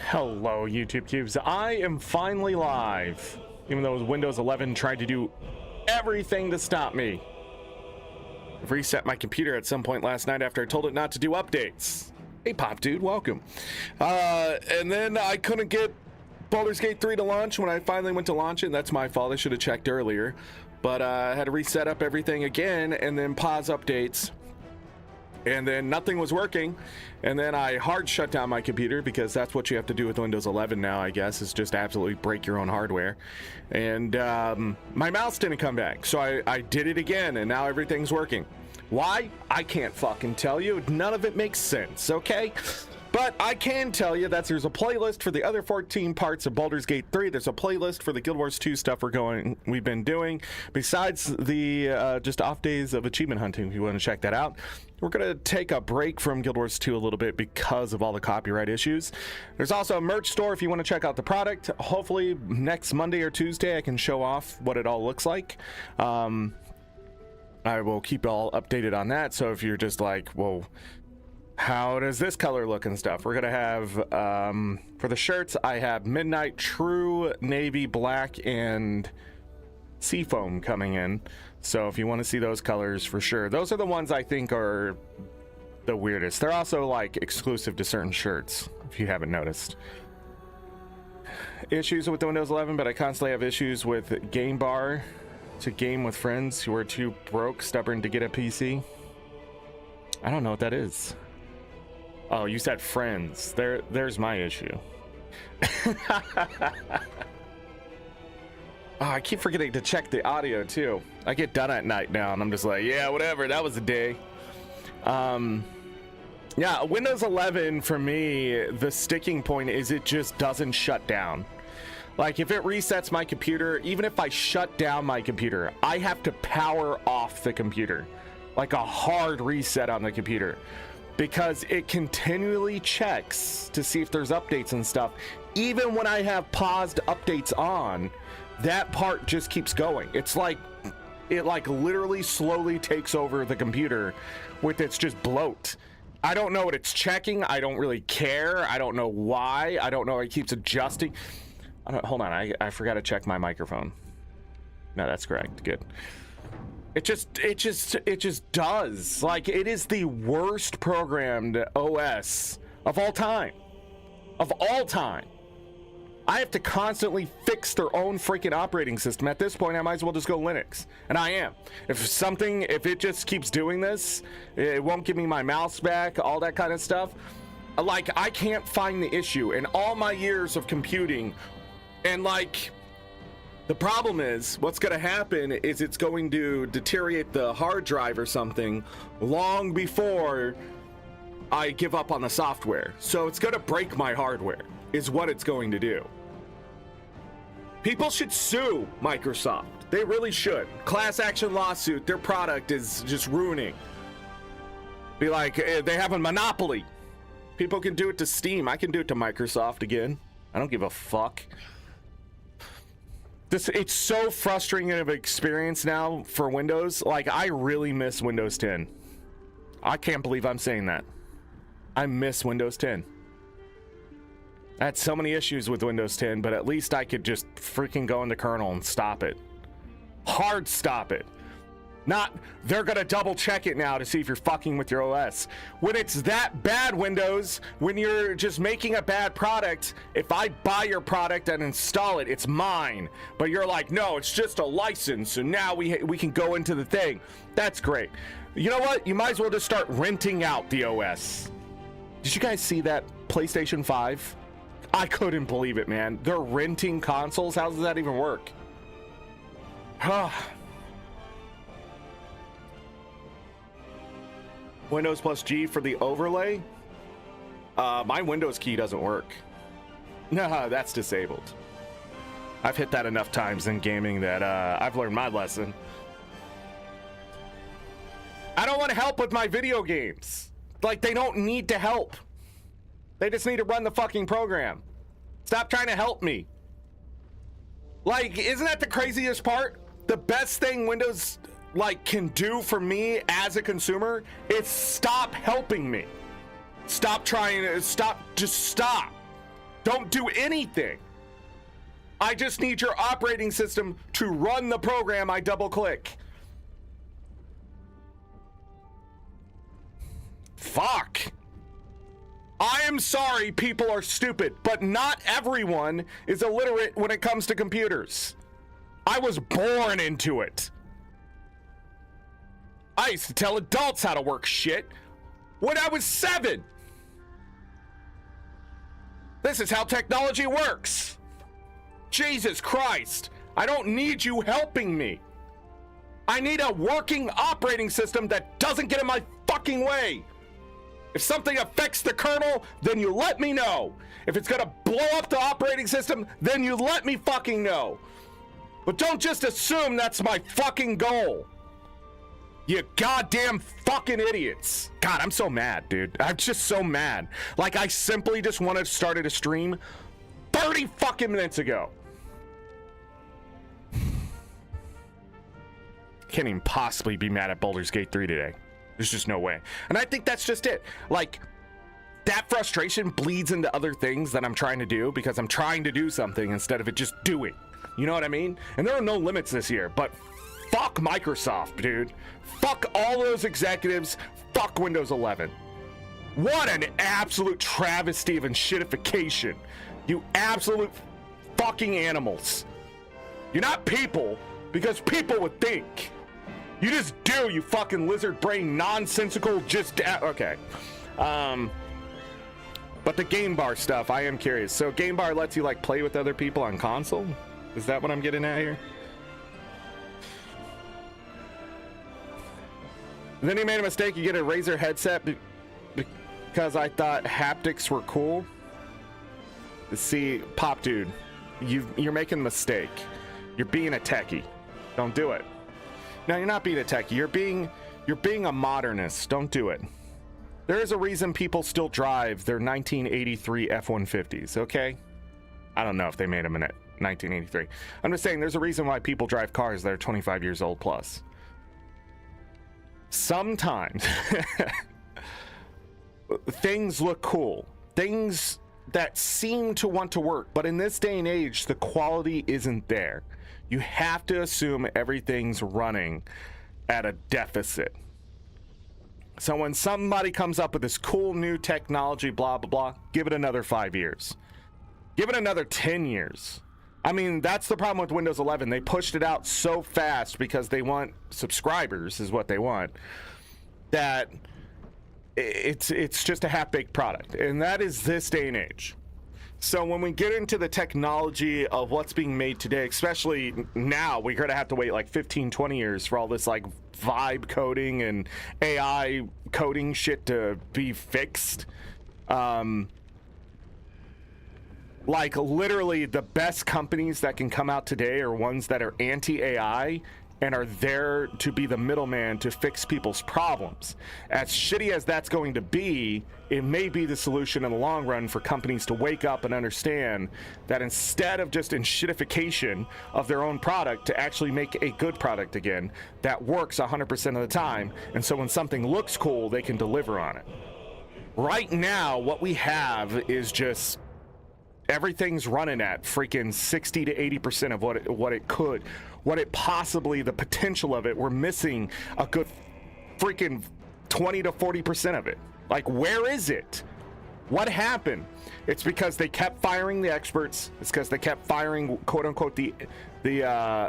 Hello, YouTube cubes. I am finally live, even though Windows 11 tried to do everything to stop me. I've reset my computer at some point last night after I told it not to do updates. Hey, Pop Dude, welcome. And then I couldn't get Baldur's Gate 3 to launch when I finally went to launch it. That's my fault. I should have checked earlier. But I had to reset up everything again and then pause updates. And then nothing was working, and then I hard shut down my computer because that's what you have to do with Windows 11 now, I guess, is just absolutely break your own hardware. And my mouse didn't come back, so I did it again, and now everything's working. Why? I can't fucking tell you. None of it makes sense, okay? But I can tell you that there's a playlist for the other 14 parts of Baldur's Gate 3. There's a playlist for the Guild Wars 2 stuff we've been doing. Besides the just off days of achievement hunting, if you want to check that out. We're going to take a break from Guild Wars 2 a little bit because of all the copyright issues. There's also a merch store if you want to check out the product. Hopefully next Monday or Tuesday I can show off what it all looks like. I will keep all updated on that. So if you're just like, well, how does this color look and stuff, we're gonna have for the shirts I have Midnight, True, Navy, Black, and Seafoam coming in. So if you want to see those colors, for sure, those are the ones I think are the weirdest. They're also like exclusive to certain shirts, if you haven't noticed. Issues with Windows 11, but I constantly have issues with Game Bar to game with friends who are too broke, stubborn to get a PC. I don't know what that is. Oh, you said friends. There's my issue. Oh, I keep forgetting to check the audio too. I get done at night now and I'm just like, yeah, whatever, that was a day. Yeah, Windows 11 for me, the sticking point is it just doesn't shut down. Like if it resets my computer, even if I shut down my computer, I have to power off the computer. Like a hard reset on the computer. Because it continually checks to see if there's updates and stuff. Even when I have paused updates on, that part just keeps going. It's like it like literally slowly takes over the computer with its just bloat. I don't know what it's checking. I don't really care. I don't know why. I don't know. It keeps adjusting. Hold on. I forgot to check my microphone. No, that's correct. Good. It just does. Like, it is the worst programmed OS of all time. Of all time. I have to constantly fix their own freaking operating system. At this point, I might as well just go Linux. And I am. If it just keeps doing this, it won't give me my mouse back, all that kind of stuff. Like, I can't find the issue in all my years of computing. And like, the problem is, what's going to happen is it's going to deteriorate the hard drive or something long before I give up on the software. So it's going to break my hardware, is what it's going to do. People should sue Microsoft. They really should. Class action lawsuit, their product is just ruining. Be like, they have a monopoly. People can do it to Steam. I can do it to Microsoft again. I don't give a fuck. It's so frustrating of an experience now for Windows. Like, I really miss Windows 10. I can't believe I'm saying that. I miss Windows 10. I had so many issues with Windows 10, but at least I could just freaking go into kernel and stop it. Hard stop it. Not, they're gonna double check it now to see if you're fucking with your OS. When it's that bad, Windows, when you're just making a bad product, if I buy your product and install it, it's mine. But you're like, no, it's just a license, and now we can go into the thing. That's great. You know what? You might as well just start renting out the OS. Did you guys see that PlayStation 5? I couldn't believe it, man. They're renting consoles? How does that even work? Windows plus G for the overlay. My Windows key doesn't work. No, that's disabled. I've hit that enough times in gaming that I've learned my lesson. I don't want to help with my video games. Like, they don't need to help. They just need to run the fucking program. Stop trying to help me. Like, isn't that the craziest part? The best thing Windows like can do for me as a consumer is stop helping me. Stop trying to just stop. Don't do anything. I just need your operating system to run the program I double click. Fuck. I am sorry people are stupid, but not everyone is illiterate when it comes to computers. I was born into it. I used to tell adults how to work shit when I was 7. This is how technology works. Jesus Christ. I don't need you helping me. I need a working operating system that doesn't get in my fucking way. If something affects the kernel, then you let me know. If it's gonna blow up the operating system, then you let me fucking know. But don't just assume that's my fucking goal. You goddamn fucking idiots. God, I'm so mad, dude. I'm just so mad. Like, I simply just wanted to start a stream 30 fucking minutes ago. Can't even possibly be mad at Baldur's Gate 3 today. There's just no way. And I think that's just it. Like, that frustration bleeds into other things that I'm trying to do because I'm trying to do something instead of it just doing. You know what I mean? And there are no limits this year, but fuck Microsoft, dude. Fuck all those executives. Fuck Windows 11. What an absolute travesty of shitification. You absolute fucking animals. You're not people because people would think. You just do, you fucking lizard brain nonsensical just okay. But the game bar stuff, I am curious. So game bar lets you like play with other people on console? Is that what I'm getting at here? Then he made a mistake. You get a Razer headset because I thought haptics were cool. See, Pop Dude, you're making a mistake. You're being a techie. Don't do it. No, you're not being a techie. You're being a modernist. Don't do it. There is a reason people still drive their 1983 F-150s, okay? I don't know if they made them in 1983. I'm just saying there's a reason why people drive cars that are 25 years old plus. Sometimes things look cool. Things that seem to want to work, but in this day and age, the quality isn't there. You have to assume everything's running at a deficit. So when somebody comes up with this cool new technology, blah, blah, blah, give it another 5 years. Give it another 10 years. I mean, that's the problem with Windows 11. They pushed it out so fast because they want subscribers, is what they want, that it's just a half-baked product. And that is this day and age. So when we get into the technology of what's being made today, especially now, we're going to have to wait like 15, 20 years for all this like vibe coding and AI coding shit to be fixed. Like literally the best companies that can come out today are ones that are anti-AI and are there to be the middleman to fix people's problems. As shitty as that's going to be, it may be the solution in the long run for companies to wake up and understand that instead of just shitification of their own product, to actually make a good product again that works 100% of the time. And so when something looks cool, they can deliver on it. Right now, what we have is just everything's running at freaking 60 to 80% of what it possibly, the potential of it. We're missing a good freaking 20 to 40% of it. Like, where is it? What happened? It's because they kept firing the experts. It's because they kept firing, quote unquote, the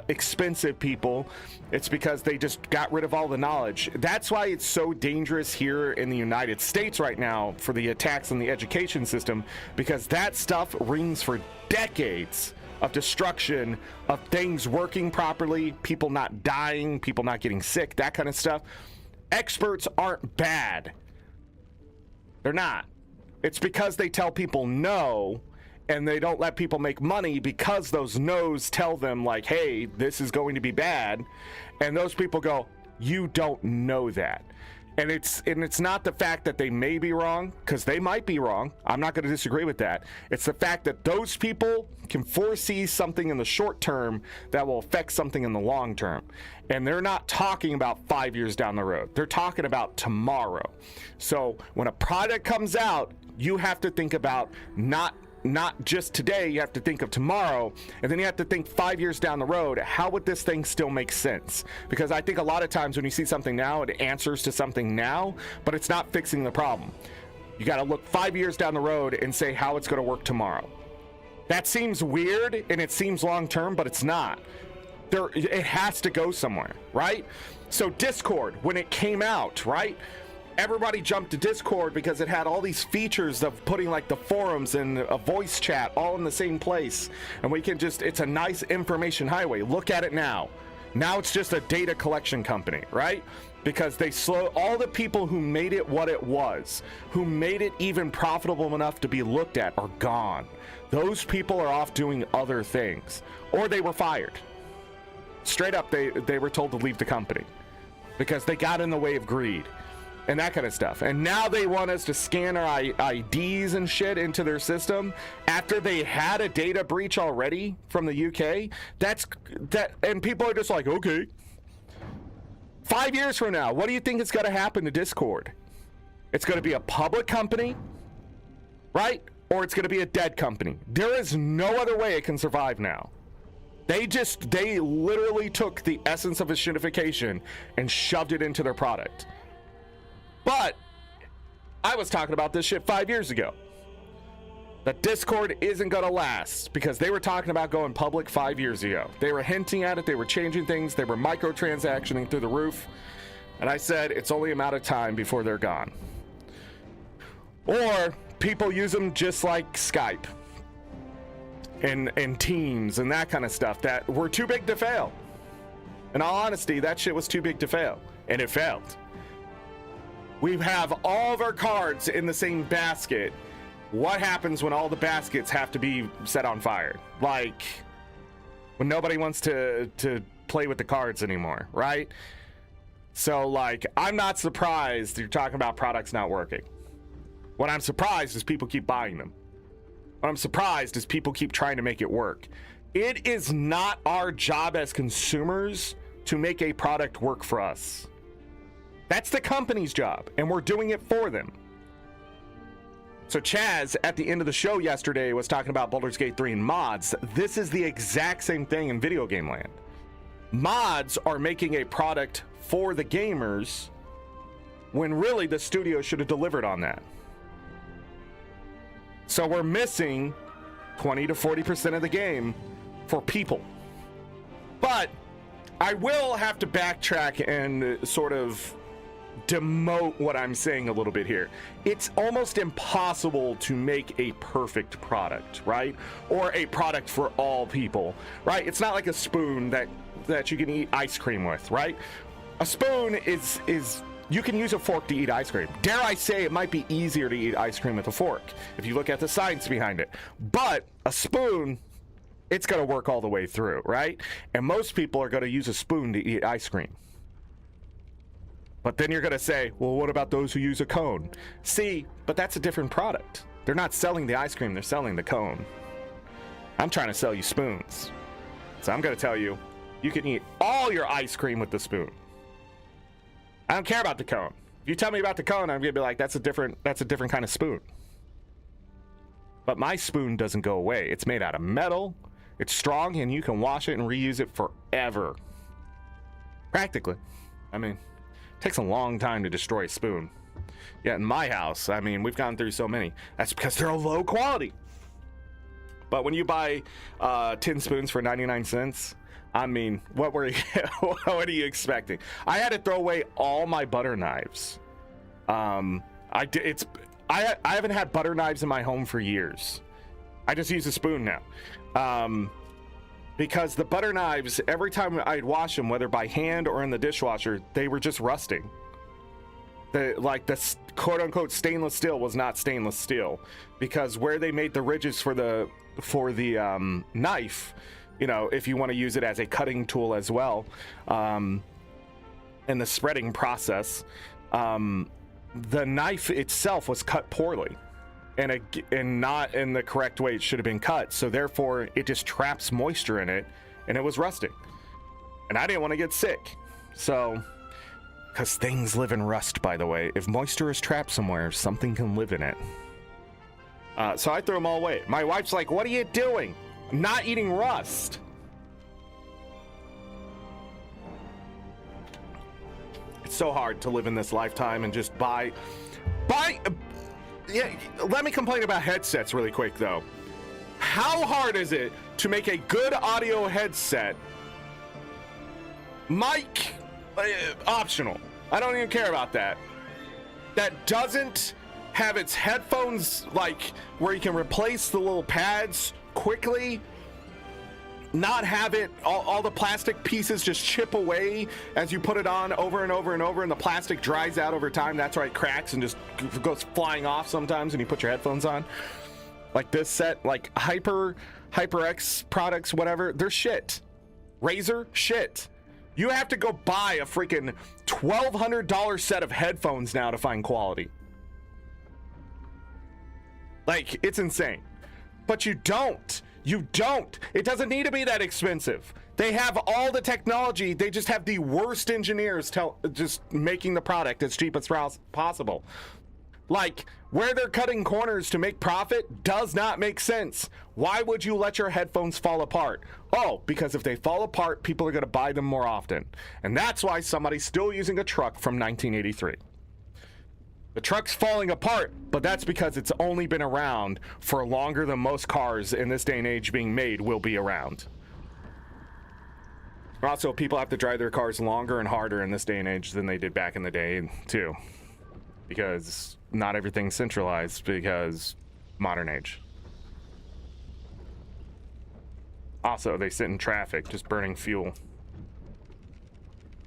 expensive people. It's because they just got rid of all the knowledge. That's why it's so dangerous here in the United States right now for the attacks on the education system, because that stuff rings for decades of destruction, of things working properly, people not dying, people not getting sick, that kind of stuff. Experts aren't bad. They're not. It's because they tell people no, and they don't let people make money because those no's tell them like, hey, this is going to be bad. And those people go, you don't know that. And it's not the fact that they may be wrong, because they might be wrong. I'm not going to disagree with that. It's the fact that those people can foresee something in the short term that will affect something in the long term. And they're not talking about 5 years down the road. They're talking about tomorrow. So when a product comes out, you have to think about not not just today, you have to think of tomorrow, and then you have to think 5 years down the road, how would this thing still make sense? Because I think a lot of times when you see something now, it answers to something now, but it's not fixing the problem. You got to look 5 years down the road and say how it's going to work tomorrow. That seems weird and it seems long term, but it's not. It has to go somewhere, right? So Discord, when it came out, right? Everybody jumped to Discord because it had all these features of putting like the forums and a voice chat all in the same place. And we can just, it's a nice information highway. Look at it now. Now it's just a data collection company, right? Because they all the people who made it what it was, who made it even profitable enough to be looked at, are gone. Those people are off doing other things, or they were fired. Straight up, they were told to leave the company because they got in the way of greed and that kind of stuff. And now they want us to scan our IDs and shit into their system after they had a data breach already from the UK. And people are just like, okay. 5 years from now, what do you think is going to happen to Discord? It's going to be a public company, right? Or it's going to be a dead company. There is no other way it can survive now. They literally took the essence of acidification and shoved it into their product. But I was talking about this shit 5 years ago. That Discord isn't going to last because they were talking about going public 5 years ago. They were hinting at it. They were changing things. They were microtransactioning through the roof. And I said, it's only a matter of time before they're gone. Or people use them just like Skype and Teams and that kind of stuff that were too big to fail. In all honesty, that shit was too big to fail. And it failed. We have all of our cards in the same basket. What happens when all the baskets have to be set on fire? Like, when nobody wants to play with the cards anymore, right? So, like, I'm not surprised you're talking about products not working. What I'm surprised is people keep buying them. What I'm surprised is people keep trying to make it work. It is not our job as consumers to make a product work for us. That's the company's job, and we're doing it for them. So Chaz, at the end of the show yesterday, was talking about Baldur's Gate 3 and mods. This is the exact same thing in video game land. Mods are making a product for the gamers when really the studio should have delivered on that. So we're missing 20 to 40% of the game for people. But I will have to backtrack and sort of demote what I'm saying a little bit here. It's almost impossible to make a perfect product, right? Or a product for all people, right? It's not like a spoon that you can eat ice cream with, right? A spoon is you can use a fork to eat ice cream. Dare I say it might be easier to eat ice cream with a fork if you look at the science behind it. But a spoon, it's going to work all the way through, right? And most people are going to use a spoon to eat ice cream. But then you're going to say, well, what about those who use a cone? See, but that's a different product. They're not selling the ice cream, they're selling the cone. I'm trying to sell you spoons. So I'm going to tell you, you can eat all your ice cream with the spoon. I don't care about the cone. If you tell me about the cone, I'm going to be like, that's a different kind of spoon. But my spoon doesn't go away. It's made out of metal. It's strong, and you can wash it and reuse it forever. Practically. I mean, it takes a long time to destroy a spoon. Yeah, in my house, I mean, we've gone through so many. That's because they're low quality. But when you buy tin spoons for 99 cents, I mean, what are you expecting? I had to throw away all my butter knives. I haven't had butter knives in my home for years. I just use a spoon now. Because the butter knives, every time I'd wash them, whether by hand or in the dishwasher, they were just rusting. The quote unquote stainless steel was not stainless steel, because where they made the ridges for the knife, you know, if you want to use it as a cutting tool as well, in the spreading process, the knife itself was cut poorly. And not in the correct way it should have been cut. So therefore, it just traps moisture in it, and it was rusting. And I didn't want to get sick. So, because things live in rust, by the way. If moisture is trapped somewhere, something can live in it. So I threw them all away. My wife's like, what are you doing? I'm not eating rust. It's so hard to live in this lifetime and just buy. Yeah, let me complain about headsets really quick though. How hard is it to make a good audio headset? Mic optional. I don't even care about that. That doesn't have its headphones like where you can replace the little pads quickly. Not have it all the plastic pieces just chip away as you put it on over and over and over, and the plastic dries out over time. That's why it cracks and just goes flying off sometimes when you put your headphones on. Like this set, like HyperX products, whatever, they're shit. Razer, shit. You have to go buy a freaking $1,200 set of headphones now to find quality. Like, it's insane. But you don't. You don't. It doesn't need to be that expensive. They have all the technology. They just have the worst engineers just making the product as cheap as possible. Like, where they're cutting corners to make profit does not make sense. Why would you let your headphones fall apart? Oh, because if they fall apart, people are going to buy them more often. And that's why somebody's still using a truck from 1983. The truck's falling apart, but that's because it's only been around for longer than most cars in this day and age being made will be around. Also, people have to drive their cars longer and harder in this day and age than they did back in the day, too. Because not everything's centralized, because modern age. Also, they sit in traffic, just burning fuel.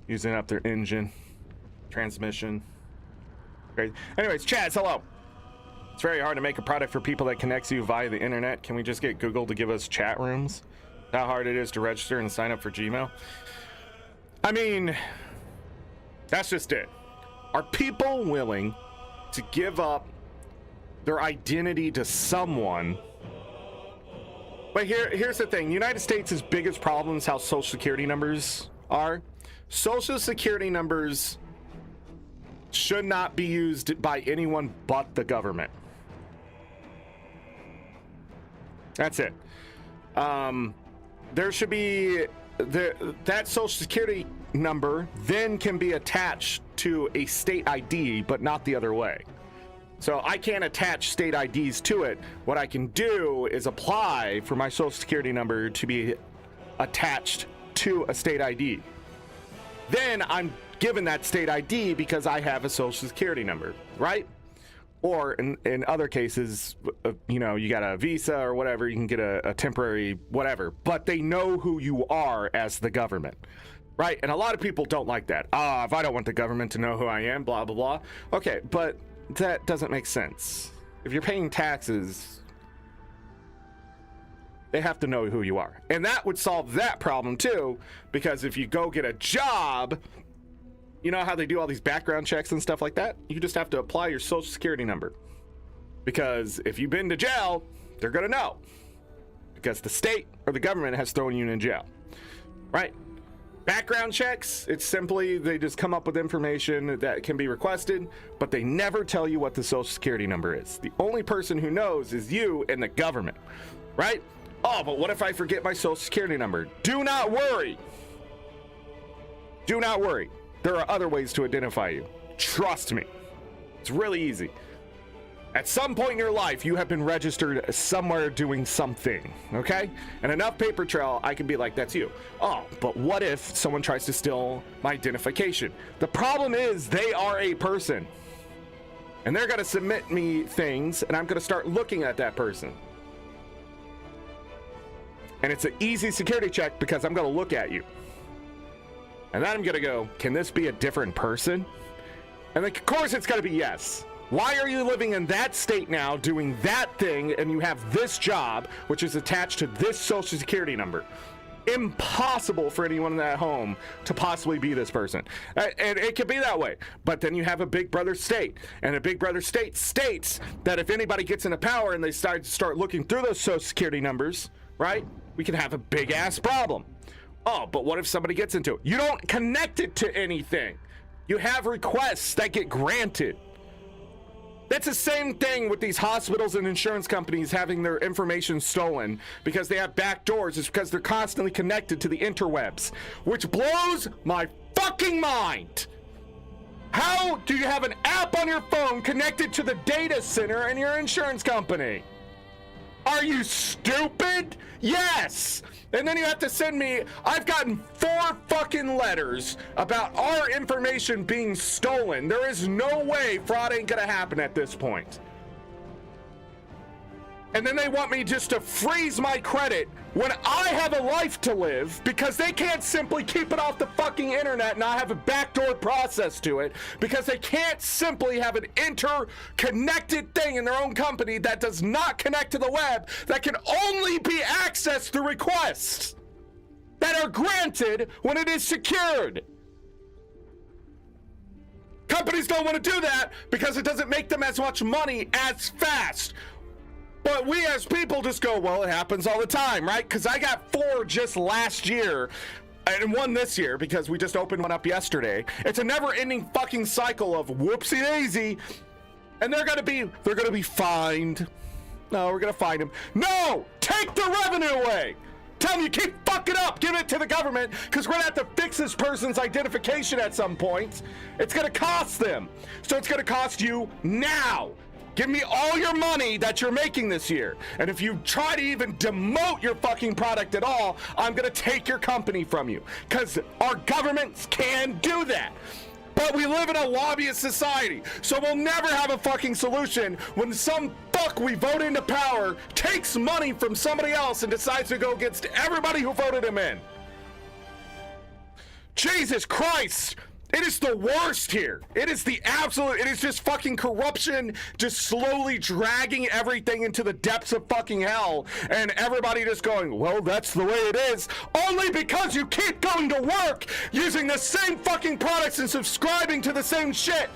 Using up their engine, transmission. Great. Anyways, Chaz, hello. It's very hard to make a product for people that connects you via the internet. Can we just get Google to give us chat rooms? How hard it is to register and sign up for Gmail? I mean, that's just it. Are people willing to give up their identity to someone? But here's the thing. United States' biggest problem is how social security numbers are. Social security numbers should not be used by anyone but the government. That's it. There should be that social security number then can be attached to a state ID, but not the other way. So I can't attach state IDs to it. What I can do is apply for my social security number to be attached to a state ID. Then I'm given that state ID because I have a social security number, right? Or in other cases, you know, you got a visa or whatever, you can get a temporary whatever, but they know who you are as the government, right? And a lot of people don't like that. If I don't want the government to know who I am, blah, blah, blah. Okay, but that doesn't make sense. If you're paying taxes, they have to know who you are. And that would solve that problem too, because if you go get a job, you know how they do all these background checks and stuff like that? You just have to apply your social security number. Because if you've been to jail, they're gonna know. Because the state or the government has thrown you in jail, right? Background checks, it's simply, they just come up with information that can be requested, but they never tell you what the social security number is. The only person who knows is you and the government, right? Oh, but what if I forget my social security number? Do not worry. Do not worry. There are other ways to identify you. Trust me. It's really easy. At some point in your life, you have been registered somewhere doing something, okay? And enough paper trail, I can be like, that's you. Oh, but what if someone tries to steal my identification? The problem is they are a person. And they're gonna submit me things, and I'm gonna start looking at that person. And it's an easy security check because I'm gonna look at you. And then I'm gonna go, can this be a different person? And then, of course it's gonna be yes. Why are you living in that state now doing that thing and you have this job which is attached to this social security number? Impossible for anyone at home to possibly be this person. And it could be that way. But then you have a big brother state, and a big brother state states that if anybody gets into power and they start looking through those social security numbers, right, we can have a big ass problem. Oh, but what if somebody gets into it? You don't connect it to anything. You have requests that get granted. That's the same thing with these hospitals and insurance companies having their information stolen because they have back doors. It's because they're constantly connected to the interwebs, which blows my fucking mind. How do you have an app on your phone connected to the data center in your insurance company? Are you stupid? Yes. And then you have to send me, I've gotten 4 fucking letters about our information being stolen. There is no way fraud ain't gonna happen at this point. And then they want me just to freeze my credit when I have a life to live because they can't simply keep it off the fucking internet and not have a backdoor process to it because they can't simply have an interconnected thing in their own company that does not connect to the web that can only be accessed through requests that are granted when it is secured. Companies don't want to do that because it doesn't make them as much money as fast. But we as people just go, well, it happens all the time, right? Because I got 4 just last year and 1 this year because we just opened one up yesterday. It's a never-ending fucking cycle of whoopsie daisy, and they're gonna be fined. No, we're gonna find them. No, take the revenue away. Tell them you keep fucking up. Give it to the government because we're gonna have to fix this person's identification at some point. It's gonna cost them, so it's gonna cost you now. Give me all your money that you're making this year. And if you try to even demote your fucking product at all, I'm gonna take your company from you. Because our governments can do that. But we live in a lobbyist society, so we'll never have a fucking solution when some fuck we vote into power takes money from somebody else and decides to go against everybody who voted him in. Jesus Christ! It is the worst here. It is the absolute, it is just fucking corruption, just slowly dragging everything into the depths of fucking hell, and everybody just going, well, that's the way it is, only because you keep going to work using the same fucking products and subscribing to the same shit.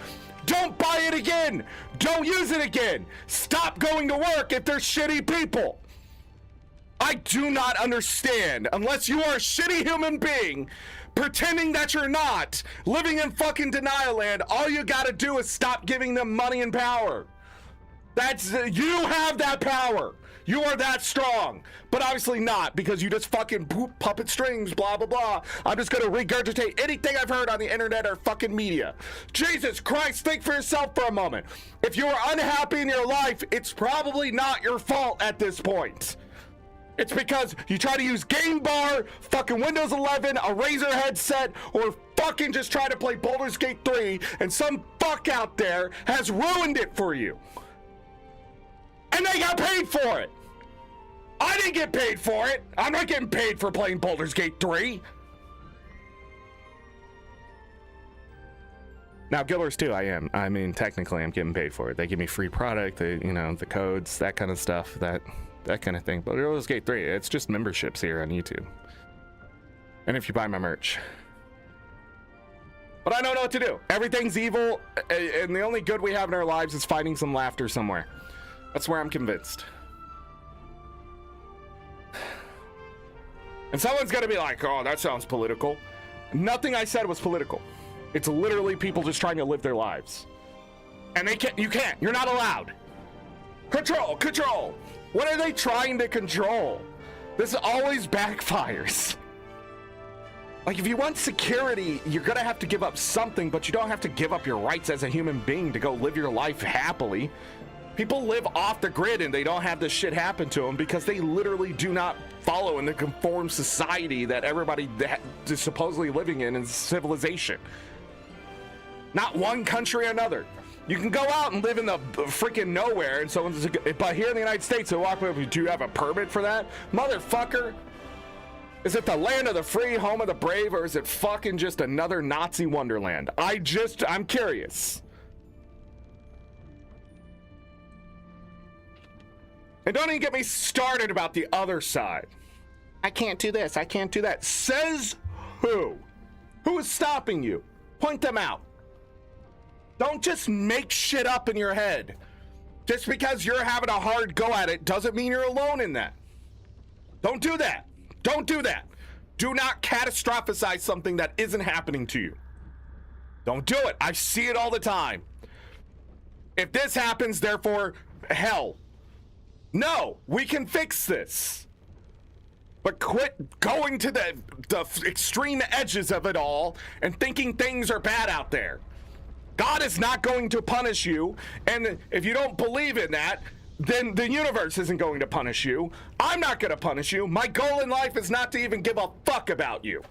Don't buy it again. Don't use it again. Stop going to work if they're shitty people. I do not understand, unless you are a shitty human being, pretending that you're not, living in fucking denial land, all you gotta do is stop giving them money and power. You have that power. You are that strong. But obviously not, because you just fucking poop puppet strings, blah, blah, blah. I'm just gonna regurgitate anything I've heard on the internet or fucking media. Jesus Christ, think for yourself for a moment. If you are unhappy in your life, it's probably not your fault at this point. It's because you try to use Game Bar, fucking Windows 11, a Razer headset, or fucking just try to play Baldur's Gate 3, and some fuck out there has ruined it for you. And they got paid for it. I didn't get paid for it. I'm not getting paid for playing Baldur's Gate 3. Now, Guild Wars 2, I am. I mean, technically, I'm getting paid for it. They give me free product, the codes, that kind of stuff, that kind of thing. But Baldur's Gate 3, it's just memberships here on YouTube. And if you buy my merch. But I don't know what to do. Everything's evil, and the only good we have in our lives is finding some laughter somewhere. That's where I'm convinced. And someone's gonna be like, oh, that sounds political. Nothing I said was political. It's literally people just trying to live their lives. And you can't, you're not allowed. Control. What are they trying to control? This always backfires. Like, if you want security, you're gonna have to give up something, but you don't have to give up your rights as a human being to go live your life happily. People live off the grid and they don't have this shit happen to them because they literally do not follow in the conformed society that everybody is supposedly living in civilization. Not one country or another. You can go out and live in the freaking nowhere, and someone's, but here in the United States, they walk over, do you have a permit for that? Motherfucker. Is it the land of the free, home of the brave, or is it fucking just another Nazi wonderland? I'm curious. And don't even get me started about the other side. I can't do this, I can't do that. Says who? Who is stopping you? Point them out. Don't just make shit up in your head. Just because you're having a hard go at it doesn't mean you're alone in that. Don't do that. Don't do that. Do not catastrophize something that isn't happening to you. Don't do it. I see it all the time. If this happens, therefore, hell. No, we can fix this. But quit going to the extreme edges of it all and thinking things are bad out there. God is not going to punish you, and if you don't believe in that, then the universe isn't going to punish you. I'm not going to punish you. My goal in life is not to even give a fuck about you.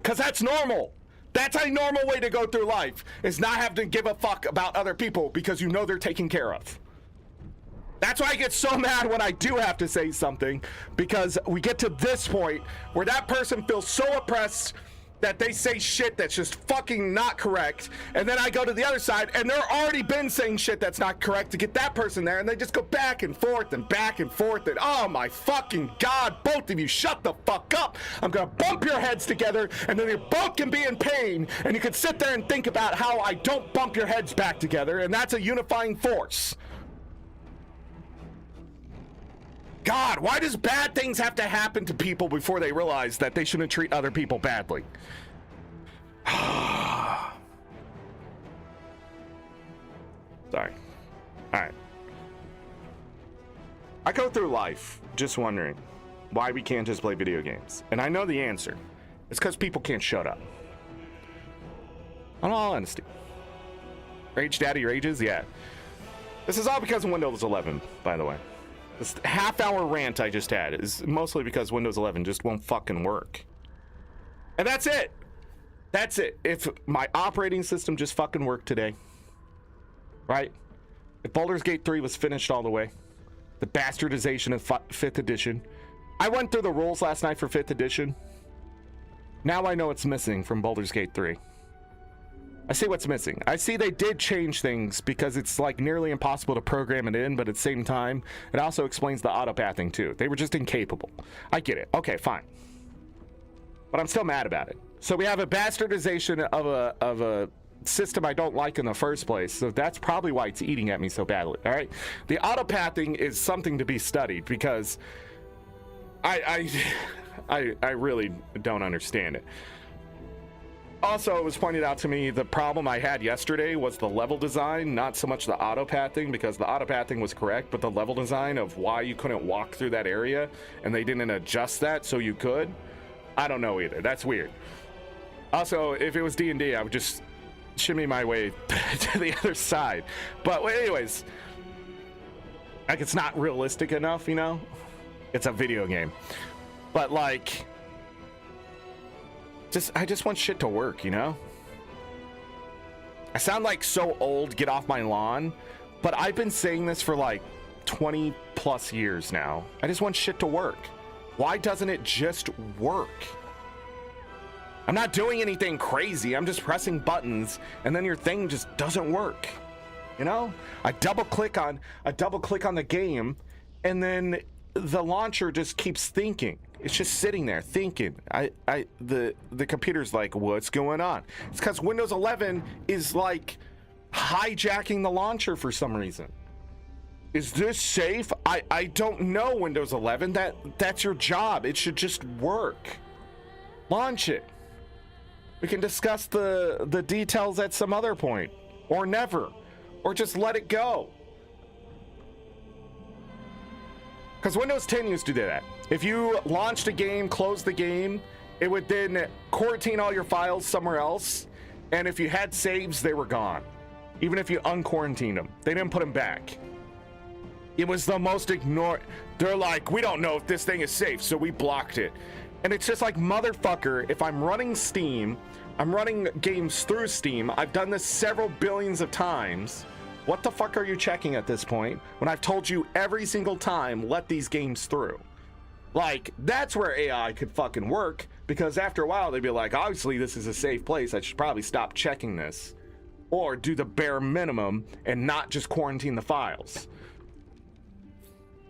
Because that's normal. That's a normal way to go through life, is not have to give a fuck about other people because you know they're taken care of. That's why I get so mad when I do have to say something, because we get to this point where that person feels so oppressed that they say shit that's just fucking not correct, and then I go to the other side and they're already been saying shit that's not correct to get that person there, and they just go back and forth and back and forth, and oh my fucking god, both of you shut the fuck up. I'm gonna bump your heads together, and then you both can be in pain, and you can sit there and think about how I don't bump your heads back together, and that's a unifying force. God, why does bad things have to happen to people before they realize that they shouldn't treat other people badly? Sorry. Alright. I go through life just wondering why we can't just play video games. And I know the answer. It's because people can't shut up. In all honesty. Rage Daddy rages? Yeah. This is all because of Windows 11, by the way. This half-hour rant I just had is mostly because Windows 11 just won't fucking work. And that's it. That's it. If my operating system just fucking worked today, right? If Baldur's Gate 3 was finished all the way, the bastardization of 5th edition. I went through the rules last night for 5th edition. Now I know what's missing from Baldur's Gate 3. I see what's missing. I see they did change things because it's like nearly impossible to program it in, but at the same time, it also explains the auto-pathing too. They were just incapable. I get it. Okay, fine. But I'm still mad about it. So we have a bastardization of a system I don't like in the first place. So that's probably why it's eating at me so badly. All right. The auto-pathing is something to be studied because I really don't understand it. Also, it was pointed out to me the problem I had yesterday was the level design, not so much the auto-pathing, because the auto-pathing was correct, but the level design of why you couldn't walk through that area, and they didn't adjust that so you could. I don't know either. That's weird. Also, if it was D&D, I would just shimmy my way to the other side. But anyways, like, it's not realistic enough, you know? It's a video game. But like, I just want shit to work, you know? I sound like so old, get off my lawn, but I've been saying this for like 20 plus years now. I just want shit to work. Why doesn't it just work? I'm not doing anything crazy. I'm just pressing buttons and then your thing just doesn't work. You know? I double click on the game and then the launcher just keeps thinking. It's just sitting there thinking. The computer's like, what's going on? It's because Windows 11 is like hijacking the launcher for some reason. Is this safe? I don't know, Windows 11. That's your job. It should just work. Launch it. We can discuss the details at some other point, or never, or just let it go. Because Windows 10 used to do that. If you launched a game, closed the game, it would then quarantine all your files somewhere else. And if you had saves, they were gone. Even if you unquarantined them, they didn't put them back. It was the most ignored. They're like, we don't know if this thing is safe, so we blocked it. And it's just like, motherfucker, if I'm running Steam, I'm running games through Steam. I've done this several billions of times. What the fuck are you checking at this point when I've told you every single time, let these games through? Like, that's where AI could fucking work, because after a while they'd be like, obviously this is a safe place. I should probably stop checking this, or do the bare minimum and not just quarantine the files.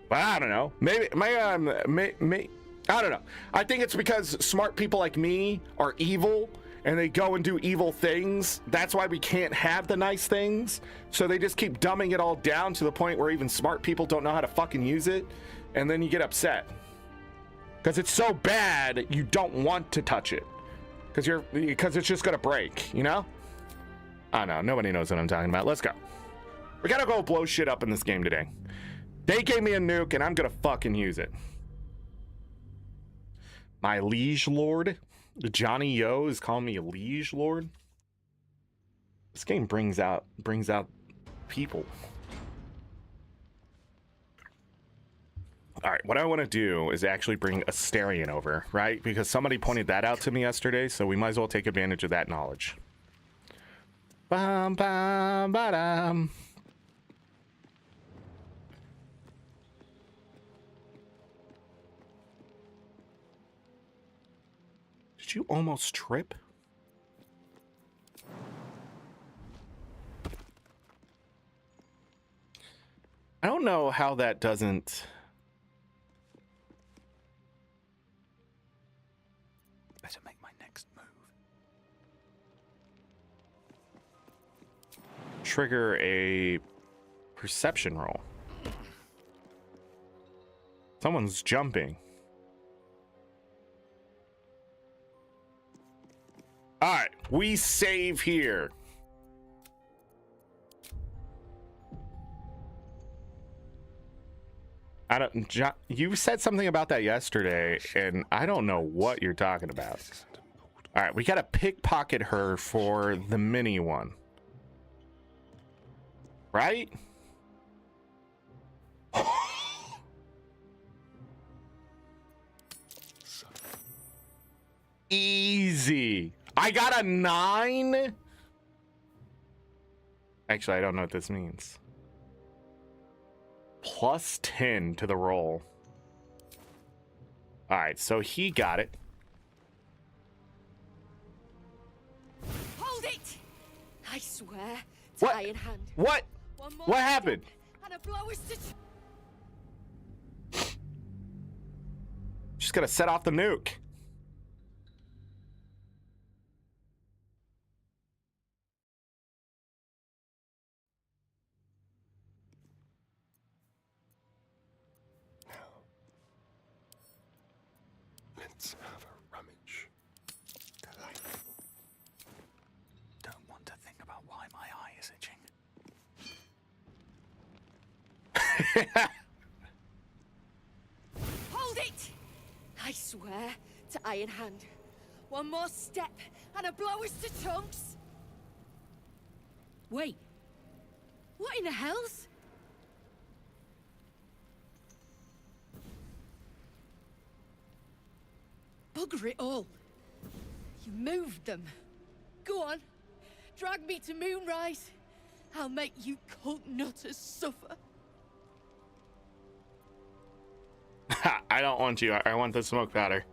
But I don't know. Maybe I don't know. I think it's because smart people like me are evil and they go and do evil things. That's why we can't have the nice things. So they just keep dumbing it all down to the point where even smart people don't know how to fucking use it. And then you get upset. Because it's so bad, you don't want to touch it. Because it's just gonna break, you know? I don't know. Nobody knows what I'm talking about. Let's go. We gotta go blow shit up in this game today. They gave me a nuke, and I'm gonna fucking use it. My liege lord, Johnny Yo is calling me a liege lord. This game brings out people. All right, what I want to do is actually bring Asterion over, right? Because somebody pointed that out to me yesterday, so we might as well take advantage of that knowledge. Bam, bam, ba-dam. Did you almost trip? I don't know how that doesn't... Better make my next move. Trigger a perception roll. Someone's jumping. All right, we save here. I don't. John, you said something about that yesterday, and I don't know what you're talking about. All right, we gotta pickpocket her for the mini one, right? Easy. I got a 9. Actually, I don't know what this means. Plus 10 to the roll. All right, so he got it. Hold it! I swear, What? tie in hand. What? One more What happened? And a blow is to... Just gotta set off the nuke. Let's have a rummage. Delightful. Don't want to think about why my eye is itching. Hold it! I swear, to eye in hand. One more step, and a blow is to chunks. Wait. What in the hell's? Bugger it all. You moved them. Go on. Drag me to Moonrise. I'll make you cult nutters suffer. I don't want you. I want the smoke powder.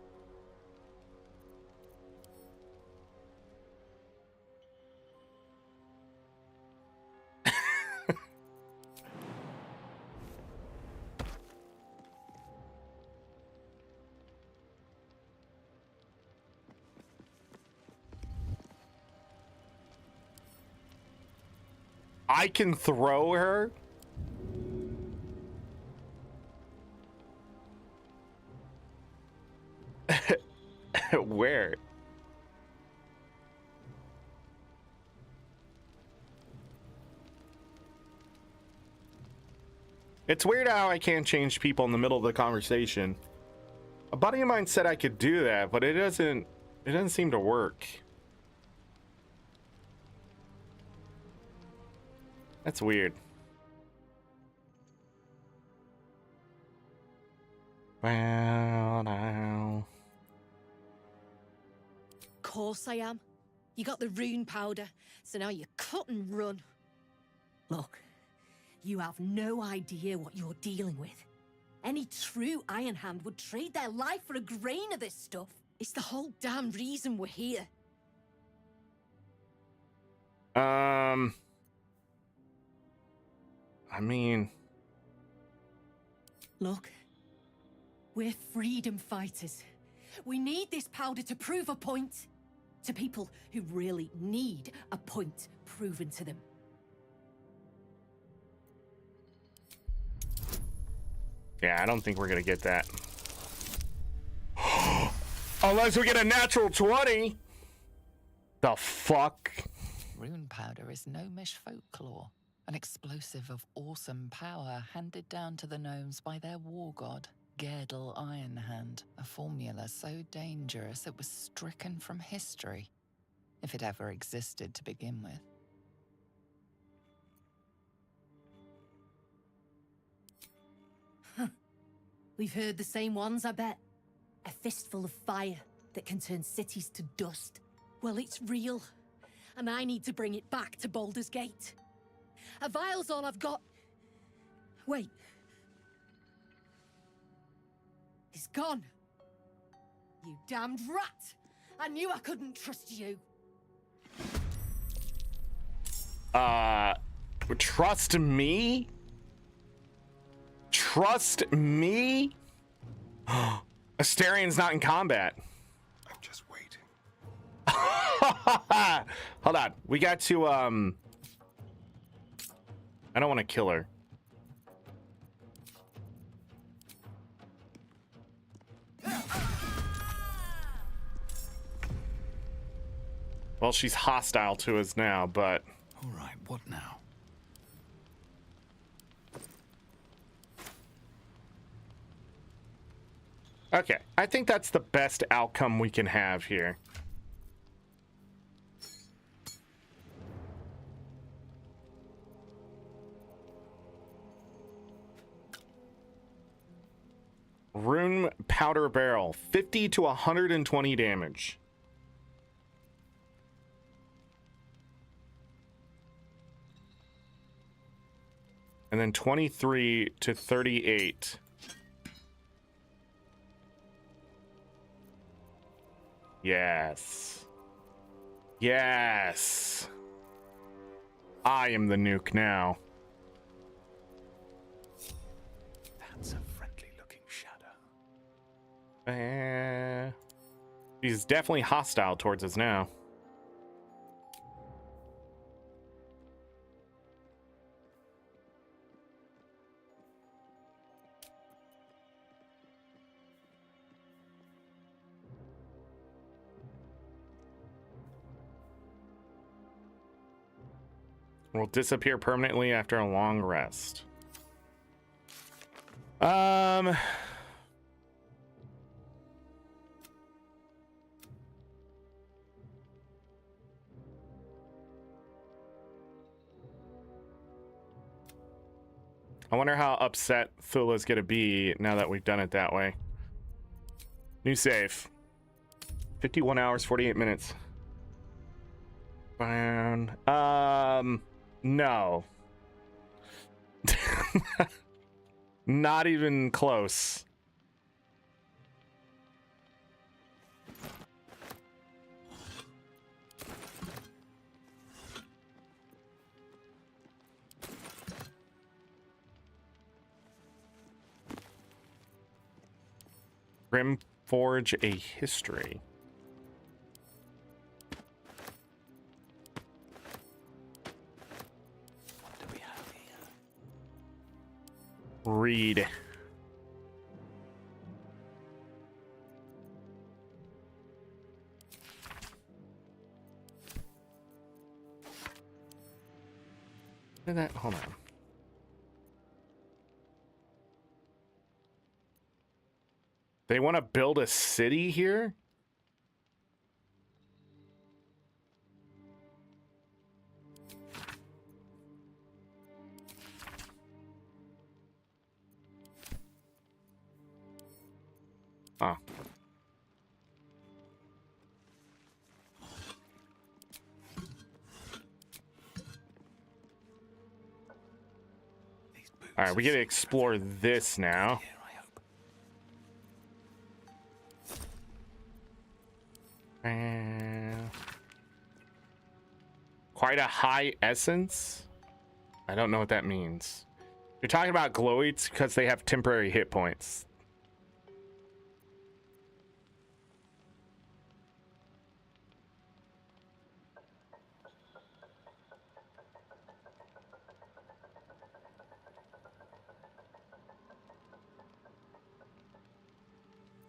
I can throw her. Where? It's weird how I can't change people in the middle of the conversation. A buddy of mine said I could do that, but it doesn't seem to work. That's weird. Well, now. Course I am. You got the rune powder, so now you cut and run. Look, you have no idea what you're dealing with. Any true Iron Hand would trade their life for a grain of this stuff. It's the whole damn reason we're here. I mean... Look, we're freedom fighters. We need this powder to prove a point. To people who really need a point proven to them. Yeah, I don't think we're gonna get that. Unless we get a natural 20. The fuck? Rune powder is gnomish folklore. an explosive of awesome power handed down to the gnomes by their war god, Gerdel Ironhand, a formula so dangerous it was stricken from history, if it ever existed to begin with. We've heard the same ones, I bet. A fistful of fire that can turn cities to dust. Well, it's real, and I need to bring it back to Baldur's Gate. A vial's all I've got. Wait. It's gone. You damned rat! I knew I couldn't trust you. Trust me? Trust me? Asterian's not in combat. I'm just waiting. Hold on. We got to, I don't want to kill her. Well, she's hostile to us now, but... All right, what now? Okay, I think that's the best outcome we can have here. Rune powder barrel, 50 to 120 damage. And then 23 to 38. Yes. Yes. I am the nuke now. That's a friendly looking shadow. He's definitely hostile towards us now. Will disappear permanently after a long rest. I wonder how upset Thula's gonna be now that we've done it that way. New save. 51 hours, 48 minutes. No. Not even close. Grim Forge a history. What do we have here? Read. Look at that. Hold on. They want to build a city here? Ah. All right, we get to explore this now. Quite a high essence? I don't know what that means. You're talking about glowites because they have temporary hit points.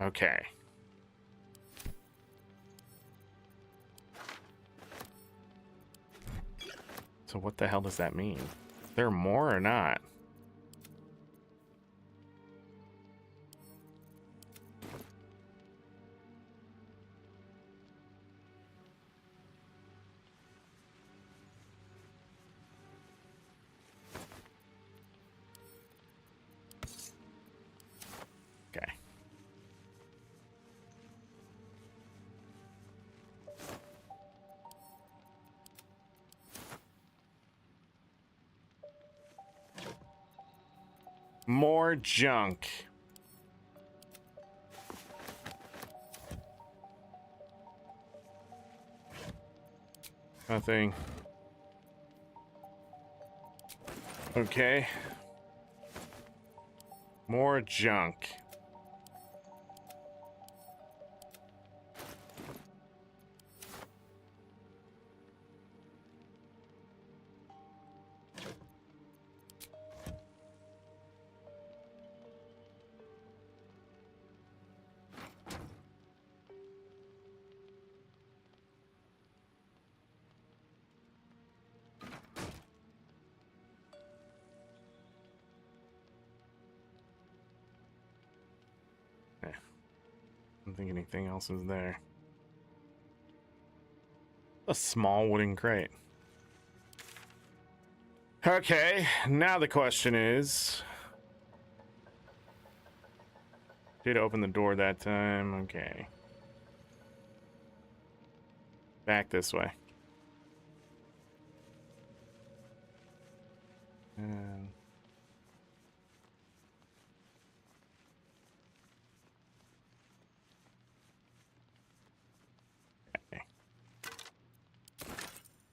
Okay. So what the hell does that mean? there more or not? Okay. More junk. Nothing. Okay. More junk. Okay. I don't think anything else is there. A small wooden crate. Okay, now the question is... Did open the door that time? Okay. Back this way. And... Okay.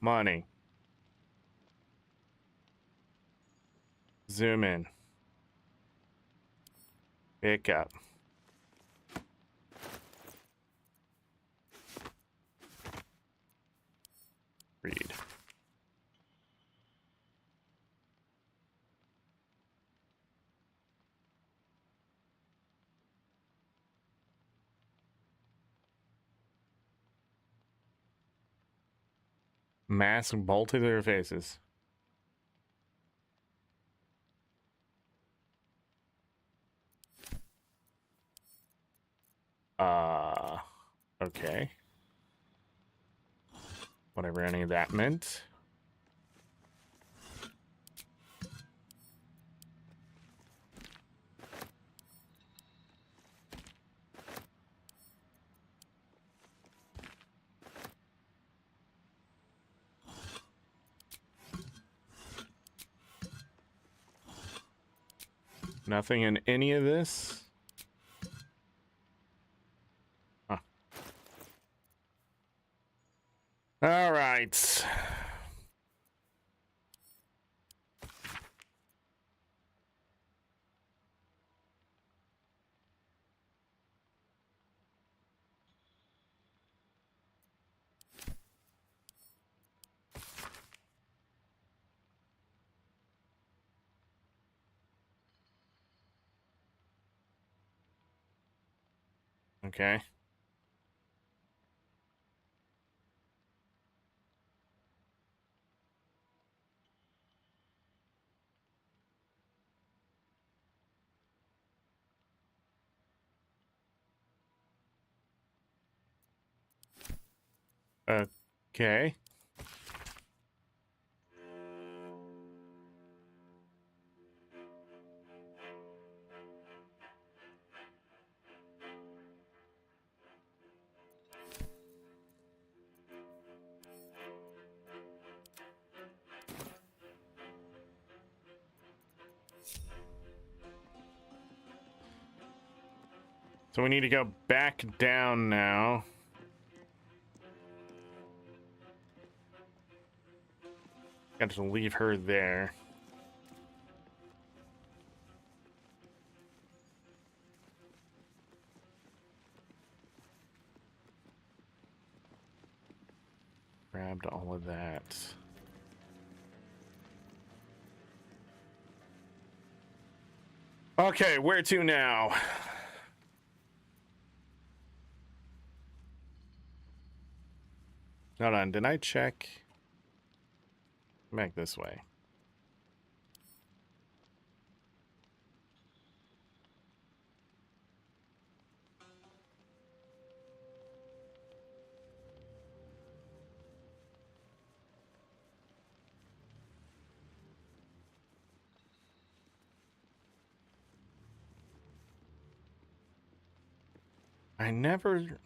Money. Zoom in. Pick up. Read. Mask bolted to their faces. Okay. Whatever any of that meant. Nothing in any of this. Huh. All right. Okay. Okay. So we need to go back down now. Got to leave her there. Grabbed all of that. Okay, where to now? Hold on, did I check? Back this way. I never...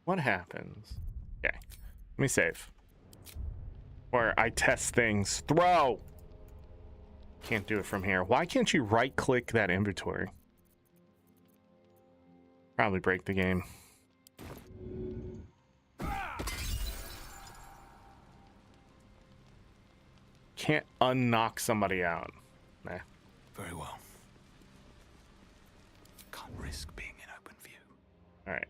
What happens? Okay. Let me save. Where I test things. Throw! Can't do it from here. Why can't you right-click that inventory? Probably break the game. Can't unknock somebody out. Nah. Very well. Can't risk being in open view. All right.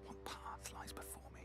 What path lies before me?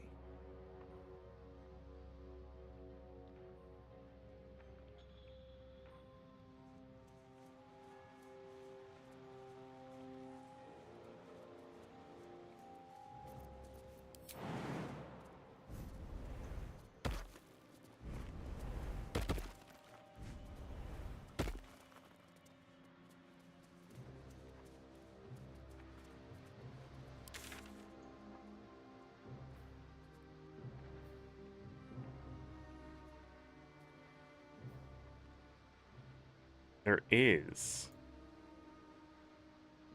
There is.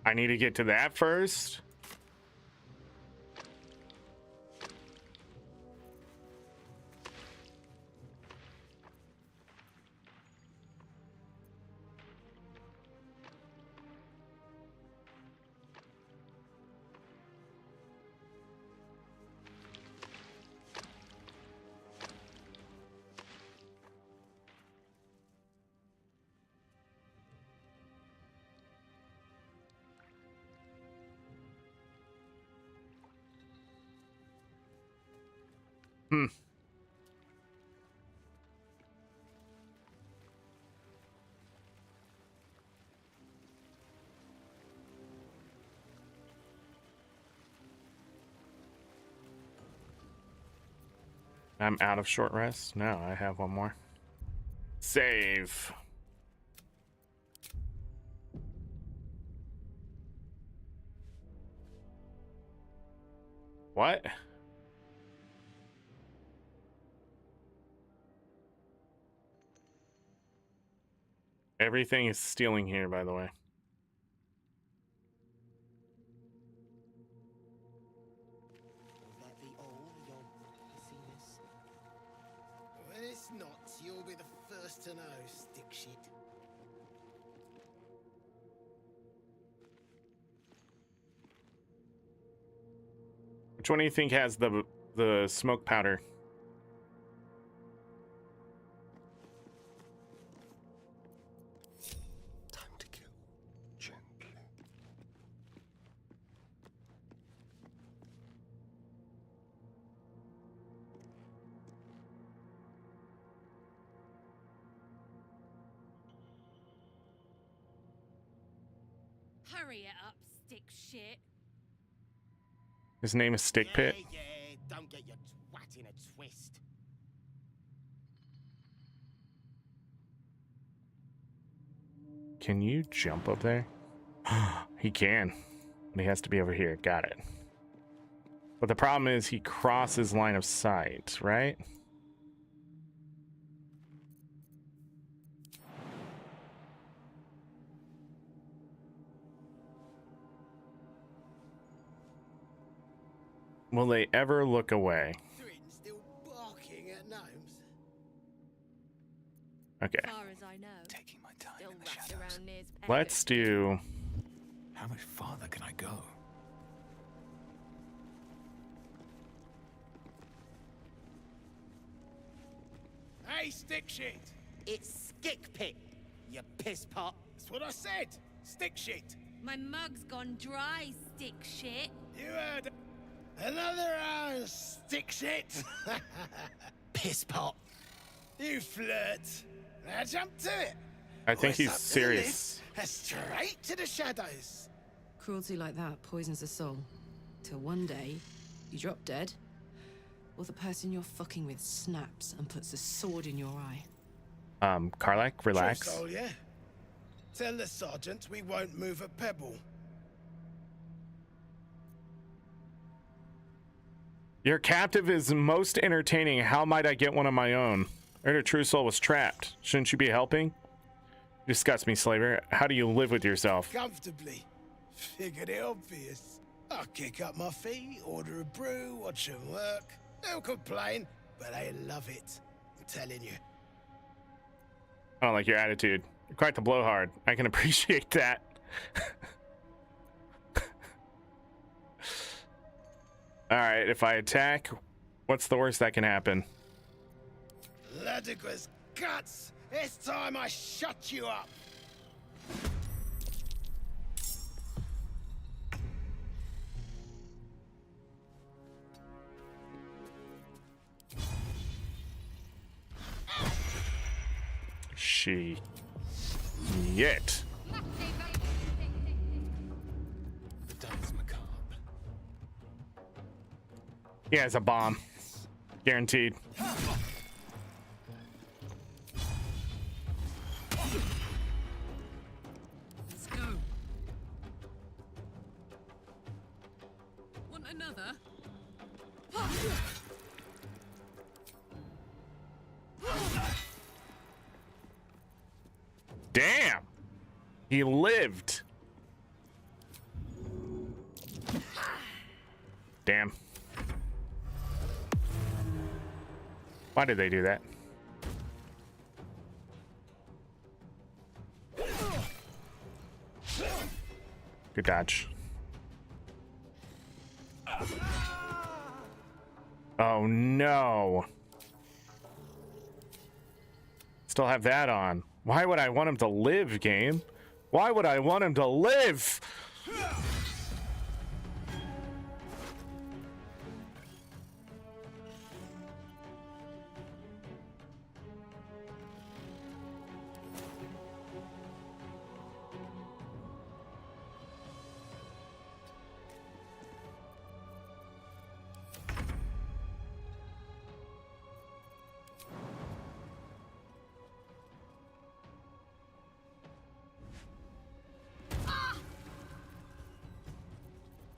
I need to get to that first. Hmm. I'm out of short rest. No, I have one more. Save. What? Everything is stealing here, by the way. That be all, Your Highness? When it's not, you'll be the first to know, stick shit. Which one do you think has the smoke powder? Time to kill. Gently. Hurry it up, stick shit. His name is Stick Pit. Yeah, don't get your twat in a twist. Can you jump up there? He can. But he has to be over here. Got it. But the problem is he crosses line of sight, right? Will they ever look away? Thrin still barking at gnomes. Okay. Far as I know, Taking my time still in the wrapped shadows. around Nir's peg. Let's do... How much farther can I go? Hey, stick shit! It's Skick Pit, you piss pot. That's what I said. Stick shit. My mug's gone dry, stick shit. You heard it. Another stick shit. Piss pot. You flirt. Now jump to it. I think Or he's it's up to the serious. lift, straight to the shadows. Cruelty like that poisons the soul. Till one day, you drop dead, or the person you're fucking with snaps and puts a sword in your eye. Karlak, relax. True soul, yeah. Tell the sergeant we won't move a pebble. Your captive is most entertaining. How might I get one of my own? I heard a true soul was trapped. Shouldn't you be helping? Disgust me, Slaver. How do you live with yourself? Comfortably. Figured it obvious. I'll kick up my feet, order a brew, watch them work. They'll complain, but I love it. I'm telling you. I don't like your attitude. You're quite the blowhard. I can appreciate that. Alright, if I attack, what's the worst that can happen? Ludicrous guts! It's time I shut you up! Yet. The dance macabre. He has a bomb. Guaranteed. Let's go. Want another? Damn. He lived. Damn. Why did they do that? Good dodge. Oh no. Still have that on. Why would I want him to live, game? Why would I want him to live?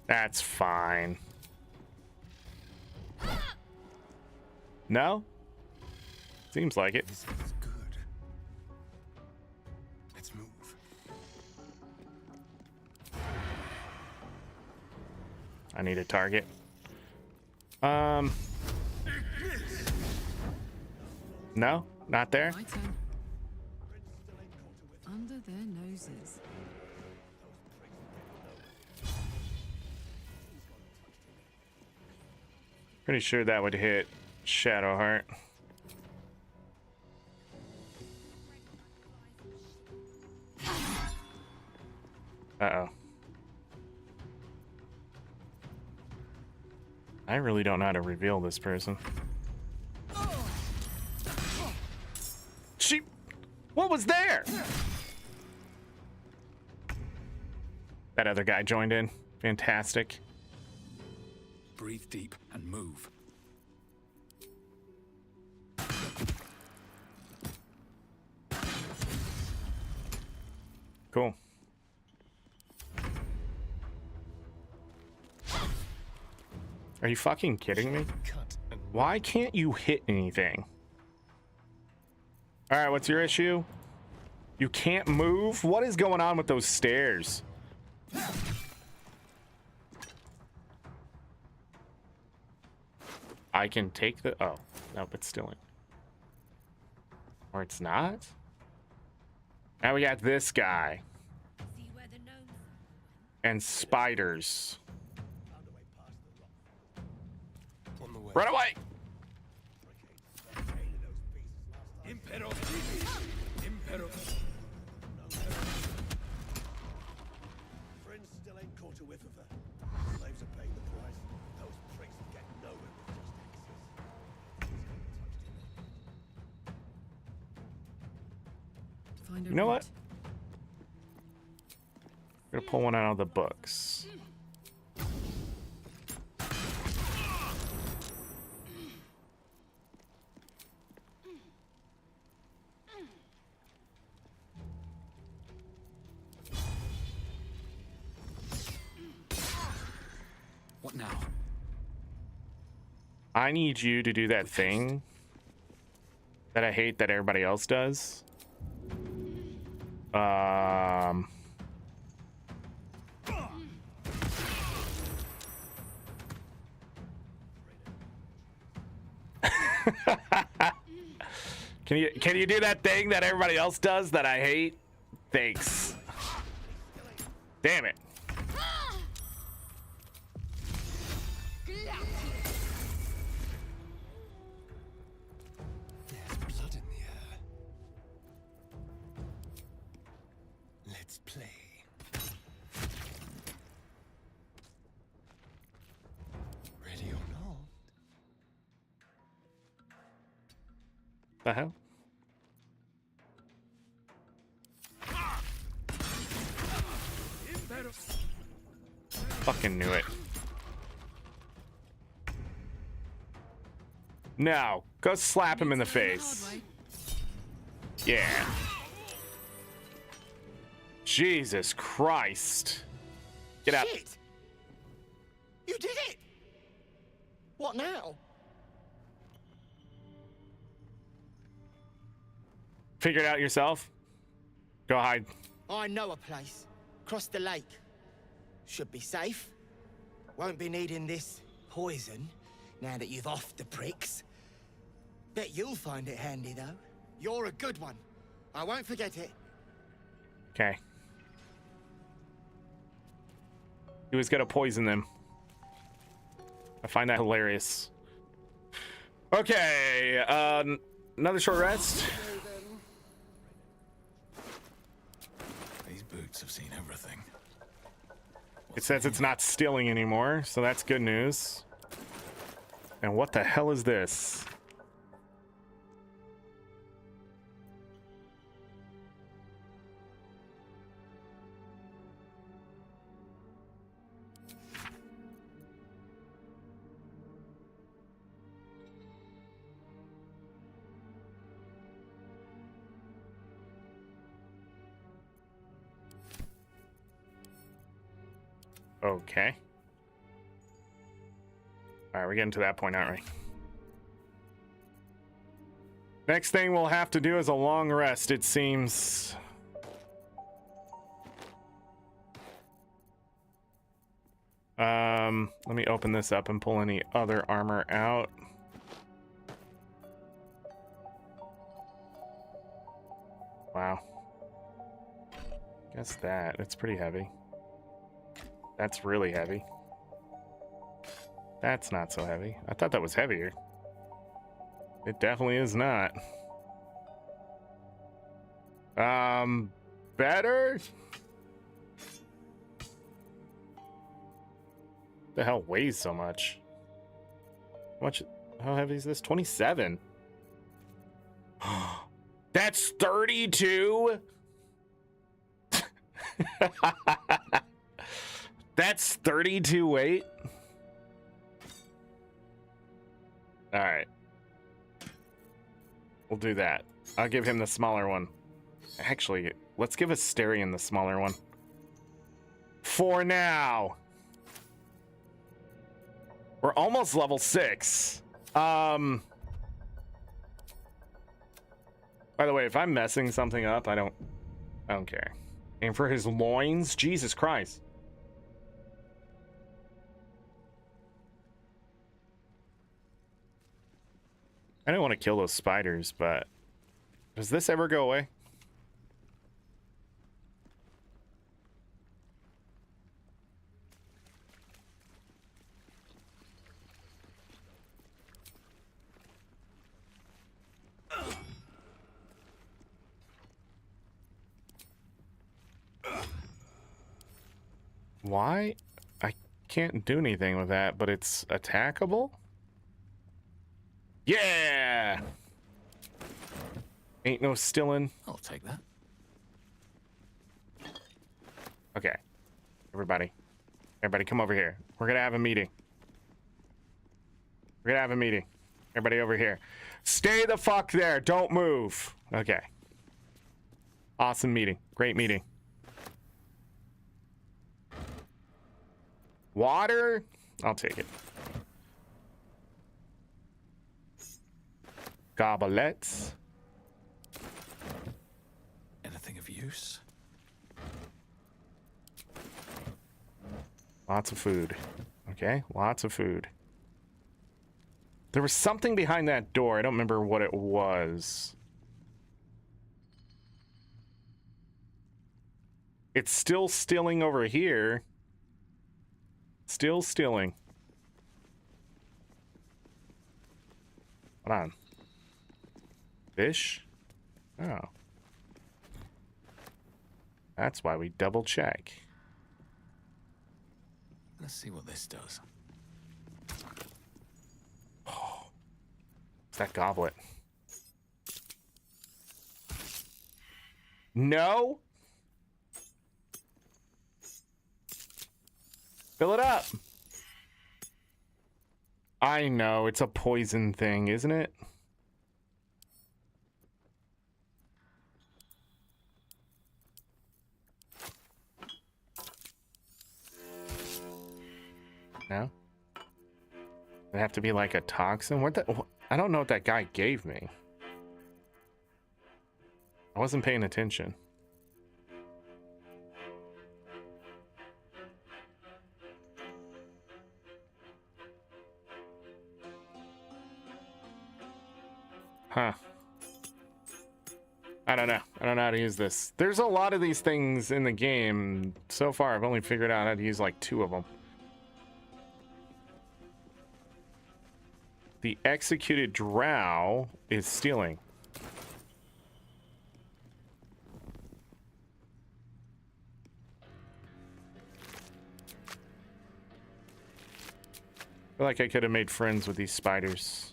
That's fine. No? Seems like it. This is good. Let's move. I need a target. No, not there. My turn. Under their noses. Pretty sure that would hit Shadowheart. Uh-oh. I really don't know how to reveal this person. What was there? That other guy joined in. Fantastic. Breathe deep and move. Cool. Are you fucking kidding me? Cut and Why can't you hit anything? All right, what's your issue? You can't move? What is going on with those stairs? I can take the... Oh, nope, it's still in. Or it's not? Now we got this guy. See where the gnomes And spiders. on the way. Run away! Impero. Impero. Friends still ain't caught a whiff of her. Slaves are paying the price. Those pricks get nowhere with just Find a You know route. what? I'm gonna pull one out of the books. What now? I need you to do that thing that I hate that everybody else does. Can you do that thing that everybody else does that I hate? Thanks. Damn it. There's blood in the air. Let's play. Ready or not? The hell? Fucking knew it. Now, go slap him in the face. Yeah. Jesus Christ. Get out. Shit! You did it! What now? Figure it out yourself. Go hide. I know a place. Across the lake. Should be safe. Won't be needing this poison now that you've offed the pricks. Bet you'll find it handy, though. You're a good one. I won't forget it. Okay. He was gonna poison them. I find that hilarious. Okay, another short rest. These boots have seen everything. It says it's not stealing anymore, so that's good news. And what the hell is this? Okay. All right, we're getting to that point, aren't we? Next thing we'll have to do is a long rest, it seems. Let me open this up and pull any other armor out. Wow. Guess that. It's pretty heavy. That's really heavy. That's not so heavy. I thought that was heavier. It definitely is not. Better? The hell weighs so much? How heavy is this? 27. That's 32? That's 32 weight? All right. We'll do that. I'll give him the smaller one. Actually, let's give Asterion the smaller one. For now. We're almost level 6. By the way, if I'm messing something up, I don't care. And for his loins, Jesus Christ. I don't want to kill those spiders, but does this ever go away? Why? I can't do anything with that, but it's attackable? Yeah! Ain't no stillin'. I'll take that. Okay. Everybody come over here. We're gonna have a meeting. Everybody over here. Stay the fuck there. Don't move. Okay. Awesome meeting. Great meeting. Water? I'll take it. Gobelets. Anything of use? Lots of food. Okay, lots of food. There was something behind that door. I don't remember what it was. It's still stilling over here. Still stilling. Hold on. Fish? Oh. That's why we double check. Let's see what this does. Oh. It's that goblet. No? Fill it up. I know, it's a poison thing, isn't it? No? They have to be like a toxin? I don't know what that guy gave me. I wasn't paying attention. Huh. I don't know. I don't know how to use this. There's a lot of these things in the game. So far, I've only figured out how to use like 2 of them. The executed drow is stealing. I feel like I could have made friends with these spiders.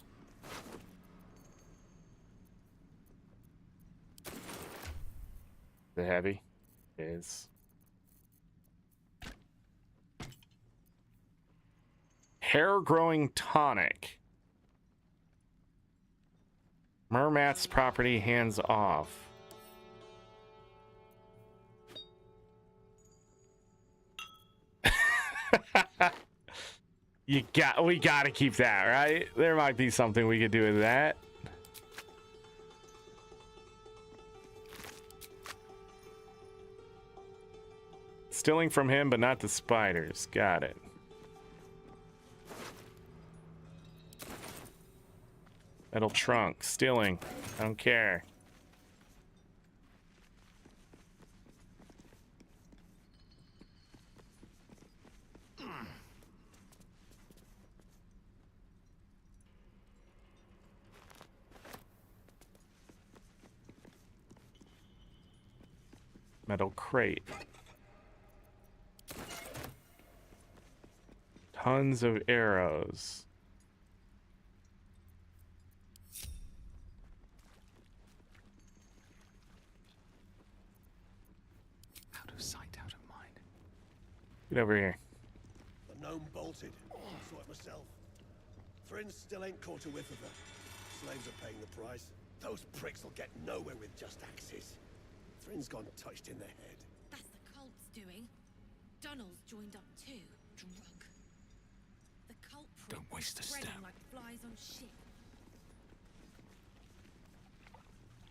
The heavy is hair growing tonic. Mermat's property, hands off. We gotta keep that, right? There might be something we could do with that. Stealing from him, but not the spiders. Got it. Metal trunk. Stealing. I don't care. Metal crate. Tons of arrows. Out of sight, out of mind. Get over here. The gnome bolted. Saw it myself. Friends still ain't caught a whiff of her. Slaves are paying the price. Those pricks will get nowhere with just axes. Thrin's gone touched in the head. That's the cult's doing. Donald's joined up too. Drunk. The cult Don't waste a step. like flies on shit.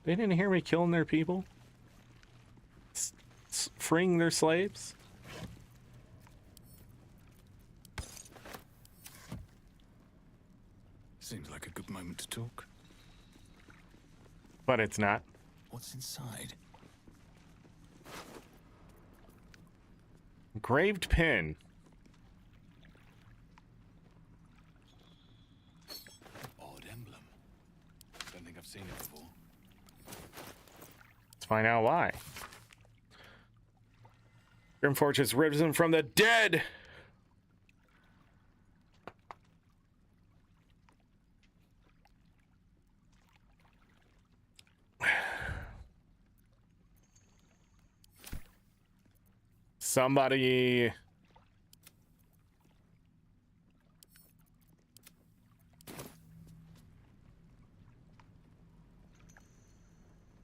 They didn't hear me killing their people? Freeing their slaves? Seems like a good moment to talk. But it's not. What's inside? Engraved pin. Odd emblem. Don't think I've seen it before. Let's find out why. Grimforge has risen from the dead.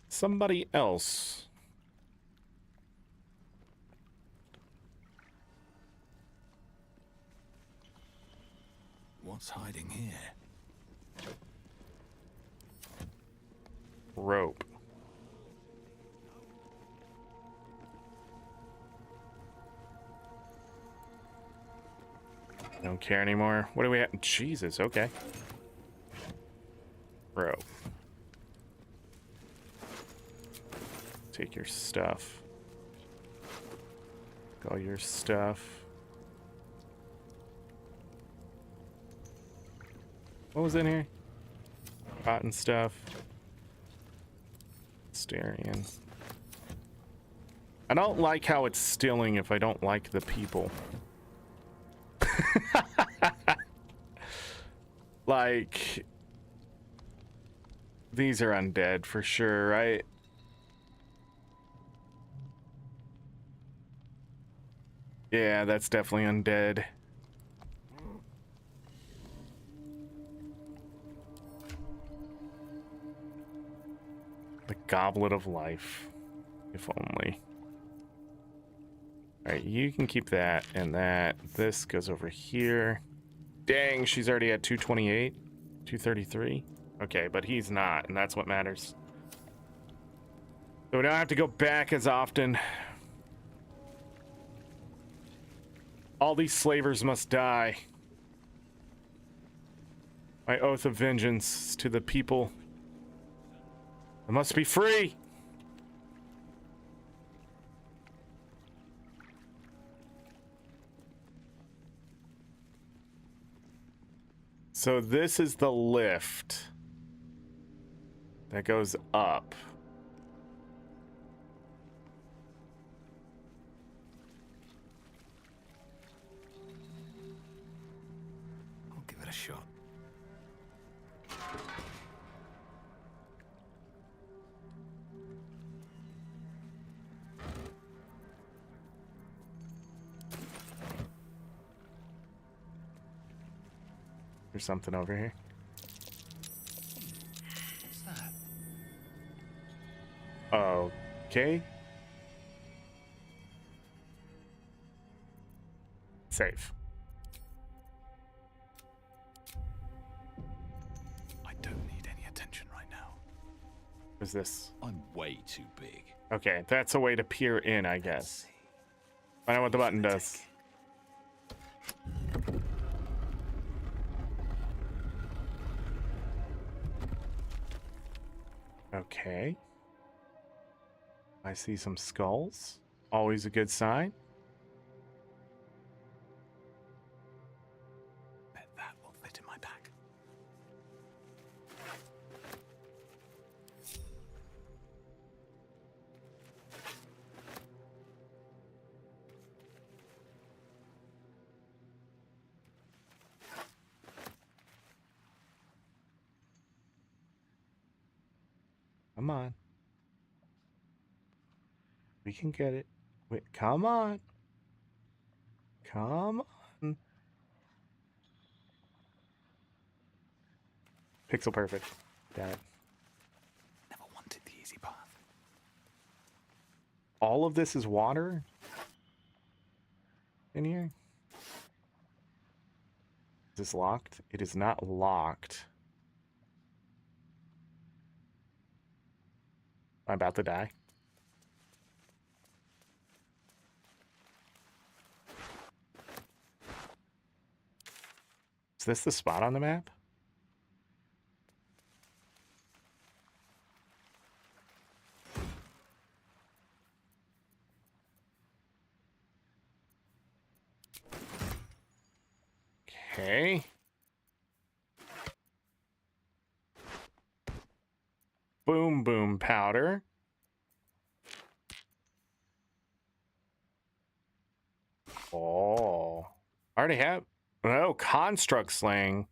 Somebody else. What's hiding here? Rope. Don't care anymore. What do we have? Jesus, okay. Bro. Take your stuff. All your stuff. What was in here? Cotton stuff. Styrian. I don't like how it's stilling if I don't like the people. Like, these are undead for sure, right? Yeah, that's definitely undead. The Goblet of Life. If only. Alright, you can keep that and that. This goes over here. Dang, she's already at 228. 233. Okay, but he's not, and that's what matters. So we don't have to go back as often. All these slavers must die. My oath of vengeance to the people. They must be free. So this is the lift that goes up. I'll give it a shot. There's something over here. What's that? Okay. Save. I don't need any attention right now. What's this? I'm way too big. Okay, that's a way to peer in, I guess. Find out what the button does. Okay. I see some skulls. Always a good sign. Bet that will fit in my pack. Come on. We can get it. Wait, come on. Come on. Pixel perfect. Damn it. Never wanted the easy path. All of this is water in here? Is this locked? It is not locked. I'm about to die. Is this the spot on the map? Okay. Boom, boom, powder. Oh. I already have. Oh, construct slaying.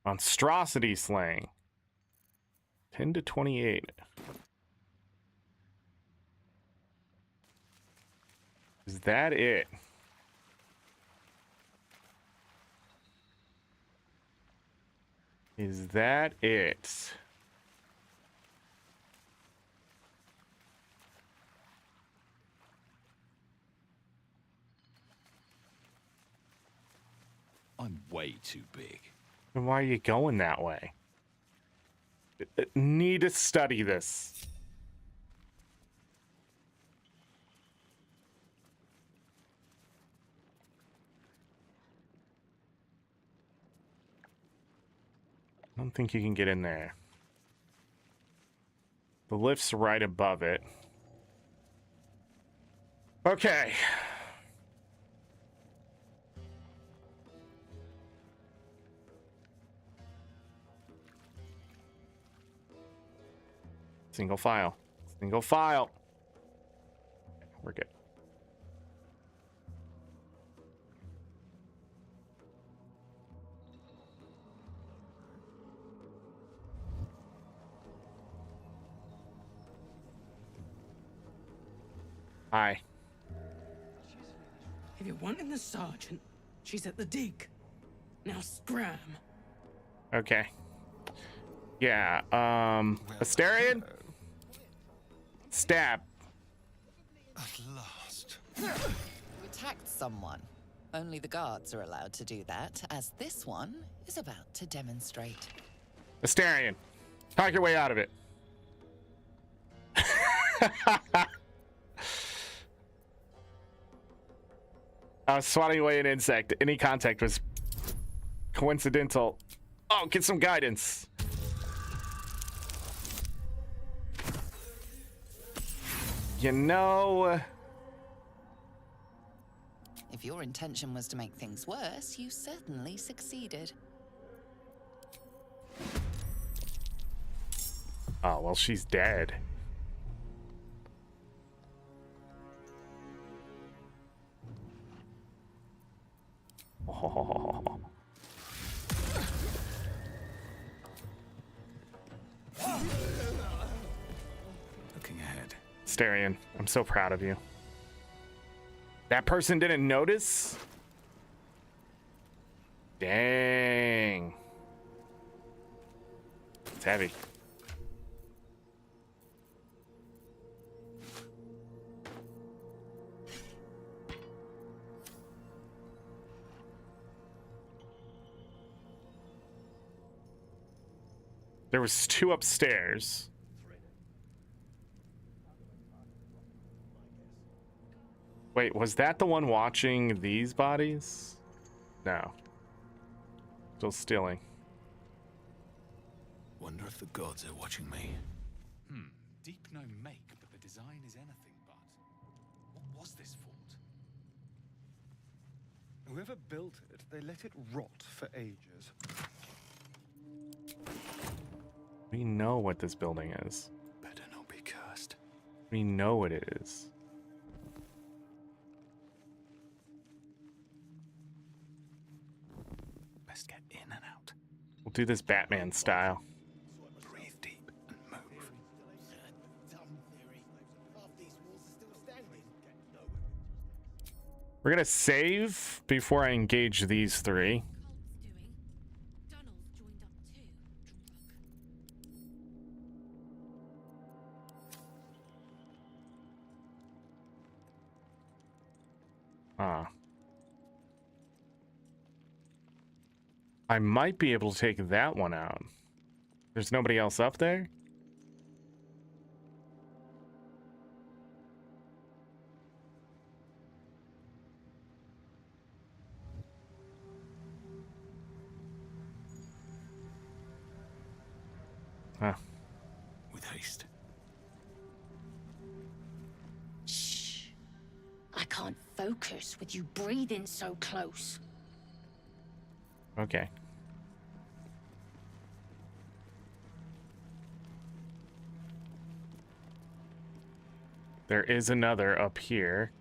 Monstrosity slaying. 10 to 28. Is that it? Is that it? I'm way too big. Then why are you going that way? Need to study this. I don't think you can get in there. The lift's right above it. Okay. Single file. Single file. We're good. Hi. If you're wanting the sergeant, she's at the dig. Now scram. Okay. Yeah, Asterion? Stab. At last. You attacked someone. Only the guards are allowed to do that, as this one is about to demonstrate. Asterion, talk your way out of it. I was swatting away an insect. Any contact was coincidental. Oh, get some guidance. You know... If your intention was to make things worse, you certainly succeeded. Oh, well, she's dead. Oh. Looking ahead. Asterion, I'm so proud of you. That person didn't notice? Dang. It's heavy. There was 2 upstairs. Wait, was that the one watching these bodies? No. Still stealing. Wonder if the gods are watching me. Deep no make, but the design is anything but. What was this fort? Whoever built it, they let it rot for ages. We know what this building is. Better not be cursed. We know what it is. Best get in and out. We'll do this Batman style. Breathe deep and move. Dumb theory. Half these walls are still standing. We're gonna save before I engage these 3. Colt's doing. Donald's joined up too. Ah. I might be able to take that one out. There's nobody else up there? Huh. With haste. Shh. I can't focus with you breathing so close. Okay. There is another up here.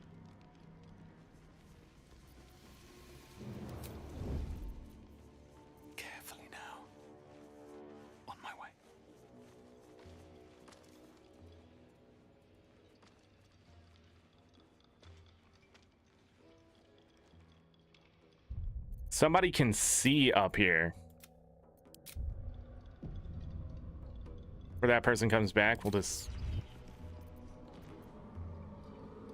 Carefully now. On my way. Somebody can see up here. Where that person comes back, we'll just...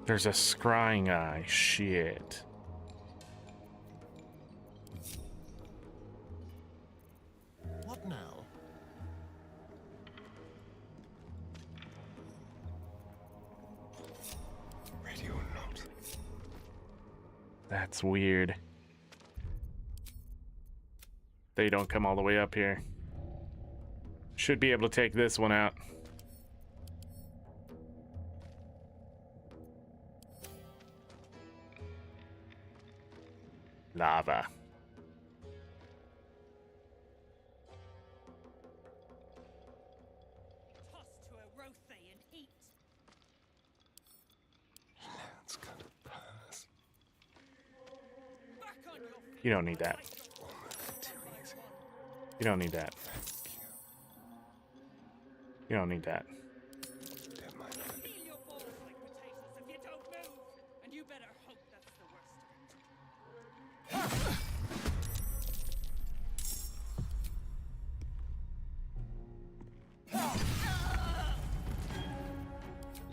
There's a scrying eye. Shit. What now? Ready or not. That's weird. They don't come all the way up here. Should be able to take this one out. Lava. Let's go to Paris. You don't need that. Too easy. You don't need that. You don't need that. Don't mind it.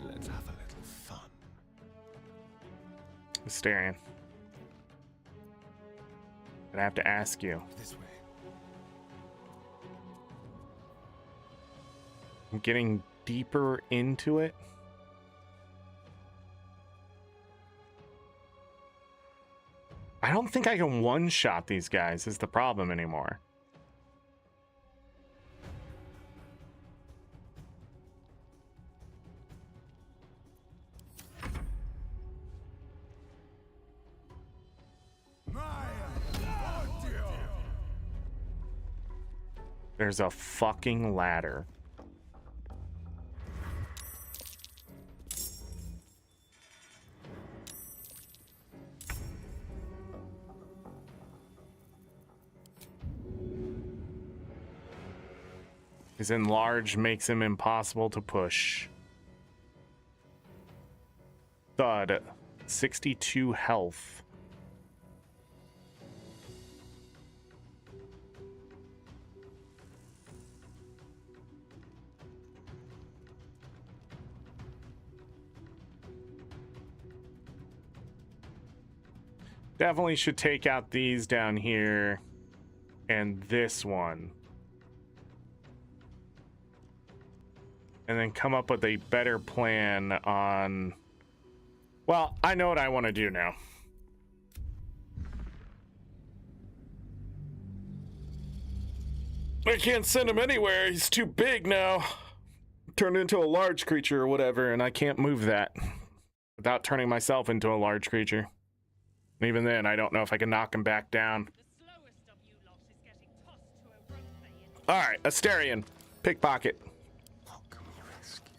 Let's have a little fun. Astarion. But I have to ask you. This way. I'm getting deeper into it. I don't think I can one-shot these guys is the problem anymore. There's a fucking ladder. His enlarge makes him impossible to push. Thud, 62 health. Definitely should take out these down here and this one. And then come up with a better plan on... Well, I know what I want to do now. I can't send him anywhere. He's too big now. Turned into a large creature or whatever, and I can't move that without turning myself into a large creature. And even then, I don't know if I can knock him back down. All right, Astarion, pickpocket. What can we rescue?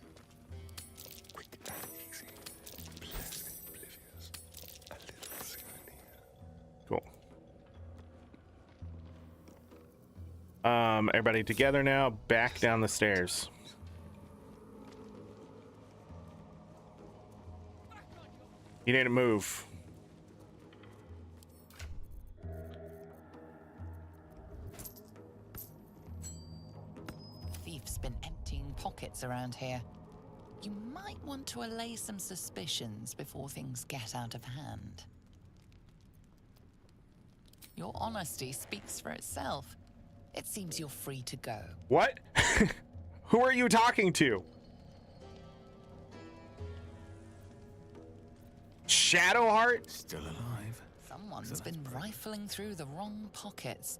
Quick and easy. Pleasantly oblivious. A little souvenir. Cool. Everybody together now. Back down the stairs. You need to move. Thief's been emptying pockets around here. You might want to allay some suspicions before things get out of hand. Your honesty speaks for itself. It seems you're free to go. What? Who are you talking to? Shadowheart? Still alive. Someone's been rifling through the wrong pockets.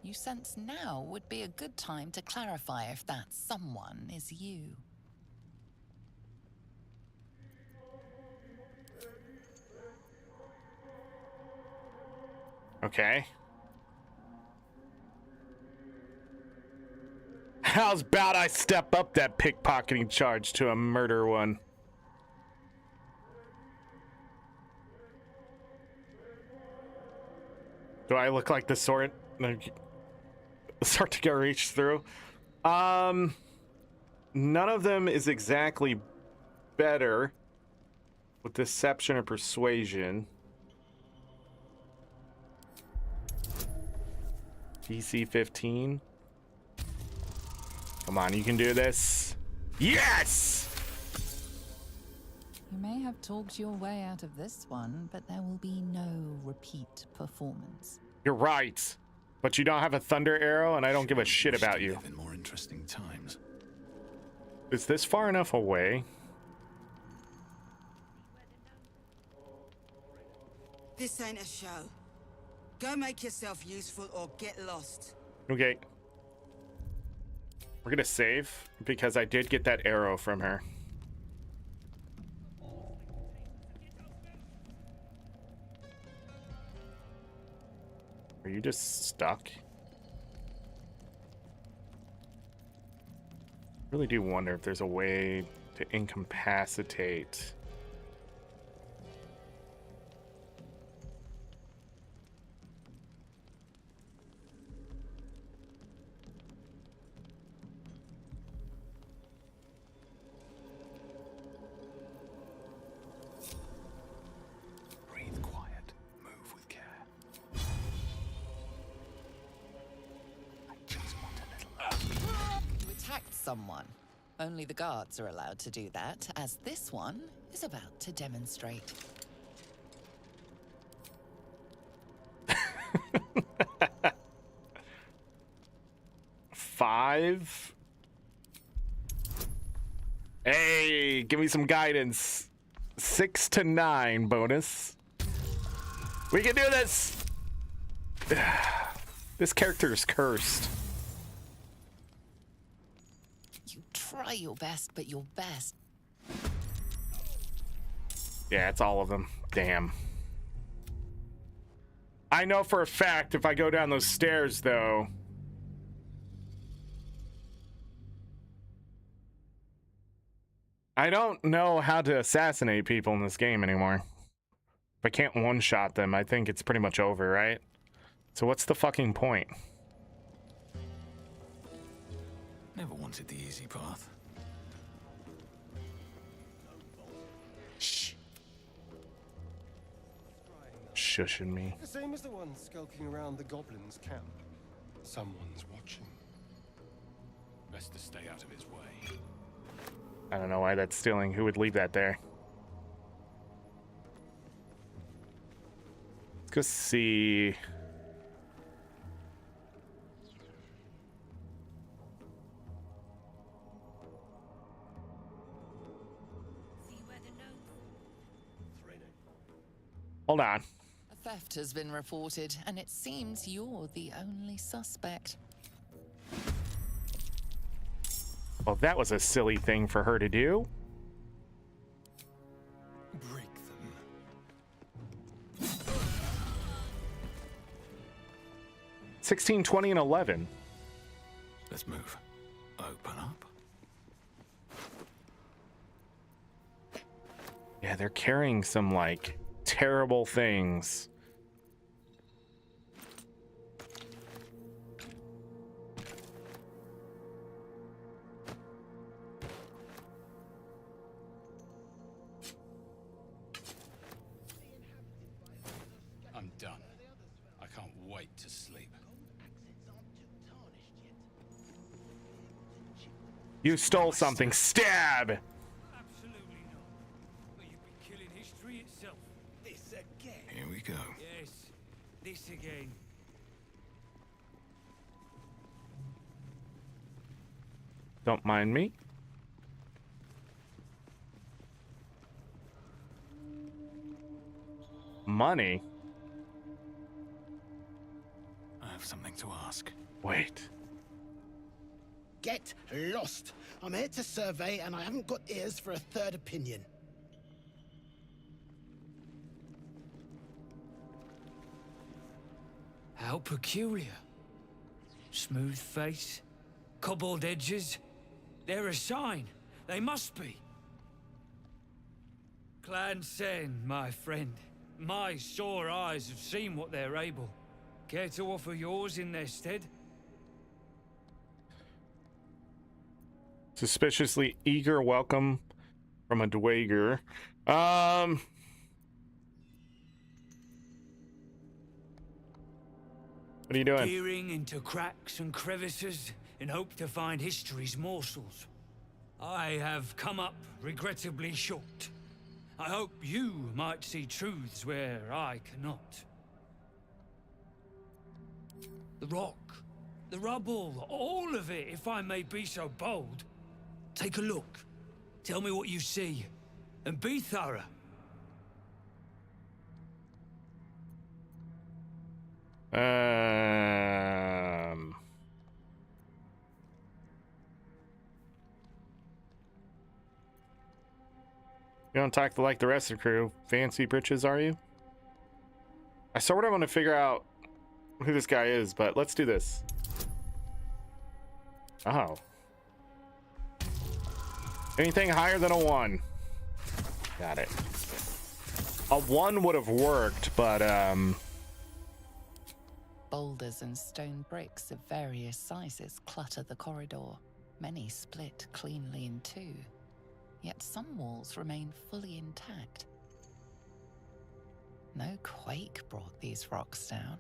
You sense now would be a good time to clarify if that someone is you. Okay. How's about I step up that pickpocketing charge to a murder one? Do I look like the sort to get reached through? None of them is exactly better with deception or persuasion. DC 15. Come on, you can do this. Yes! You may have talked your way out of this one, but there will be no repeat performance. You're right. But you don't have a thunder arrow, and I don't give a shit about you. Live in more interesting times. Is this far enough away? This ain't a show. Go make yourself useful or get lost. Okay. We're gonna save because I did get that arrow from her. Are you just stuck? I really do wonder if there's a way to incapacitate. Breathe quiet. Move with care. I just want a little. You attacked someone. Only the guards are allowed to do that, as this one is about to demonstrate. Five. Hey, give me some guidance. 6 to 9 bonus. We can do this. This character is cursed. You try your best, but your best. Yeah, it's all of them. Damn. I know for a fact if I go down those stairs, though. I don't know how to assassinate people in this game anymore. If I can't one-shot them, I think it's pretty much over, right? So what's the fucking point? Never wanted the easy path. Shh. Shushing me. The same as the one skulking around the goblins' camp. Someone's watching. Best to stay out of his way. I don't know why that's stealing. Who would leave that there? Let's go see. Hold on. A theft has been reported, and it seems you're the only suspect. Well, that was a silly thing for her to do. Break them. 16, 20, and 11. Let's move. Open up. Yeah, they're carrying some, like, terrible things. I'm done. I can't wait to sleep. You stole something. Stab! Absolutely not. But you'd be killing history itself. This again. Here we go. Yes, this again. Don't mind me. Money? I have something to ask. Wait. Get lost. I'm here to survey, and I haven't got ears for a third opinion. How peculiar. Smooth face, cobbled edges. They're a sign. They must be. Clan Sen, my friend. My sore eyes have seen what they're able. Care to offer yours in their stead? Suspiciously eager welcome from a Dwager. What are you doing? Peering into cracks and crevices in hope to find history's morsels. I have come up regrettably short. I hope you might see truths where I cannot. The rock, the rubble, all of it, if I may be so bold. Take a look. Tell me what you see. And be thorough. You don't talk like the rest of the crew. Fancy britches, are you? I sort of want to figure out who this guy is, but let's do this. Oh. Anything higher than a 1. Got it. A 1 would have worked, but Boulders and stone bricks of various sizes clutter the corridor. Many split cleanly in two. Yet some walls remain fully intact. No quake brought these rocks down.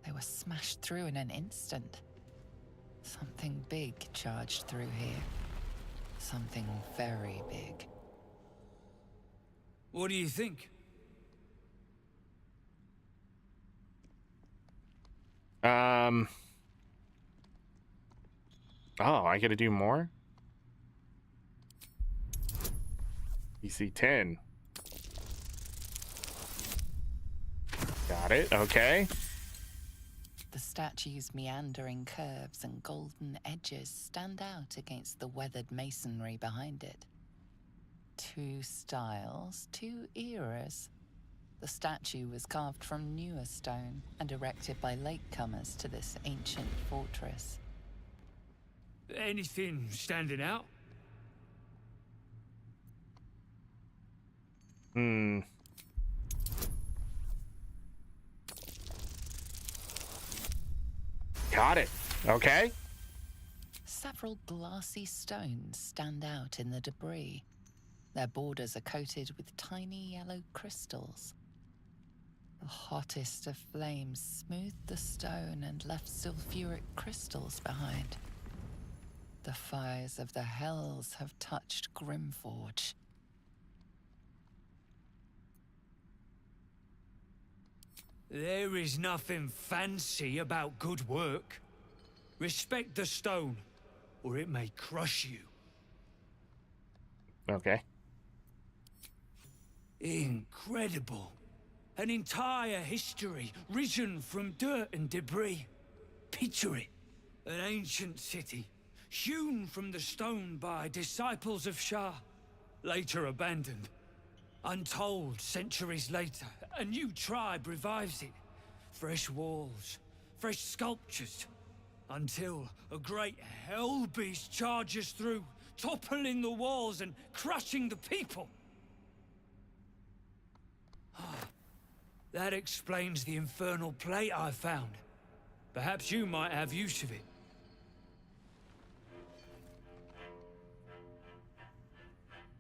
They were smashed through in an instant. Something big charged through here. Something very big. What do you think? Oh, I gotta do more? PC 10. Got it, okay. The statue's meandering curves and golden edges stand out against the weathered masonry behind it. 2 styles, 2 eras. The statue was carved from newer stone and erected by latecomers to this ancient fortress. Anything standing out? Got it. Okay. Several glassy stones stand out in the debris. Their borders are coated with tiny yellow crystals. The hottest of flames smoothed the stone and left sulfuric crystals behind. The fires of the hells have touched Grimforge. There is nothing fancy about good work. Respect the stone, or it may crush you. Okay. Incredible. An entire history risen from dirt and debris. Picture it. An ancient city, hewn from the stone by disciples of Shah, later abandoned. Untold centuries later, a new tribe revives it. Fresh walls, fresh sculptures, until a great hell beast charges through, toppling the walls and crushing the people. That explains the infernal plate I found. Perhaps you might have use of it.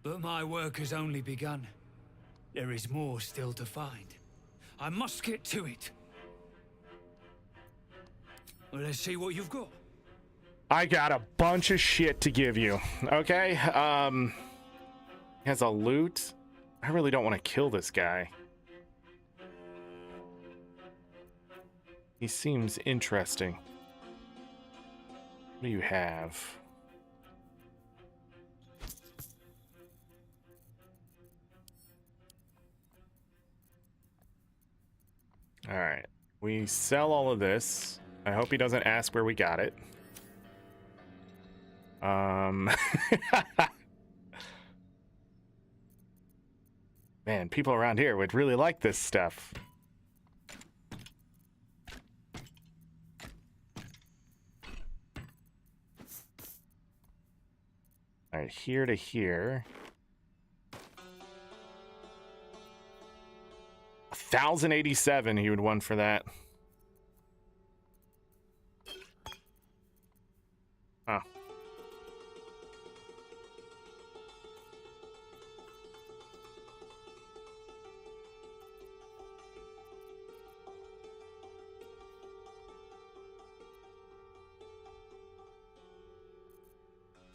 But my work has only begun. There is more still to find. I must get to it. Well, let's see what you've got. I got a bunch of shit to give you. Okay. Has a loot. I really don't want to kill this guy. He seems interesting. What do you have? All right. We sell all of this. I hope he doesn't ask where we got it. Man, people around here would really like this stuff. All right, here to here. 1,087 he would want for that. Huh.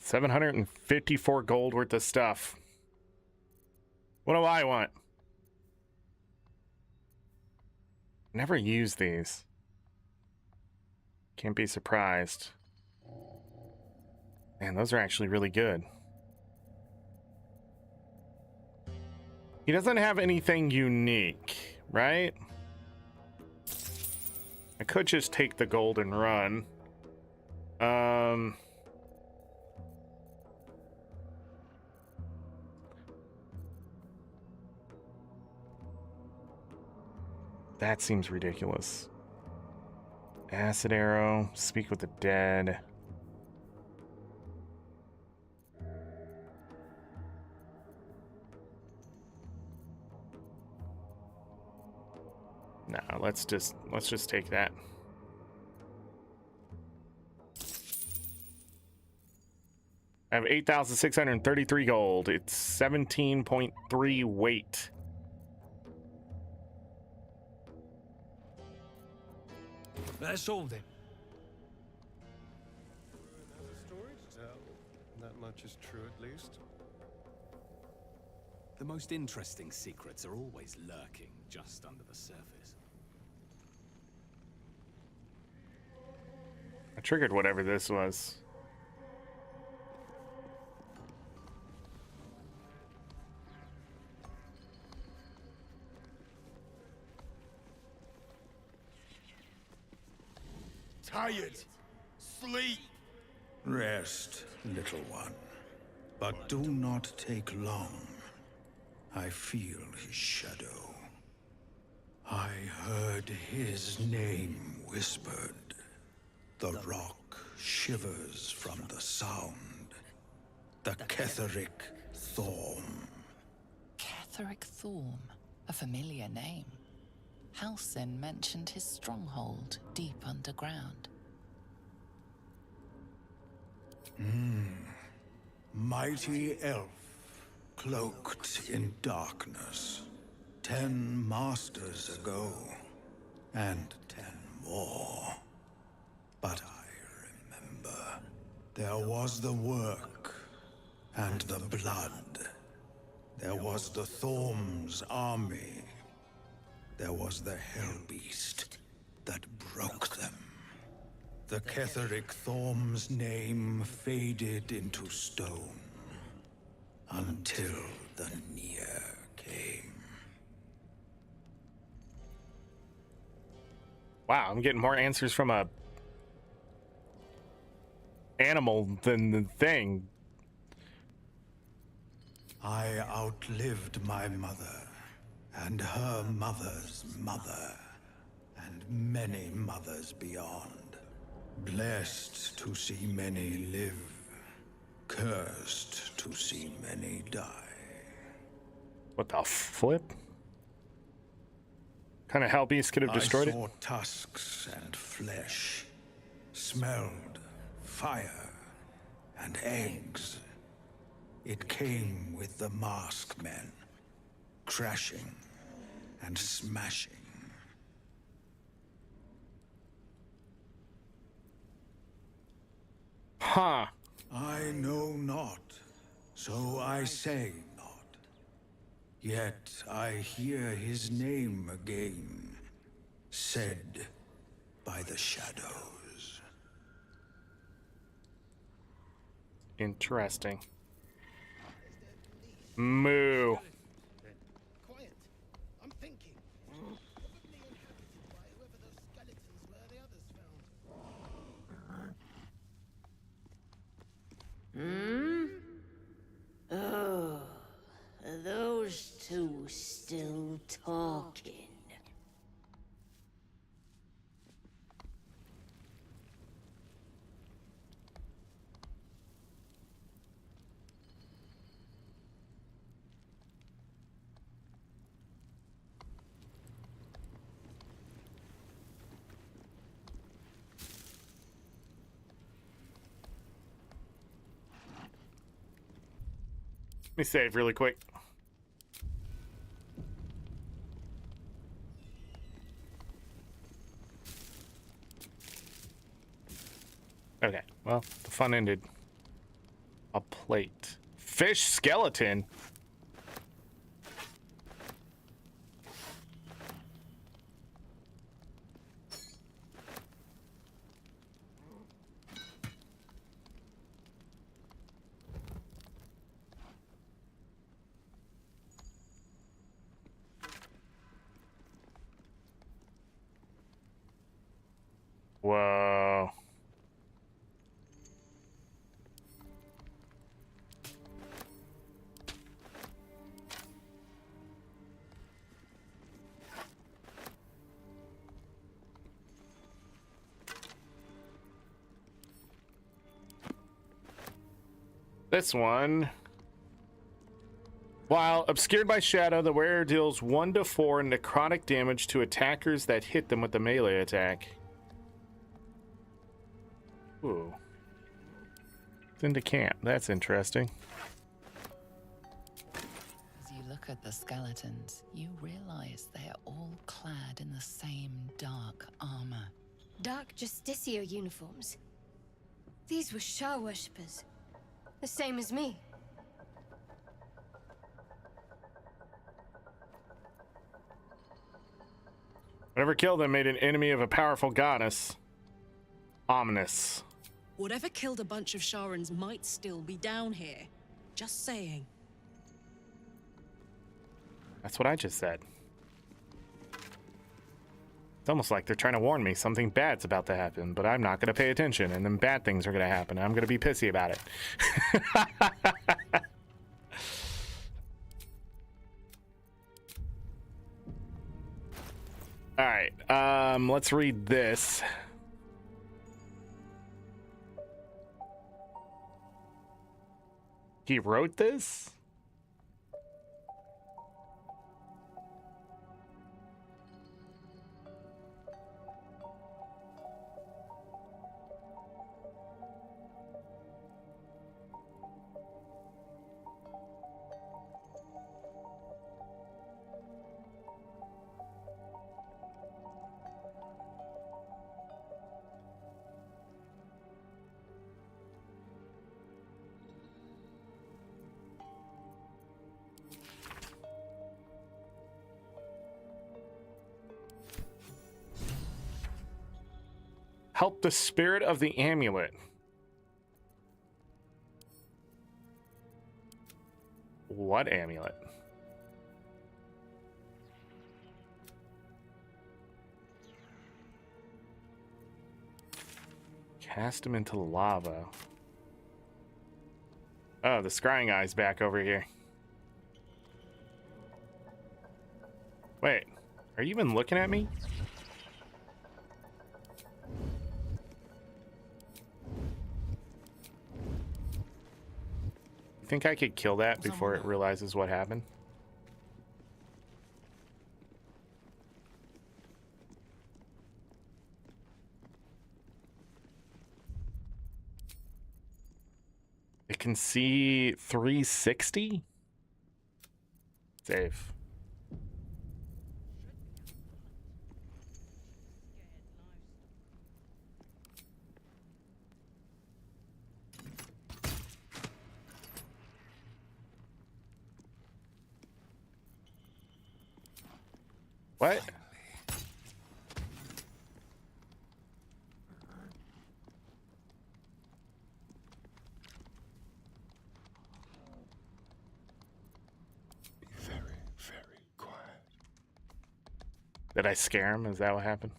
$754 gold worth of stuff. What do I want? Never use these. Can't be surprised. Man, those are actually really good. He doesn't have anything unique, right? I could just take the gold and run. That seems ridiculous. Acid arrow, speak with the dead. Nah, let's just take that. I have 8,633 gold. It's 17.3 weight. That's all then. Has a story to tell. That much is true, at least. The most interesting secrets are always lurking just under the surface. I triggered whatever this was. Tired. Sleep. Rest, little one. But do not take long. I feel his shadow. I heard his name whispered. The rock shivers from the sound. The Ketheric Thorm. Ketheric Thorm, a familiar name. Halsin mentioned his stronghold deep underground. Mighty elf, cloaked in darkness. 10 masters ago, and 10 more. But I remember, there was the work, and the blood. There was the Thorm's army. There was the Hellbeast that broke them. The Ketheric Thorm's name faded into stone until the Near came. Wow, I'm getting more answers from a animal than the thing. I outlived my mother, and her mother's mother, and many mothers beyond. Blessed to see many live, cursed to see many die. What the flip? Kind of Hellbeast could have destroyed I saw it? tusks and flesh, smelled fire and eggs. It came with the mask men, crashing and smashing. Huh. I know not, so I say not. Yet I hear his name again, said by the shadows. Interesting. Moo. Quiet. I'm thinking. Probably inhabited by whoever those skeletons were the others found. Oh, are those two still talking? Let me save really quick. Okay, well, the fun ended. A plate. Fish skeleton? Whoa. this one. While obscured by shadow, the wearer deals 1 to 4 necrotic damage to attackers that hit them with a melee attack. Ooh. It's into camp. That's interesting. As you look at the skeletons, you realize they are all clad in the same dark armor. Dark Justicia uniforms. These were Shah worshippers. The same as me. Whatever killed them made an enemy of a powerful goddess. Ominous. Whatever killed a bunch of Sharans might still be down here. Just saying. That's what I just said. It's almost like they're trying to warn me something bad's about to happen, but I'm not going to pay attention, and then bad things are going to happen, and I'm going to be pissy about it. All right, let's read this. He wrote this? Help the spirit of the amulet. What amulet? Cast him into lava. Oh, the scrying eye's back over here. Wait, are you even looking at me? Think I could kill that before it realizes what happened? It can see 360? Save. What? Be very, very quiet. Did I scare him? Is that what happened?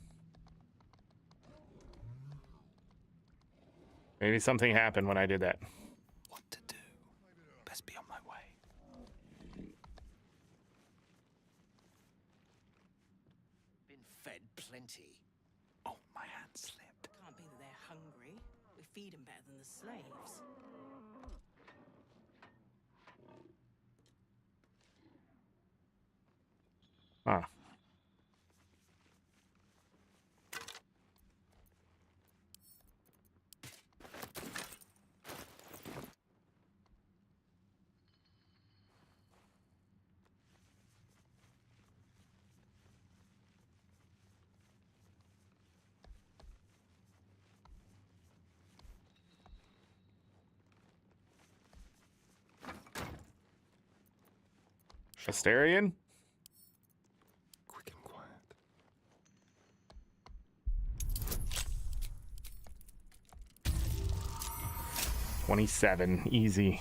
Maybe something happened when I did that. What to do? Best be on my way. Been fed plenty. Oh, my hand slipped. Can't be that they're hungry. We feed them better than the slaves. Huh. Astarion? Quick and quiet. $27, easy.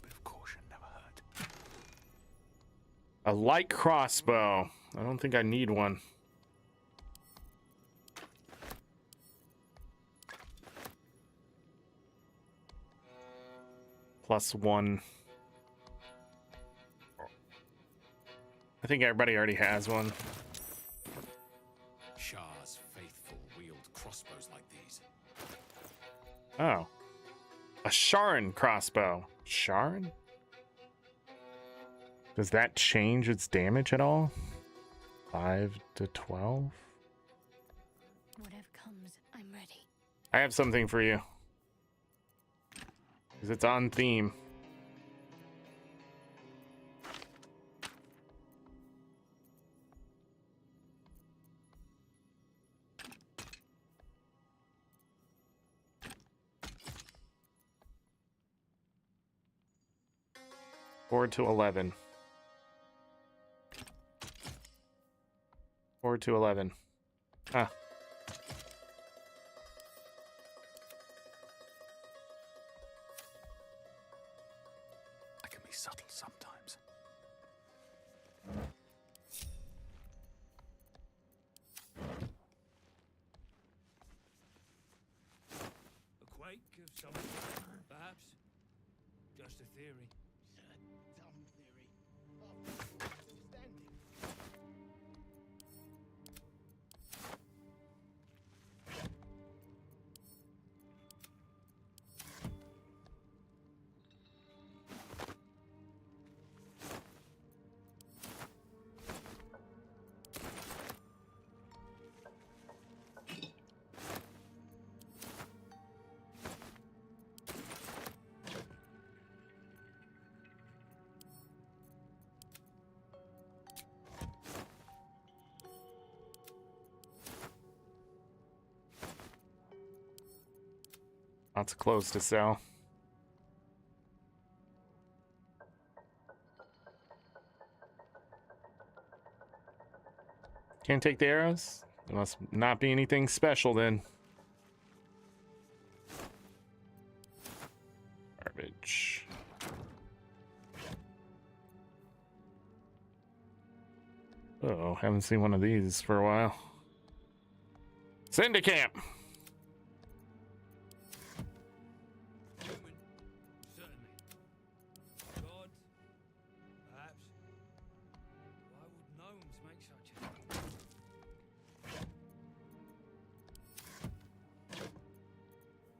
Bit of caution never hurt. A light crossbow. I don't think I need one. +1. I think everybody already has one. Shah's faithful wield crossbows like these. Oh. A Sharon crossbow. Sharon? Does that change its damage at all? 5 to 12? Whatever comes, I'm ready. I have something for you. Because it's on theme. Forward to 11. Forward to 11. Ah. I can be subtle sometimes. A quake of some sort, perhaps? Just a theory. Dumb theory. Oh, standing. Lots of clothes to sell. Can't take the arrows? There must not be anything special then. Garbage. Oh, haven't seen one of these for a while. Send to camp. Human, certainly. God, perhaps. Why would gnomes make such a...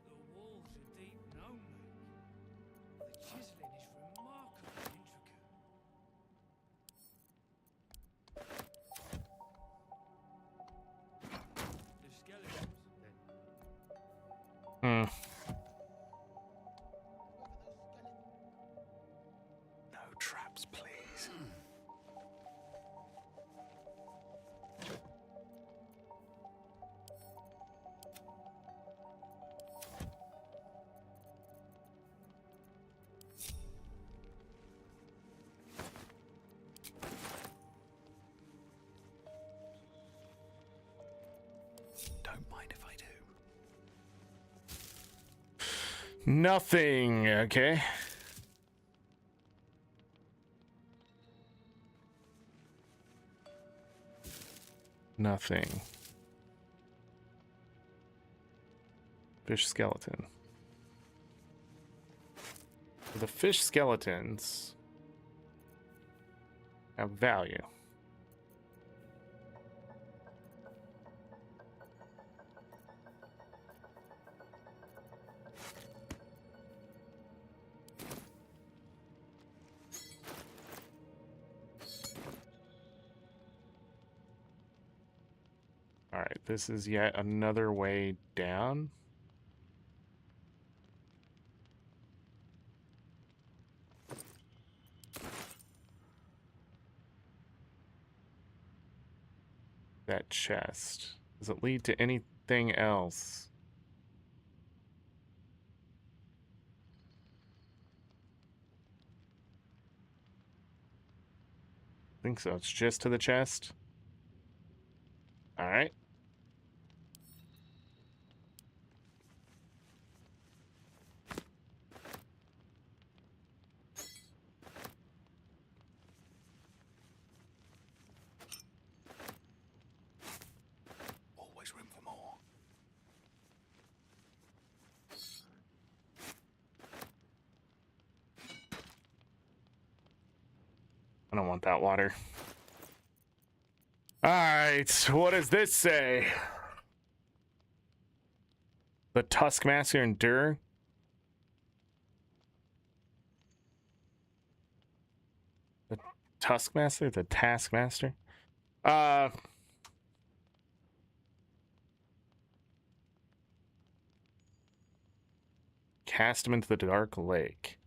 The walls are deep gnome-like. The chiseling is remarkably intricate. The skeletons, then. Hmm. No traps, please. Don't mind if I do. Nothing. Okay. Nothing. Fish skeleton. The fish skeletons have value. All right, this is yet another way down. That chest. Does it lead to anything else? I think so. It's just to the chest. All right. Always room for more. I don't want that water. All right, what does this say? The Tuskmaster endure? Tuskmaster, the Taskmaster. Cast him into the dark lake.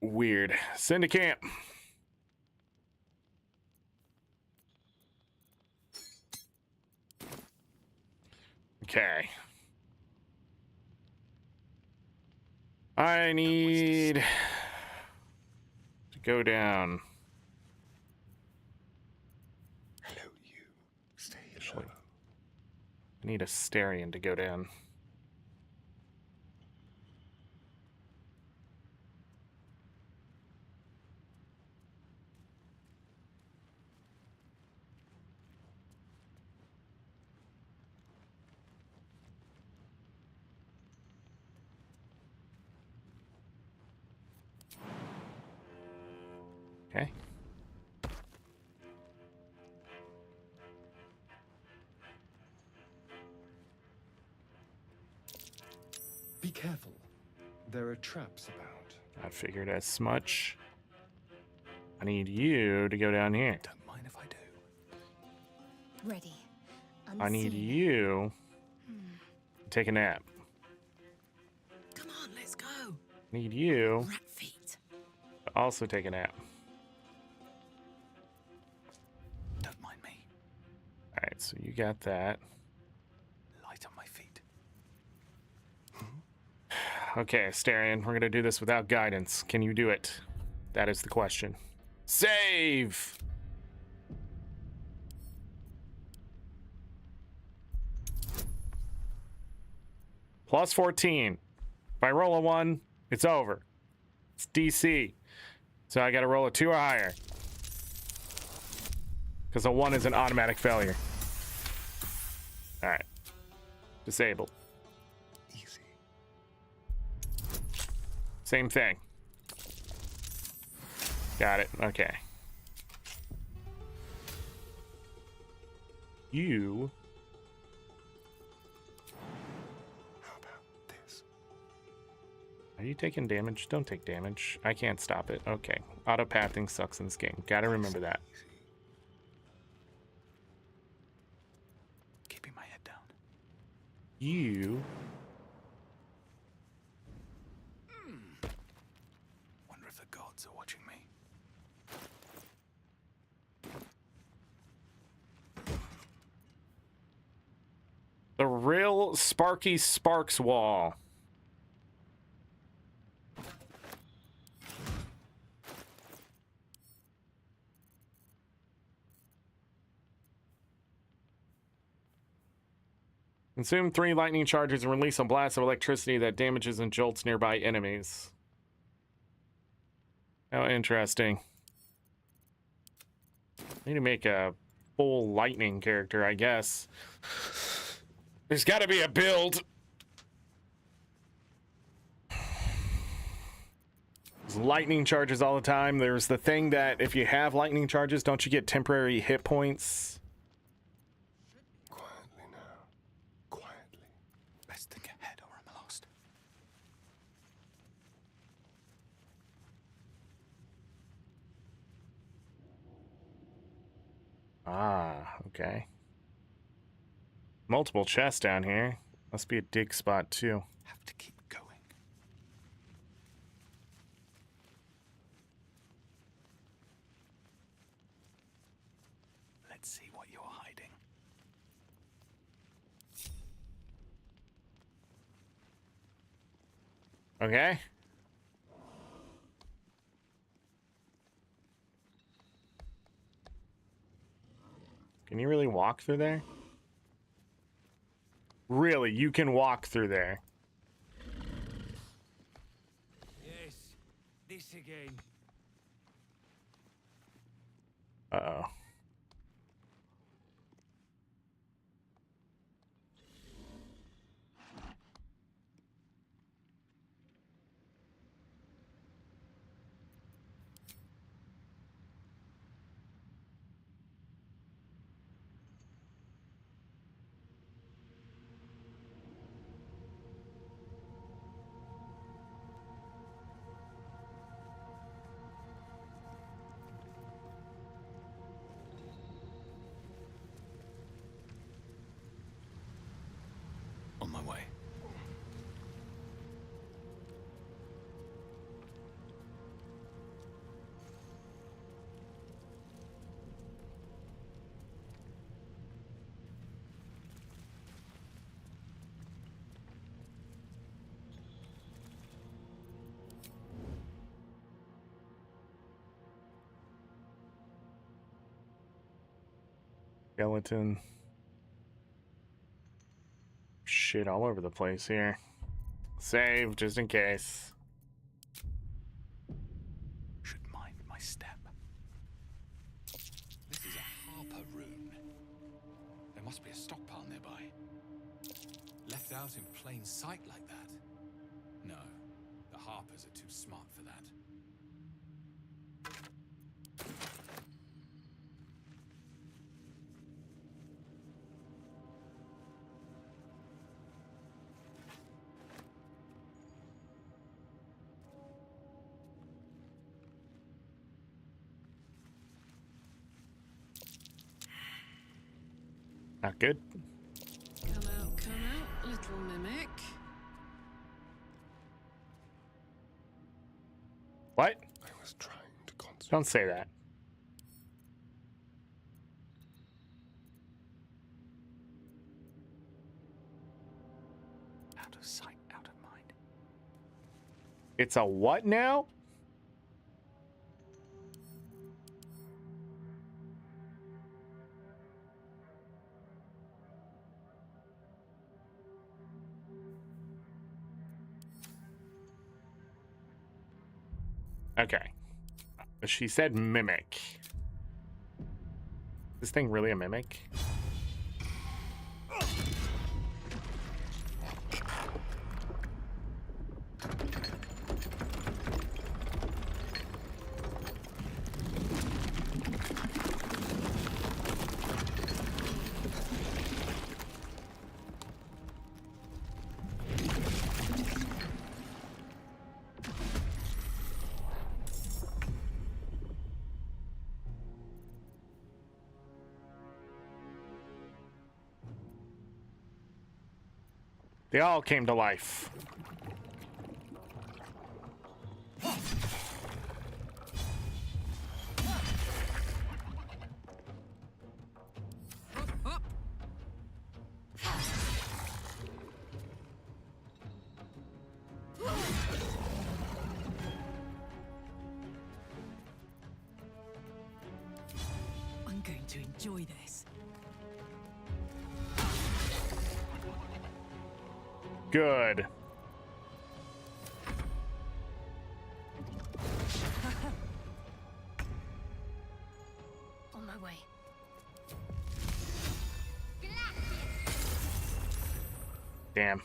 Weird. Send to camp. Okay. I need to go down. Hello, you. Stay Actually, I need a Asterion to go down. Okay. Be careful. There are traps about. I figured as much. I need you to go down here. Don't mind if I do. Ready. I need Unseen. you to take a nap. Come on, let's go. I need you Rat feet. to also take a nap. Don't mind me. Alright, so you got that. Light on my feet. Okay, Asterion, we're gonna do this without guidance. Can you do it? That is the question. Save! Plus 14. If I roll a 1, it's over. It's DC. So I gotta roll a 2 or higher. Because a 1 is an automatic failure. Alright. Disabled. Easy. Same thing. Got it. Okay. You. How about this? Are you taking damage? Don't take damage. I can't stop it. Okay. Auto-pathing sucks in this game. Gotta remember that. Keeping my head down. You. Wonder if the gods are watching me. The real Sparky Sparks wall. Consume 3 lightning charges and release a blast of electricity that damages and jolts nearby enemies. How interesting. I need to make a full lightning character, I guess. There's got to be a build. There's lightning charges all the time. There's the thing that if you have lightning charges, don't you get temporary hit points? Quietly now. Quietly. Best think ahead or I'm lost. Ah, okay. Multiple chests down here. Must be a dig spot too. Have to keep going. Let's see what you're hiding. Okay. Can you really walk through there? Really, you can walk through there. Yes, this again. Uh-oh. Skeleton. Shit all over the place here. Save just in case. Should mind my step. This is a Harper rune. There must be a stockpile nearby. Left out in plain sight like that? No, the Harpers are too smart for that. Not good. Come out, little mimic. What? I was trying to concentrate. Don't say that. Out of sight, out of mind. It's a what now? Okay. She said mimic. Is this thing really a mimic? They all came to life. I'm going to enjoy this. Good. On my way. Damn.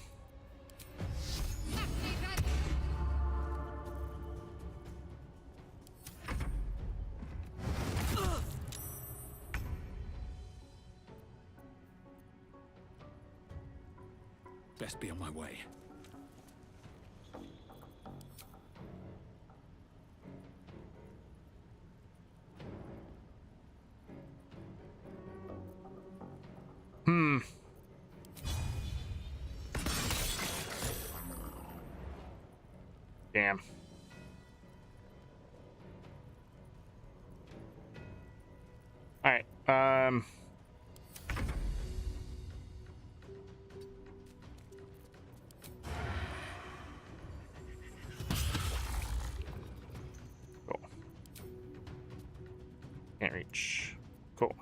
Best be on my way. Damn. All right. Cool. Can't reach. Cool.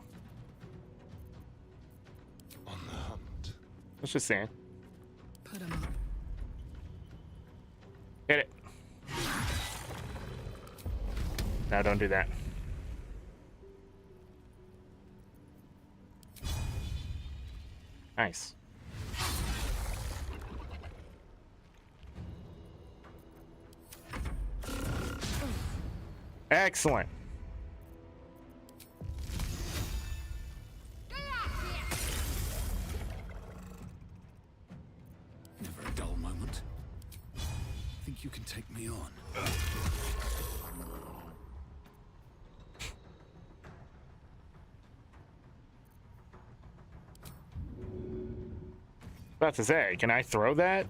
On the hunt. Let's just say. Put 'em up. Hit it. No, don't do that. Nice. Excellent. Never a dull moment. Think you can take me on? About to say, can I throw that?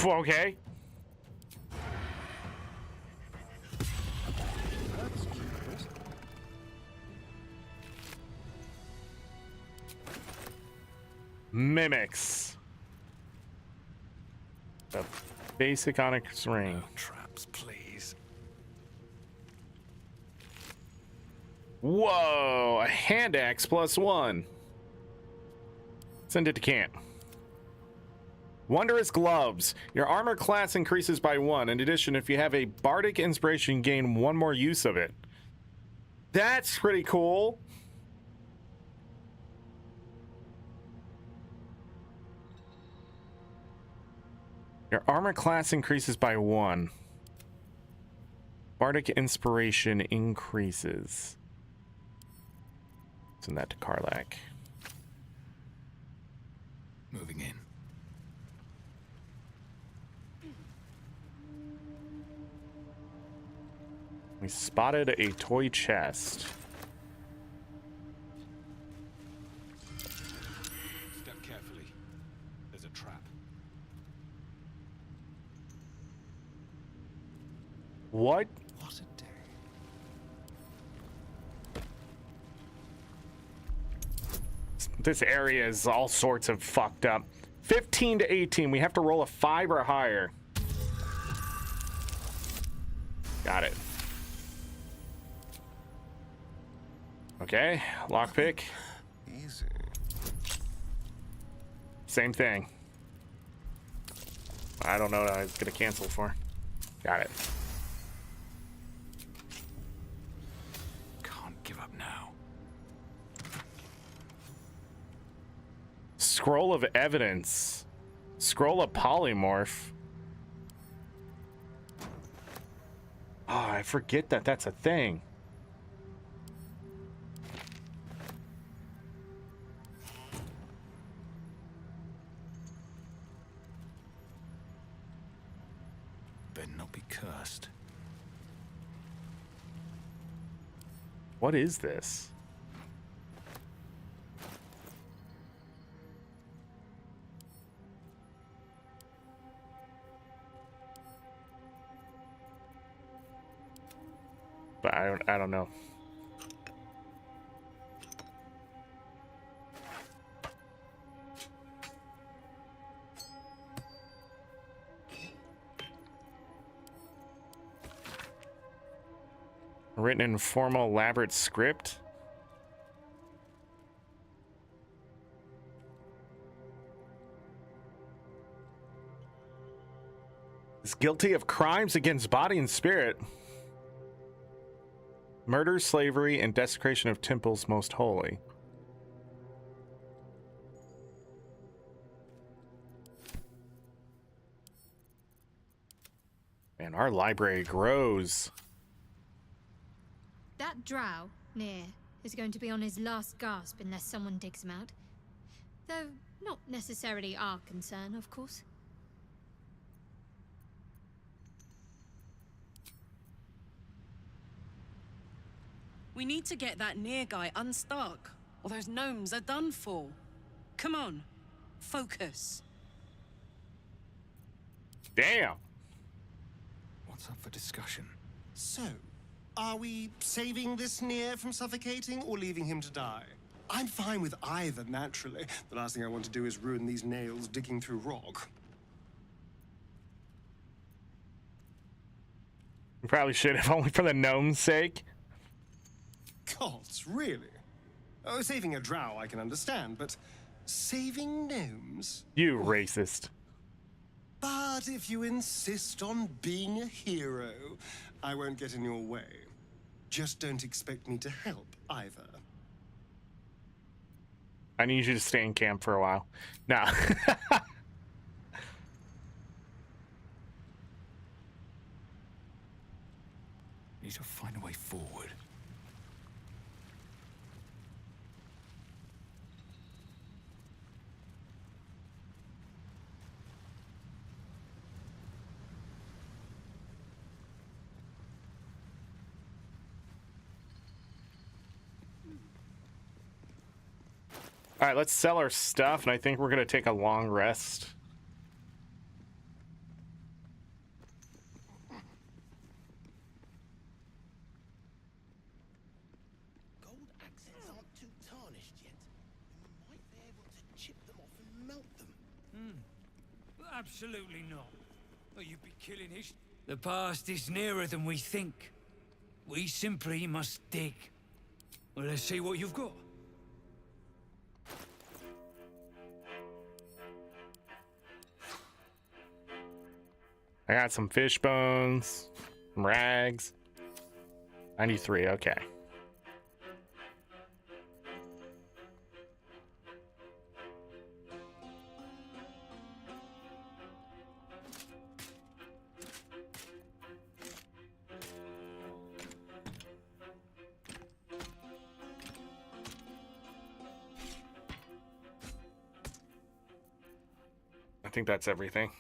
Okay. That's curious. Mimics. The basic onyx ring. No traps, please. Whoa, a hand axe +1. Send it to camp. Wondrous gloves. Your armor class increases by 1. In addition, if you have a bardic inspiration, gain 1 more use of it. That's pretty cool. Your armor class increases by 1. Bardic inspiration increases. Send that to Karlak. Moving in. We spotted a toy chest. Step carefully. There's a trap. What? What a day. This area is all sorts of fucked up. 15 to 18. We have to roll a 5 or higher. Got it. Okay, lockpick. Easy. Same thing. I don't know what I was gonna cancel for. Got it. Can't give up now. Scroll of evidence. Scroll of polymorph. Oh, I forget that that's a thing. Better not be cursed. What is this? But I don't know. Written in formal elaborate script. Is guilty of crimes against body and spirit. Murder, slavery, and desecration of temples most holy. Man, our library grows. That drow, near, is going to be on his last gasp unless someone digs him out. Though not necessarily our concern, of course. We need to get that near guy unstuck, or those gnomes are done for. Come on, focus. Damn. What's up for discussion? So, are we saving this Nier from suffocating or leaving him to die? I'm fine with either, naturally. The last thing I want to do is ruin these nails digging through rock. We probably should have, only for the gnome's sake. Gods, really? Oh, saving a drow I can understand, but saving gnomes? You racist. But if you insist on being a hero, I won't get in your way. Just don't expect me to help either. I need you to stay in camp for a while. Nah. Need to find a way forward. All right, let's sell our stuff, and I think we're gonna take a long rest. Gold axes aren't too tarnished yet. We might be able to chip them off and Absolutely not. Well, you'd be killing history. The past is nearer than we think. We simply must dig. Well, let's see what you've got. I got some fish bones, some rags. 93, okay. I think that's everything.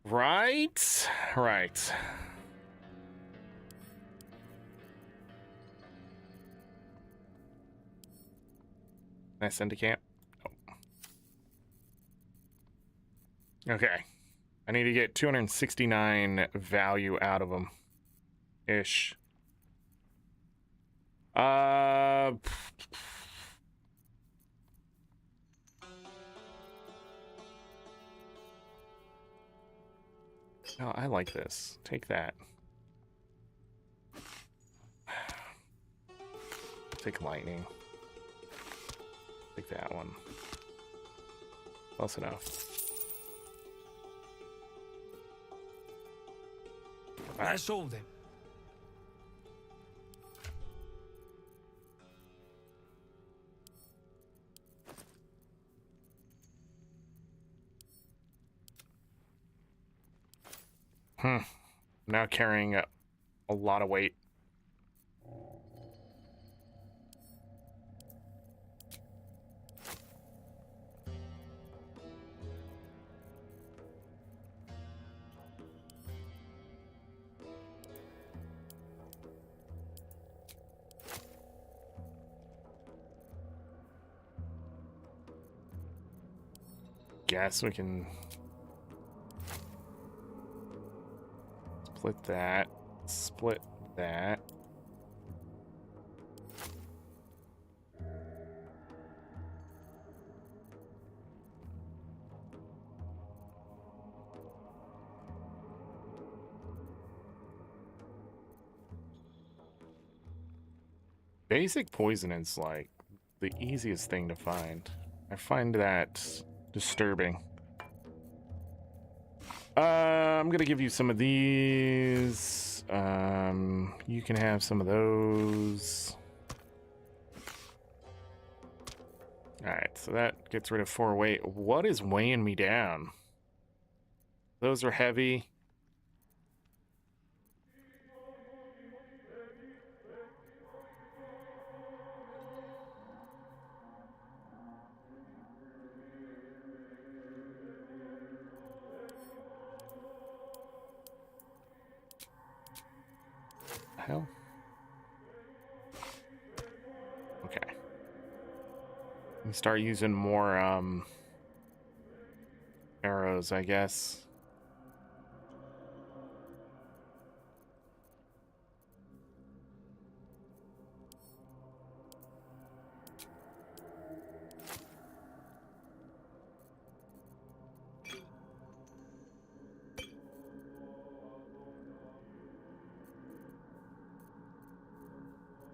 Right? Right. Can I send to camp? Oh. Okay. I need to get 269 value out of them. Ish. Oh, I like this. Take that. Take lightning. Take that one. Close enough. That's all then. Now carrying a lot of weight. Guess we can split that, split that. Basic poison is like the easiest thing to find. I find that disturbing. I'm gonna give you some of these. You can have some of those. Alright, so that gets rid of 4 weight. What is weighing me down? Those are heavy. Hell. Okay. We start using more arrows, I guess.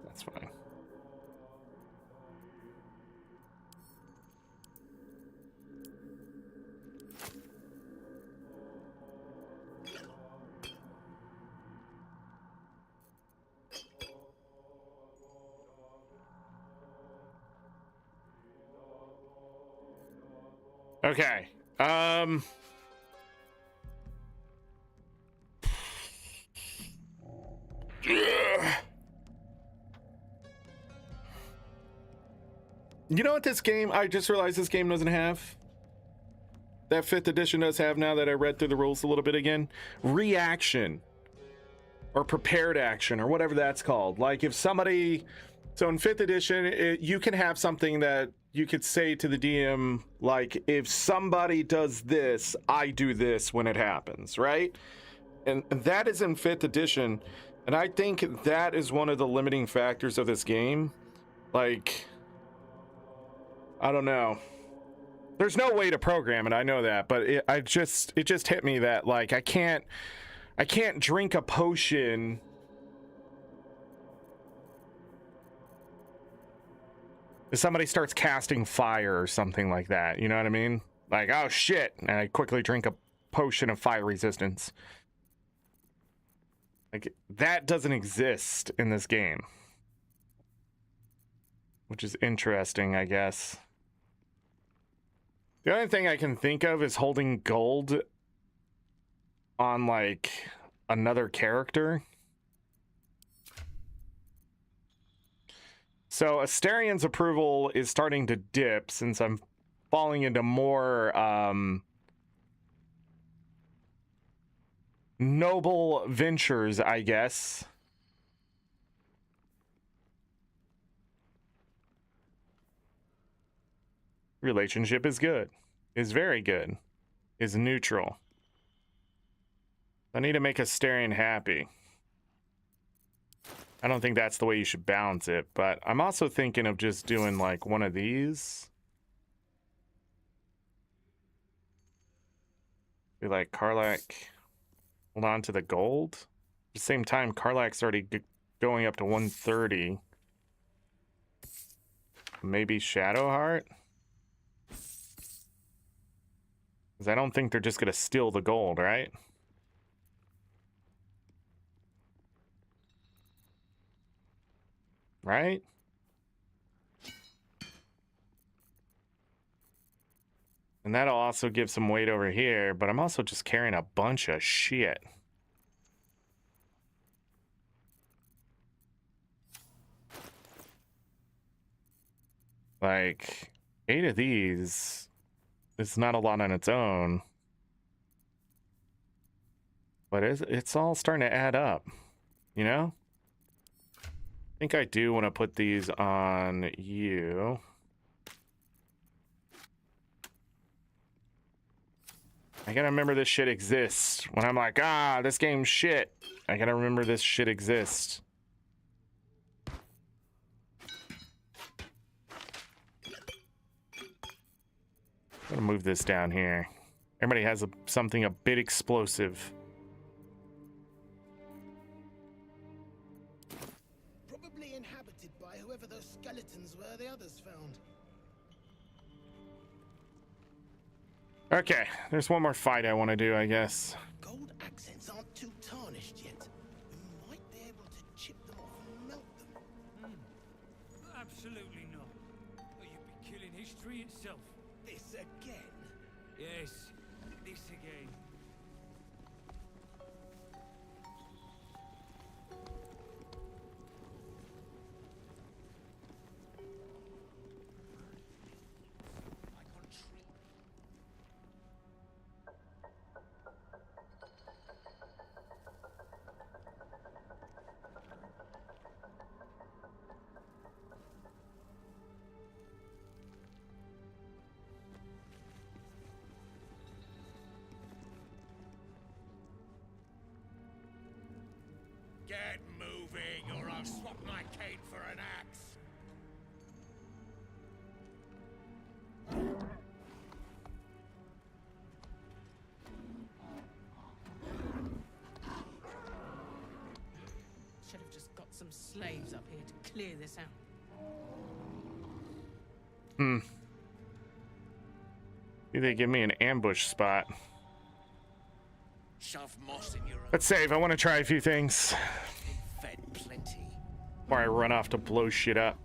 That's fine. Okay. You know what this game, I just realized this game doesn't have? That 5th edition does have, now that I read through the rules a little bit again. Reaction. Or prepared action, or whatever that's called. Like if somebody... So in 5th edition, you can have something that you could say to the DM, like, if somebody does this, I do this when it happens, right? And that is in 5th edition, and I think that is one of the limiting factors of this game. Like, I don't know. There's no way to program it, I know that, but it just hit me that like I can't drink a potion if somebody starts casting fire or something like that, you know what I mean? Like, oh shit, and I quickly drink a potion of fire resistance. Like, that doesn't exist in this game. Which is interesting, I guess. The only thing I can think of is holding gold on, like, another character. So Asterian's approval is starting to dip since I'm falling into more noble ventures, I guess. Relationship is good. Is very good. Is neutral. I need to make Asterian happy. I don't think that's the way you should balance it, but I'm also thinking of just doing like one of these. Be like Karlach, hold on to the gold. At the same time, Karlach's already going up to 130. Maybe Shadowheart? Because I don't think they're just going to steal the gold, right? Right? And that'll also give some weight over here, but I'm also just carrying a bunch of shit. Like, 8 of these is not a lot on its own. But it's all starting to add up, you know? I think I do want to put these on you. I gotta remember this shit exists. When I'm like, ah, this game's shit, I gotta remember this shit exists. I'm gonna move this down here. Everybody has something a bit explosive. Probably inhabited by whoever those skeletons were the others found. Okay, there's one more fight I want to do, I guess. Gold accents aren't too tarnished yet. We might be able to chip them off and melt them. Absolutely not. Or you'd be killing history itself. This again? Yes, this again. Get moving, or I'll swap my cane for an axe. Should have just got some slaves up here to clear this out. They give me an ambush spot. Shove moss in your own. Let's save. I want to try a few things Fed plenty. before I run off to blow shit up.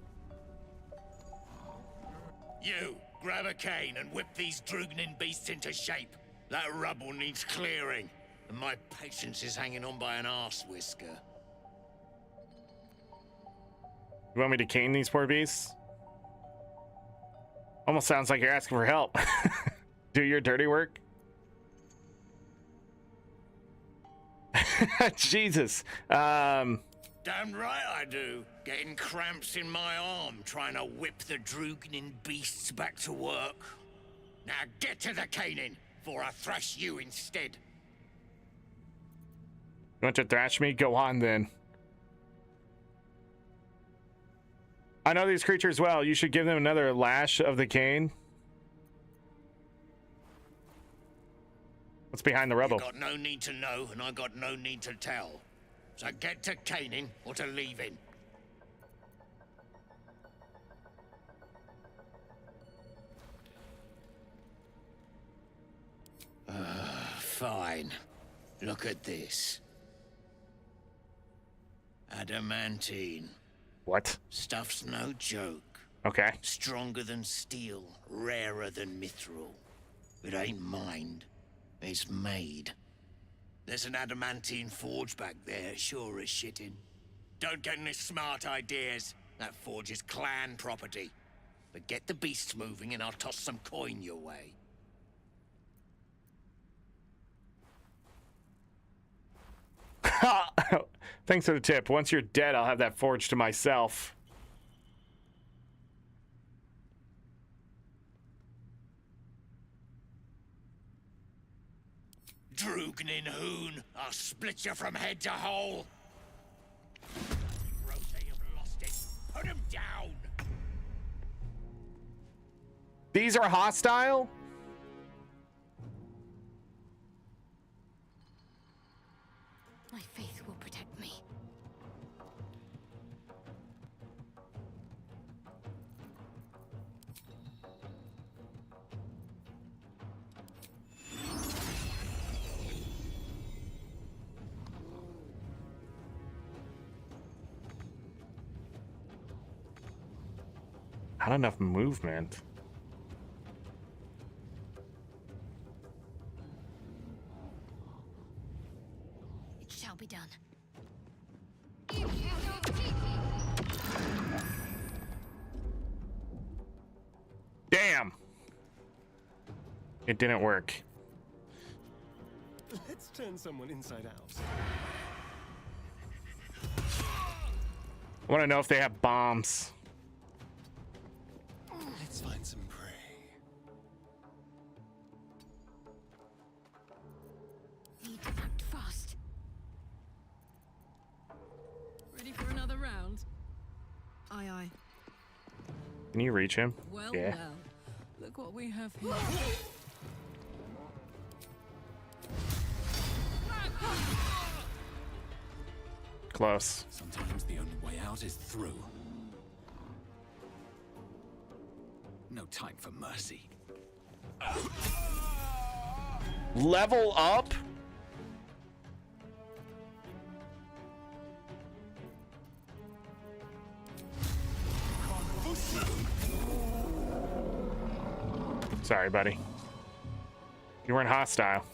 You, grab a cane and whip these Drugnin beasts into shape. That rubble needs clearing, and my patience is hanging on by an arse whisker. You want me to cane these poor beasts? Almost sounds like you're asking for help. Do your dirty work. Jesus. Damn right I do. Getting cramps in my arm trying to whip the Drugnin beasts back to work. Now get to the caning, before I thrash you instead. You want to thrash me? Go on then. I know these creatures well. You should give them another lash of the cane. What's behind the rubble? You got no need to know, and I got no need to tell. So get to caning or to leaving. Fine. Look at this. Adamantine. What? Stuff's no joke. Okay. Stronger than steel, rarer than mithril. It ain't mined, it's made. There's an adamantine forge back there, sure as shitting. Don't get any smart ideas. That forge is clan property. But get the beasts moving and I'll toss some coin your way. Thanks for the tip. Once you're dead, I'll have that forge to myself. Drugnin Hoon, I'll split you from head to hole. Gross, you've lost it. Put him down. These are hostile? My faith will protect me. Not enough movement. It shall be done. Damn! It didn't work. Let's turn someone inside out. I want to know if they have bombs. Let's find some prey. Need to act fast. Ready for another round? Aye, aye. Can you reach him? Well, Yeah. well. Look what we have here. Close. Sometimes the only way out is through. No time for mercy. Level up? Sorry, buddy. You weren't hostile.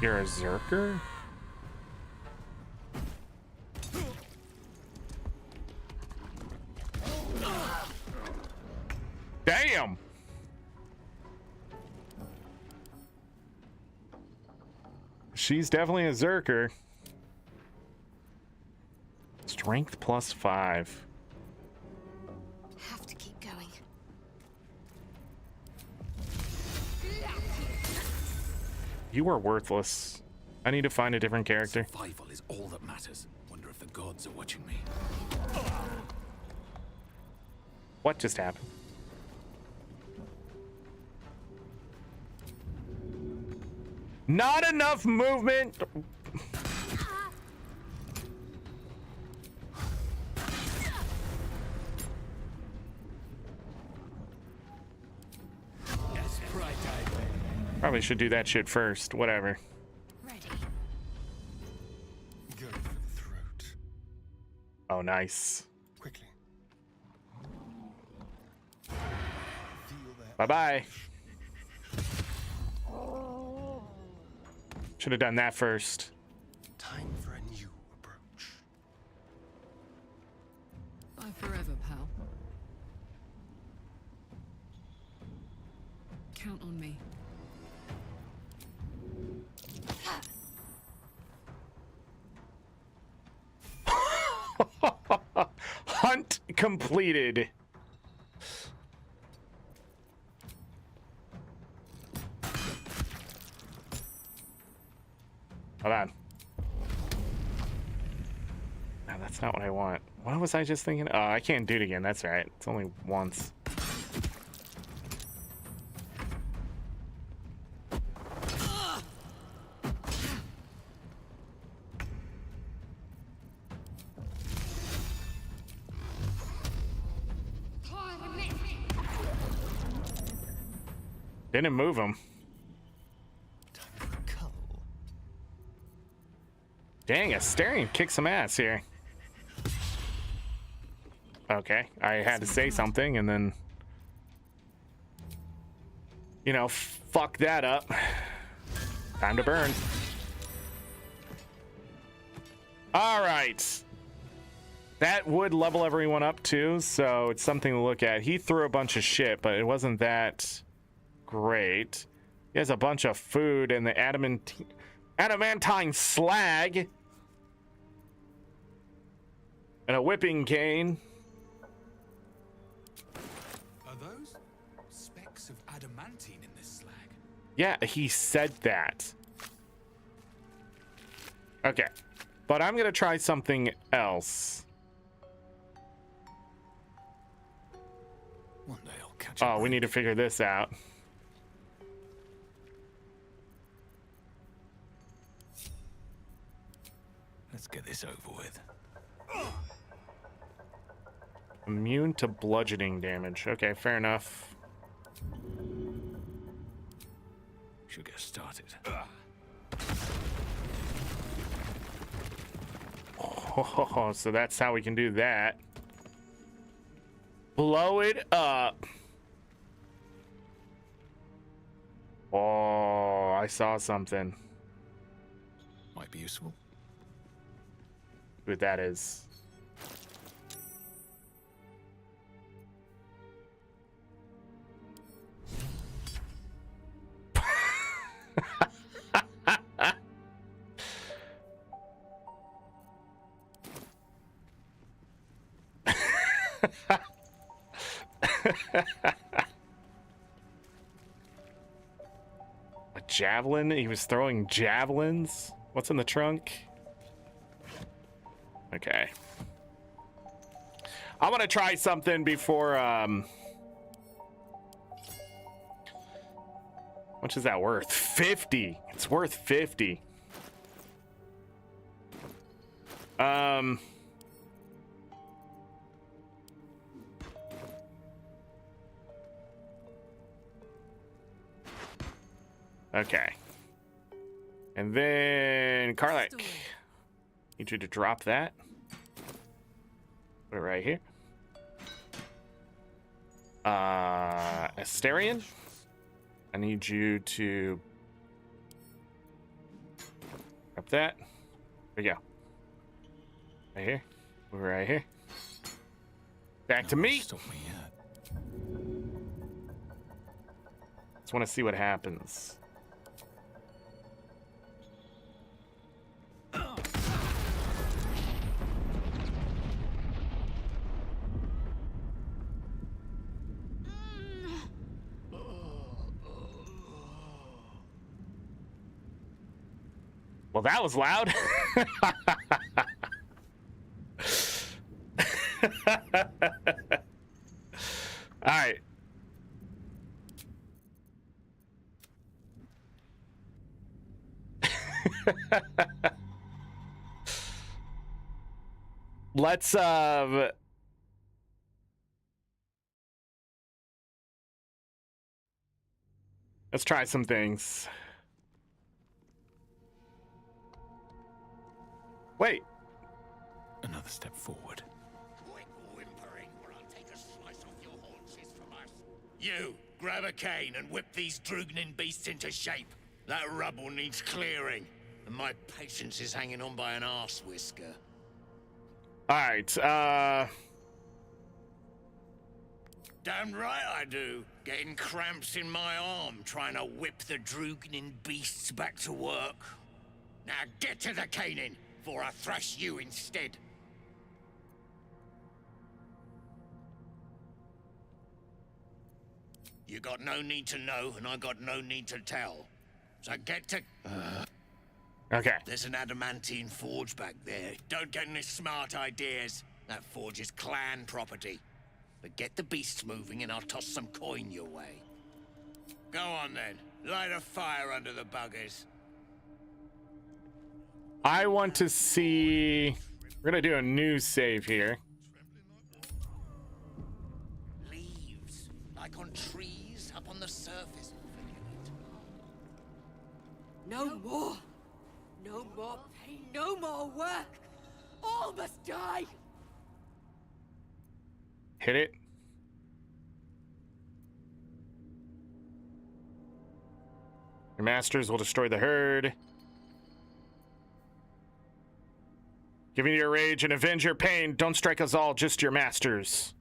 You're a Zerker? Damn! She's definitely a Zerker. Strength +5. Have to keep going. You are worthless. I need to find a different character. Survival is all that matters. Wonder if the gods are watching me. What just happened? Not enough movement. Probably should do that shit first. Whatever. Ready. Go for the throat. Oh, nice. Quickly. Bye-bye. Should have done that first. Time for a new approach. Bye forever, pal. Count on me. Hunt completed. that's not what I want. What was I just thinking? Oh, I can't do it again. That's right. It's only once. Didn't move him. Dang, Asterion kicked some ass here. Okay, I had to say something and then, you know, fuck that up. Time to burn. All right. That would level everyone up too, so it's something to look at. He threw a bunch of shit, but it wasn't that great. He has a bunch of food and the adamantine slag. And a whipping cane. Are those specks of adamantine in this slag? Yeah, he said that. Okay. But I'm going to try something else. One day I'll catch Oh, we need to figure this out. Let's get this over with. Immune to bludgeoning damage. Okay, fair enough. Should get started. Oh, so that's how we can do that. Blow it up. Oh, I saw something. Might be useful. What that is. A javelin? He was throwing javelins? What's in the trunk? Okay. I want to try something before, how much is that worth? 50. It's worth 50. Okay. And then Karlach. Need you to drop that. Put it right here. Asterion. I need you to drop that. There you go. Right here. Over right here. Back to me. Stop me yet. Just want to see what happens. Well, that was loud. All right. Let's try some things. Wait. Another step forward. Quit whimpering, or I'll take a slice off your haunches from us. You, grab a cane and whip these Drugnin beasts into shape. That rubble needs clearing, and my patience is hanging on by an arse whisker. All right, Damn right I do. Getting cramps in my arm trying to whip the Drugnin beasts back to work. Now get to the caning, before I thrash you instead. You got no need to know, and I got no need to tell. So get to... Okay. There's an adamantine forge back there. Don't get any smart ideas. That forge is clan property. But get the beasts moving and I'll toss some coin your way. Go on then. Light a fire under the buggers. I want to see... We're gonna do a new save here. Leaves, like on trees, up on the surface. No more. No more pain, no more work. All must die. Hit it. Your masters will destroy the herd. Giving your rage and avenge your pain. Don't strike us all, just your masters.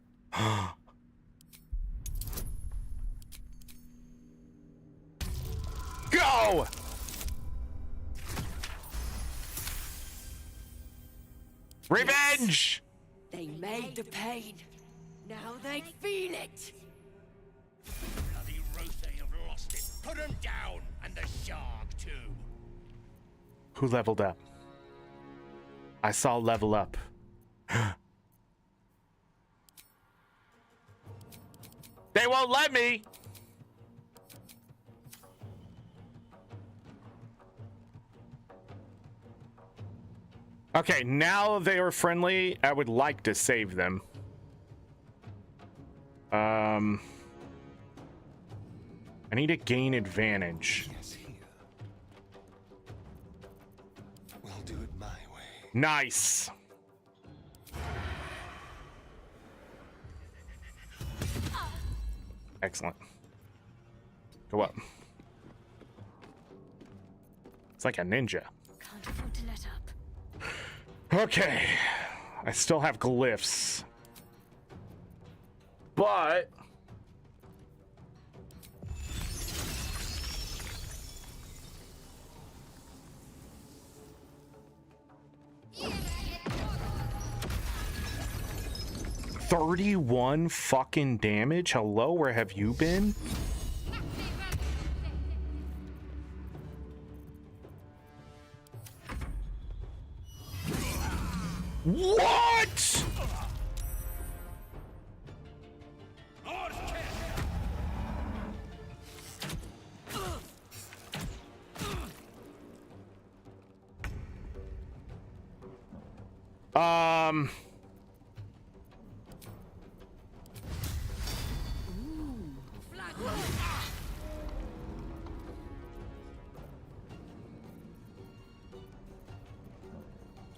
Go! Revenge! They made the pain. Now they feel it. Bloody roast, they have lost it. Put them down, and the shark too. Who leveled up? I saw level up. They won't let me! Okay, now they are friendly. I would like to save them. I need to gain advantage. Yes, here. We'll do it my way. Nice. Excellent. Go up. It's like a ninja. Can't afford to let up. Okay. I still have glyphs. But... $31 fucking damage? Hello, where have you been? What?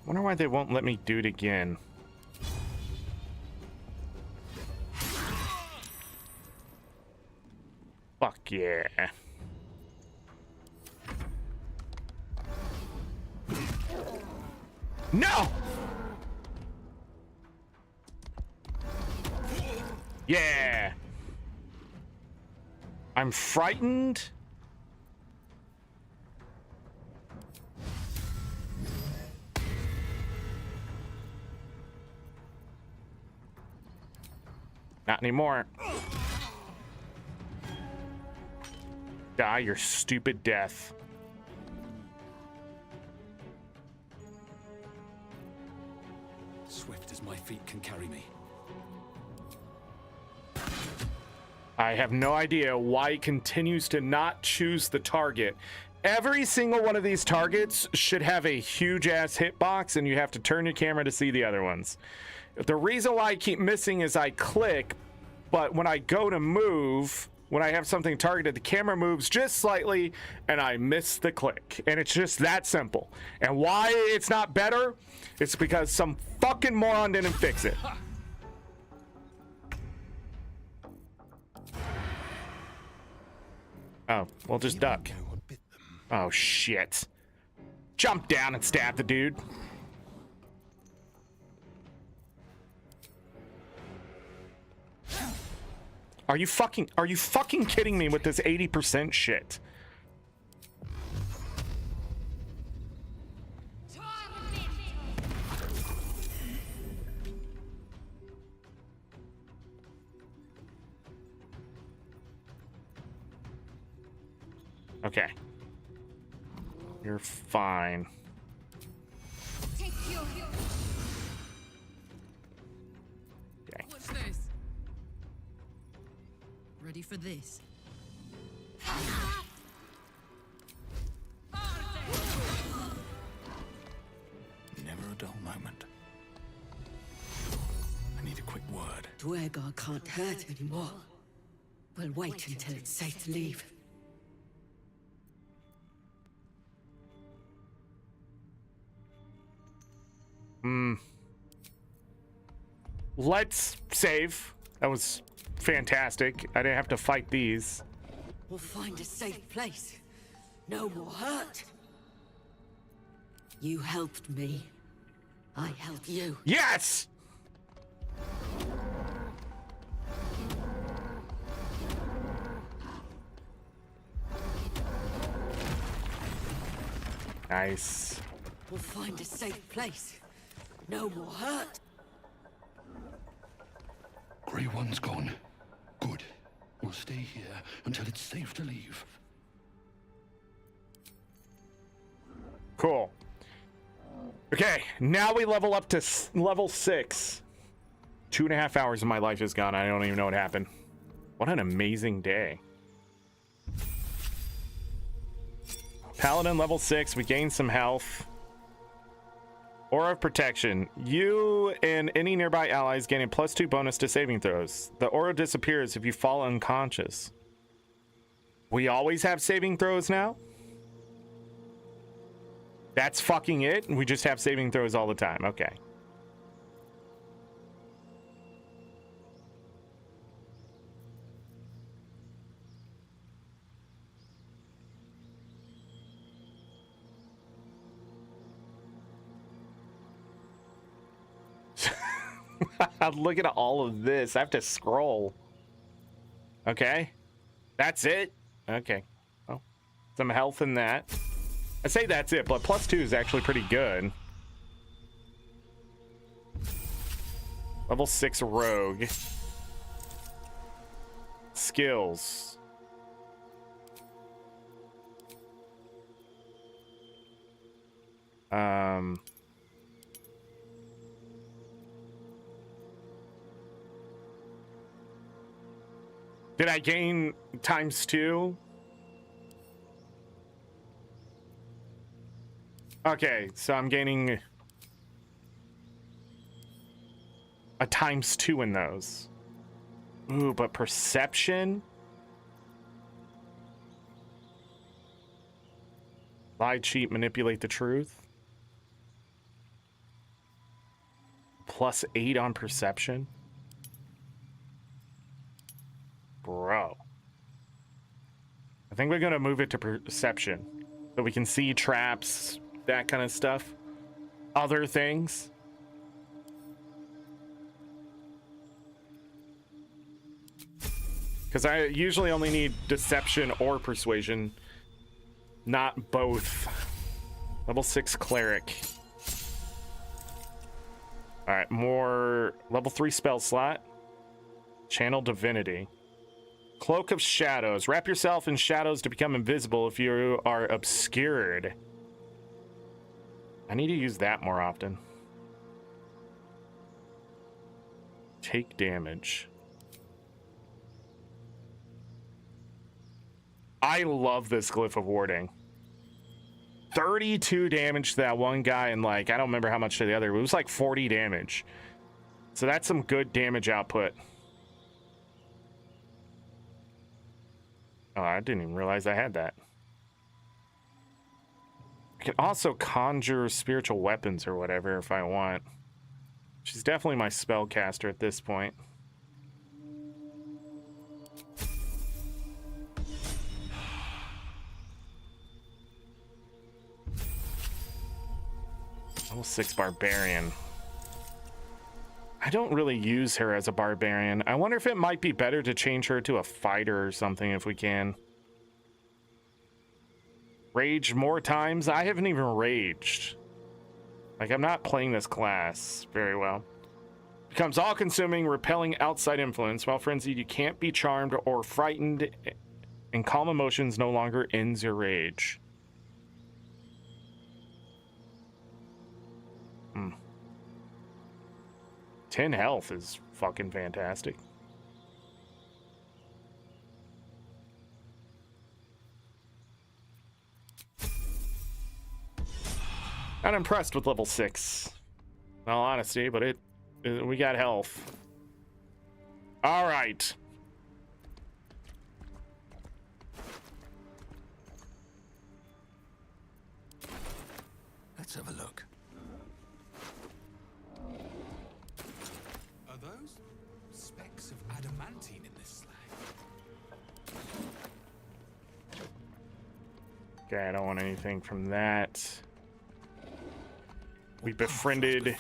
Wonder why they won't let me do it again. Fuck yeah. No! Yeah. I'm frightened. Not anymore. Die your stupid death. Swift as my feet can carry me. I have no idea why it continues to not choose the target. Every single one of these targets should have a huge ass hitbox and you have to turn your camera to see the other ones. The reason why I keep missing is I click, but when I go to move, when I have something targeted, the camera moves just slightly and I miss the click. And it's just that simple. And why it's not better? It's because some fucking moron didn't fix it. Oh, well, just duck. Oh, shit. Jump down and stab the dude. Are you fucking kidding me with this 80% shit? Okay. You're fine. Take your... Okay. What's this? Ready for this? Never a dull moment. I need a quick word. Dwergar can't hurt anymore. We'll wait until it's safe to leave. Let's save. That was fantastic. I didn't have to fight these. We'll find a safe place. No more hurt. You helped me. I help you. Yes! Nice. We'll find a safe place. No more hurt. Grey One's gone. Good. We'll stay here until it's safe to leave. Cool. Okay, now we level up to level 6. 2.5 hours of my life is gone. I don't even know what happened. What an amazing day. Paladin level 6. We gain some health. Aura of Protection. You and any nearby allies gain a +2 bonus to saving throws. The aura disappears if you fall unconscious. We always have saving throws now? That's fucking it? We just have saving throws all the time. Okay. Look at all of this. I have to scroll. Okay. That's it? Okay. Well, some health in that. I say that's it, but +2 is actually pretty good. Level 6 rogue. Skills. Did I gain ×2? Okay, so I'm gaining a ×2 in those. Ooh, but perception? Lie, cheat, manipulate the truth? +8 on perception? Bro. I think we're gonna move it to perception so we can see traps, that kind of stuff. Other things. Because I usually only need deception or persuasion, not both. Level 6 cleric. All right, more level 3 spell slot. Channel divinity. Cloak of shadows. Wrap yourself in shadows to become invisible if you are obscured. I need to use that more often. Take damage. I love this glyph of warding. 32 damage to that one guy, and like, I don't remember how much to the other. It was like 40 damage. So that's some good damage output. Oh, I didn't even realize I had that. I can also conjure spiritual weapons or whatever if I want. She's definitely my spellcaster at this point. Level 6 barbarian. I don't really use her as a barbarian. I wonder if it might be better to change her to a fighter or something if we can. Rage more times? I haven't even raged. Like, I'm not playing this class very well. Becomes all-consuming, repelling outside influence. While frenzied, you can't be charmed or frightened, and calm emotions no longer ends your rage. 10 health is fucking fantastic. Not impressed with level 6. In all honesty, but we got health. All right. Let's have a look. Are those specks of adamantine in this slag? Okay, I don't want anything from that. We befriended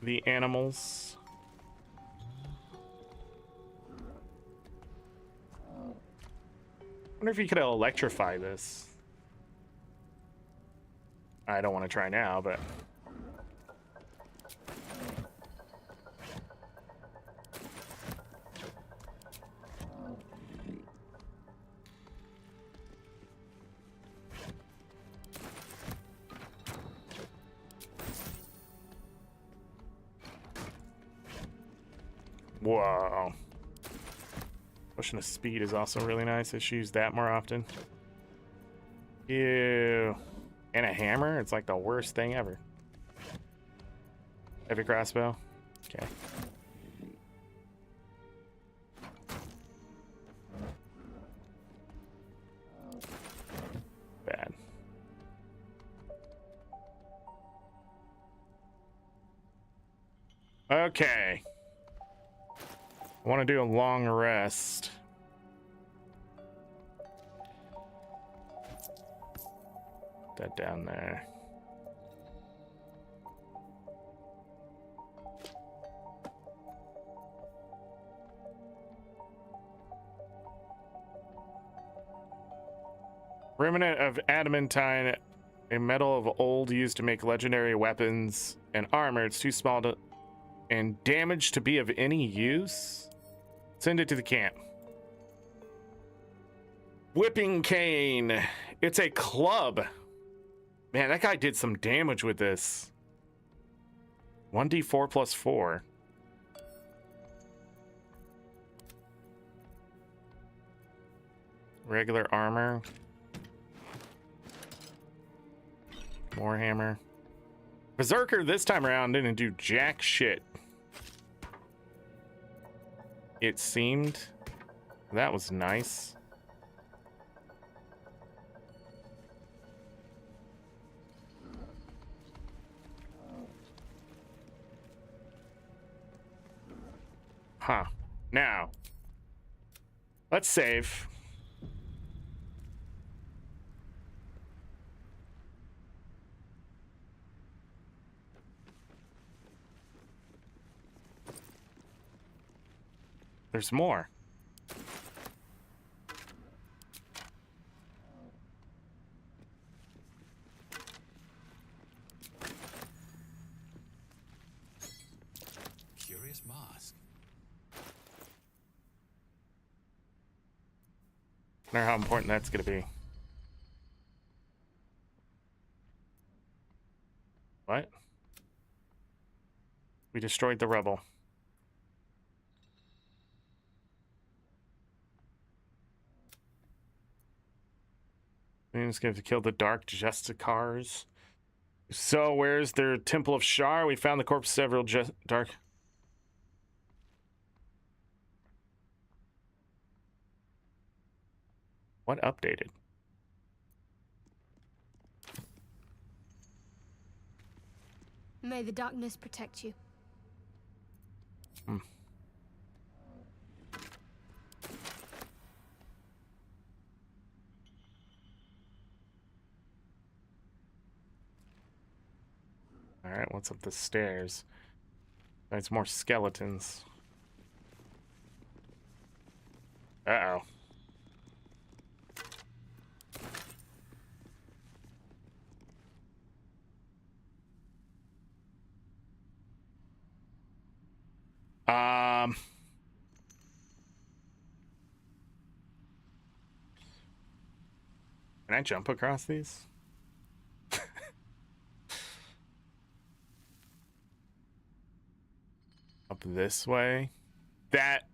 the animals. I wonder if you could electrify this. I don't want to try now, but... Whoa. Pushing the speed is also really nice. I should use that more often. Ew. And a hammer? It's like the worst thing ever. Heavy crossbow? Okay. Bad. Okay. I want to do a long rest. Put that down there. Remnant of adamantine, a metal of old used to make legendary weapons and armor. It's too small to and damaged to be of any use. Send it to the camp. Whipping cane. It's a club. Man, that guy did some damage with this. 1d4 plus 4. Regular armor. More hammer. Berserker this time around didn't do jack shit. It seemed. That was nice. Huh. Now, let's save. There's more. Curious mask. I wonder how important that's going to be. What? We destroyed the rebel. It's going to kill the Dark Justicars. So, where's their Temple of Shar? We found the corpse of several dark. What updated? May the darkness protect you. Hmm. All right, what's up the stairs? There's more skeletons. Uh-oh. Can I jump across these? Up this way. That.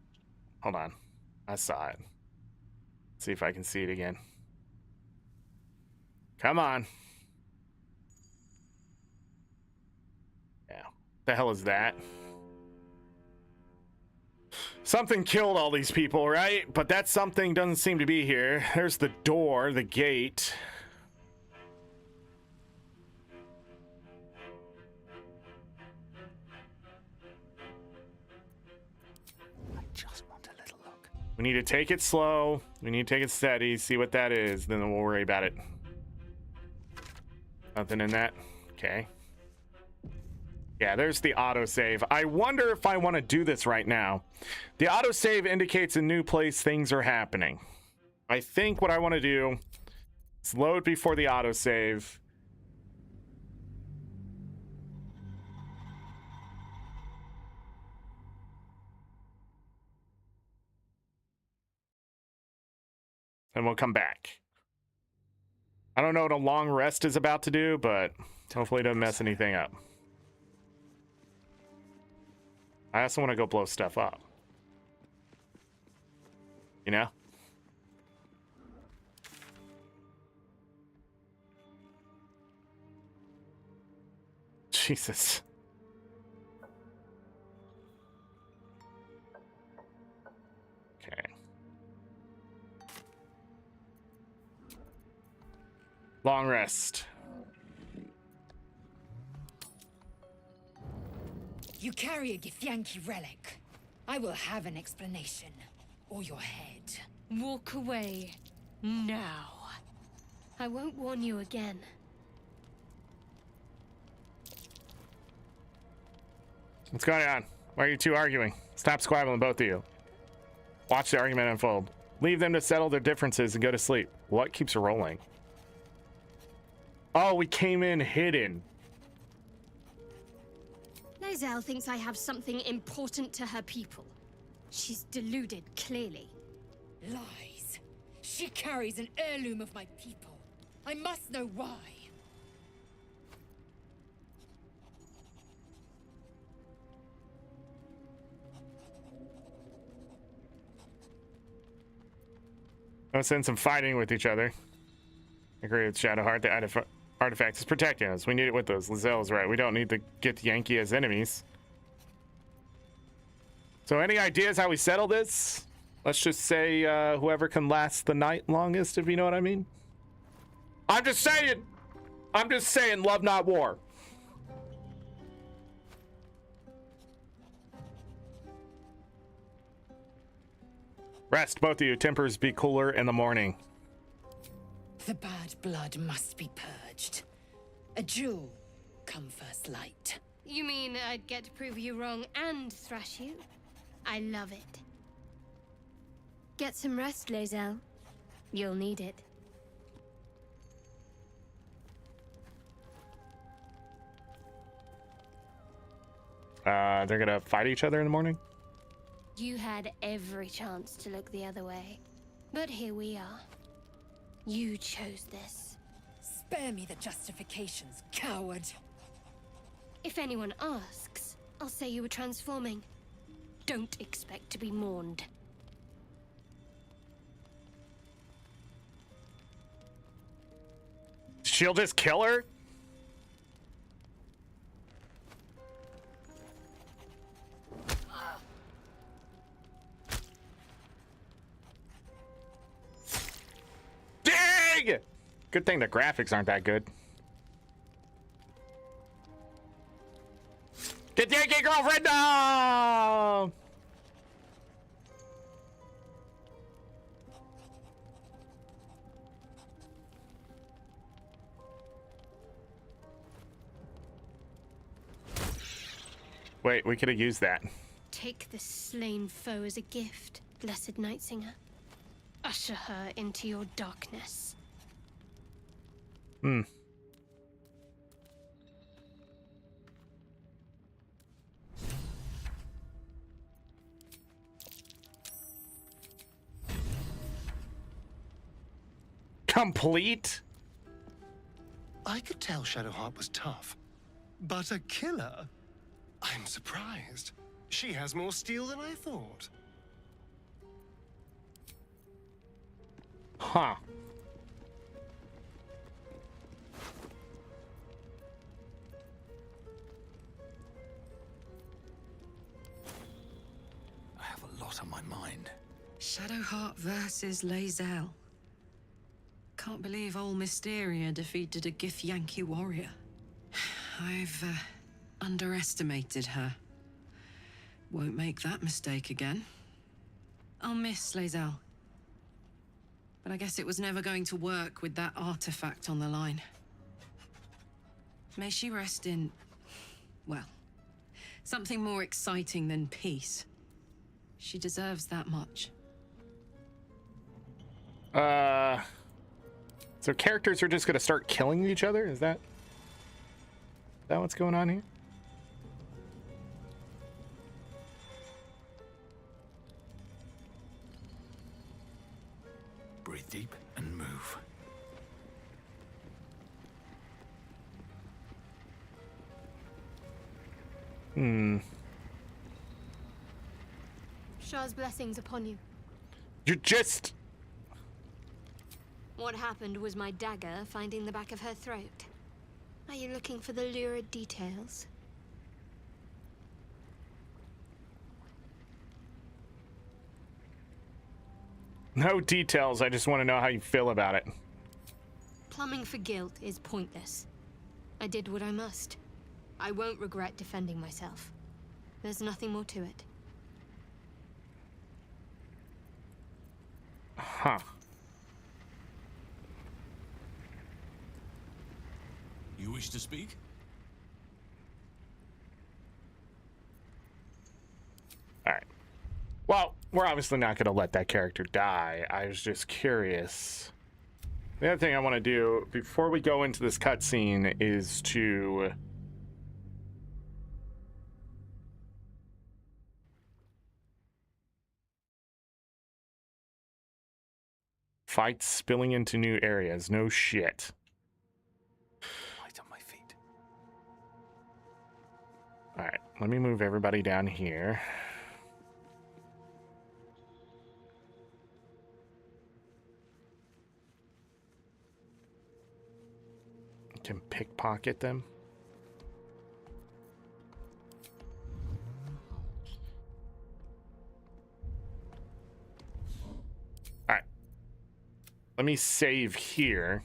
Hold on. I saw it. Let's see if I can see it again. Come on. Yeah. The hell is that? Something killed all these people, right? But that something doesn't seem to be here. There's the door, the gate. I just want a little look. We need to take it slow. We need to take it steady, see what that is, then we'll worry about it. Nothing in that. Okay. Yeah, there's the autosave. I wonder if I want to do this right now. The autosave indicates a new place things are happening. I think what I want to do is load before the autosave. And we'll come back. I don't know what a long rest is about to do, but hopefully it doesn't mess anything up. I also want to go blow stuff up. You know? Jesus. Okay. Long rest. You carry a Githyanki relic. I will have an explanation. Or your head. Walk away. Now. I won't warn you again. What's going on? Why are you two arguing? Stop squabbling, both of you. Watch the argument unfold. Leave them to settle their differences and go to sleep. What keeps rolling? Oh, we came in hidden. Lae'zel thinks I have something important to her people. She's deluded, clearly. Lies. She carries an heirloom of my people. I must know why. Let's send some fighting with each other. I agree with Shadowheart. The artifact is protecting us. We need it with us. Lae'zel's right. We don't need to get Yankee as enemies. So any ideas how we settle this? Let's just say whoever can last the night longest, if you know what I mean. I'm just saying. I'm just saying, love not war. Rest, both of you. Tempers be cooler in the morning. The bad blood must be purged. A jewel come first light. You mean I'd get to prove you wrong and thrash you? I love it. Get some rest, Lae'zel. You'll need it. They're gonna fight each other in the morning? You had every chance to look the other way. But here we are. You chose this. Spare me the justifications, coward. If anyone asks, I'll say you were transforming. Don't expect to be mourned. She'll just kill her? Dig! Good thing the graphics aren't that good. Get the Yankee girlfriend down! Wait, we could have used that. Take this slain foe as a gift, blessed Nightsinger. Usher her into your darkness. Hmm. Complete? I could tell Shadowheart was tough, but a killer? I'm surprised. She has more steel than I thought. Huh. I have a lot on my mind. Shadowheart versus Lae'zel. Can't believe old Mysteria defeated a Githyanki warrior. I've underestimated her. Won't make that mistake again. I'll miss Lae'zel. But I guess it was never going to work with that artifact on the line. May she rest in, well, something more exciting than peace. She deserves that much. So characters are just gonna start killing each other? Is that what's going on here? Breathe deep and move. Shah's blessings upon you. You just... What happened was my dagger finding the back of her throat. Are you looking for the lurid details? No details, I just want to know how you feel about it. Plumbing for guilt is pointless. I did what I must. I won't regret defending myself. There's nothing more to it. Huh. You wish to speak? Alright. Well, we're obviously not going to let that character die. I was just curious. The other thing I want to do before we go into this cutscene is to... fights spilling into new areas. No shit. Light on my feet. Alright, let me move everybody down here. Can pickpocket them. Alright. Let me save here.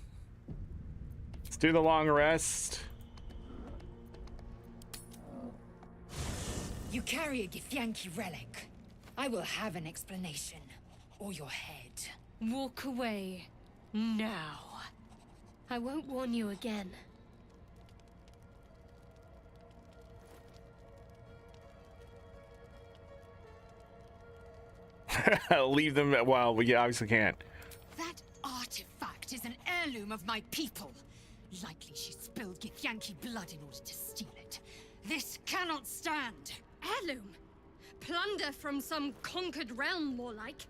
Let's do the long rest. You carry a Githyanki relic. I will have an explanation. Or your head. Walk away. Now. I won't warn you again. Leave them. Well, we obviously can't. That artifact is an heirloom of my people. Likely she spilled Githyanki blood in order to steal it. This cannot stand. Heirloom? Plunder from some conquered realm, more like.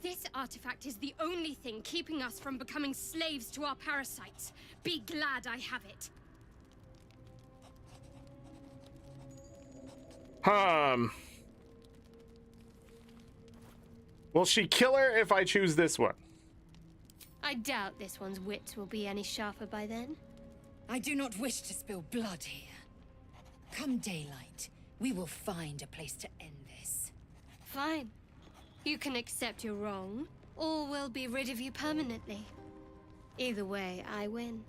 This artifact is the only thing keeping us from becoming slaves to our parasites. Be glad I have it. Will she kill her if I choose this one? I doubt this one's wits will be any sharper by then. I do not wish to spill blood here. Come daylight, we will find a place to end this. Fine. You can accept you're wrong, or we'll be rid of you permanently. Either way, I win.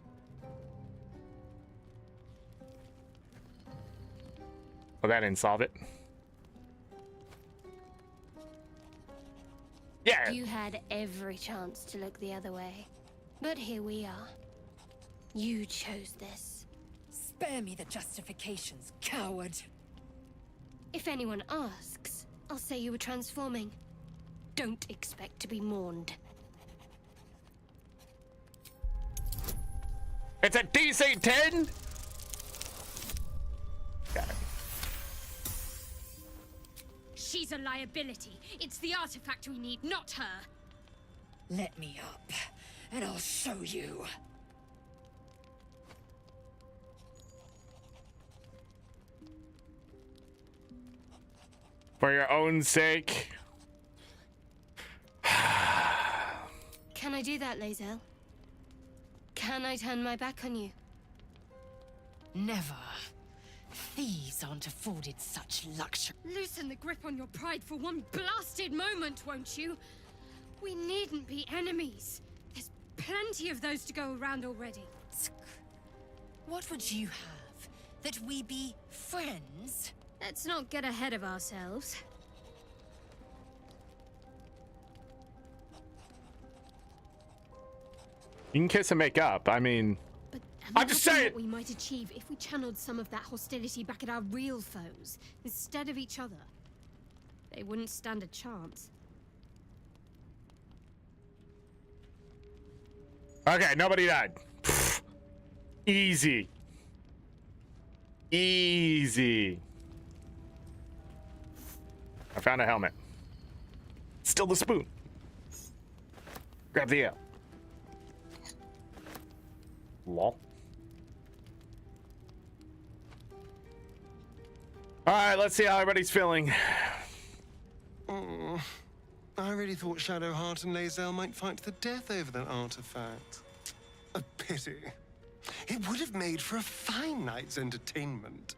Well, that didn't solve it. Yeah. You had every chance to look the other way. But here we are. You chose this. Spare me the justifications, coward. If anyone asks, I'll say you were transforming. Don't expect to be mourned. It's a DC 10? Got it. She's a liability. It's the artifact we need, not her. Let me up, and I'll show you. For your own sake. Can I do that, Lae'zel? Can I turn my back on you? Never. Thieves aren't afforded such luxury. Loosen the grip on your pride for one blasted moment, won't you? We needn't be enemies. There's plenty of those to go around already. What would you have? That we be friends? Let's not get ahead of ourselves. You can kiss and make up. I mean, I'm just saying. What we might achieve if we channeled some of that hostility back at our real foes instead of each other. They wouldn't stand a chance. Okay, nobody died. Easy. Easy. I found a helmet. Still the spoon. Grab the ale. Lol. Alright, let's see how everybody's feeling. Oh, I really thought Shadowheart and Lae'zel might fight to the death over that artifact. A pity. It would have made for a fine night's entertainment.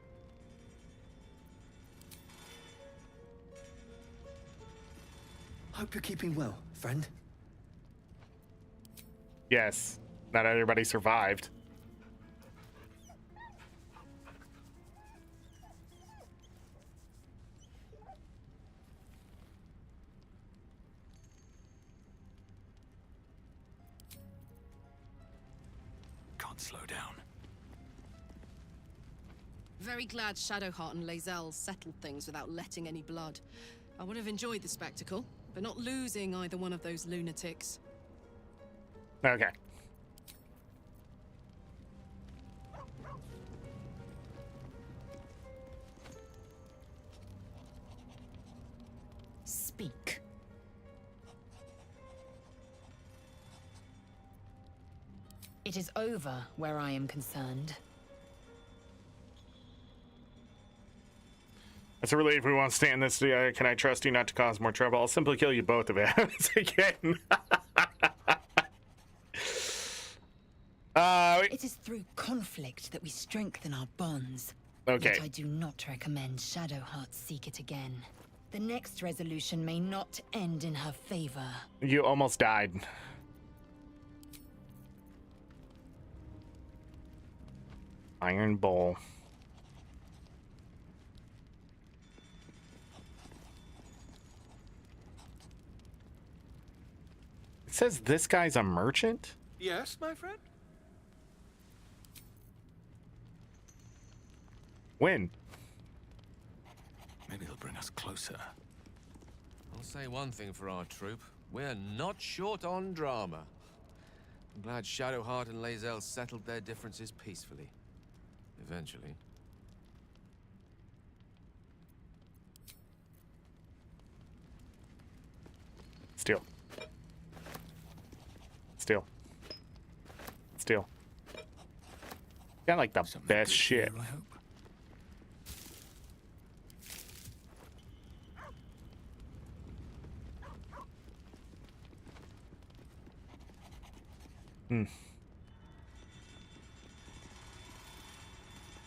Hope you're keeping well, friend. Yes, not everybody survived. Can't slow down. Very glad Shadowheart and Lae'zel settled things without letting any blood. I would have enjoyed the spectacle, but not losing either one of those lunatics. Okay. Speak. It is over where I am concerned. It's a relief we won't stand this together. Can I trust you not to cause more trouble? I'll simply kill you both if it happens again. It is through conflict that we strengthen our bonds. Okay. Yet I do not recommend Shadowheart seek it again. The next resolution may not end in her favor. You almost died. Iron Bowl. It says this guy's a merchant? Yes, my friend? When? Maybe he'll bring us closer. I'll say one thing for our troop. We're not short on drama. I'm glad Shadowheart and Lae'zel settled their differences peacefully. Eventually. Steal. Steal. Steal. Got like the best shit. I hope.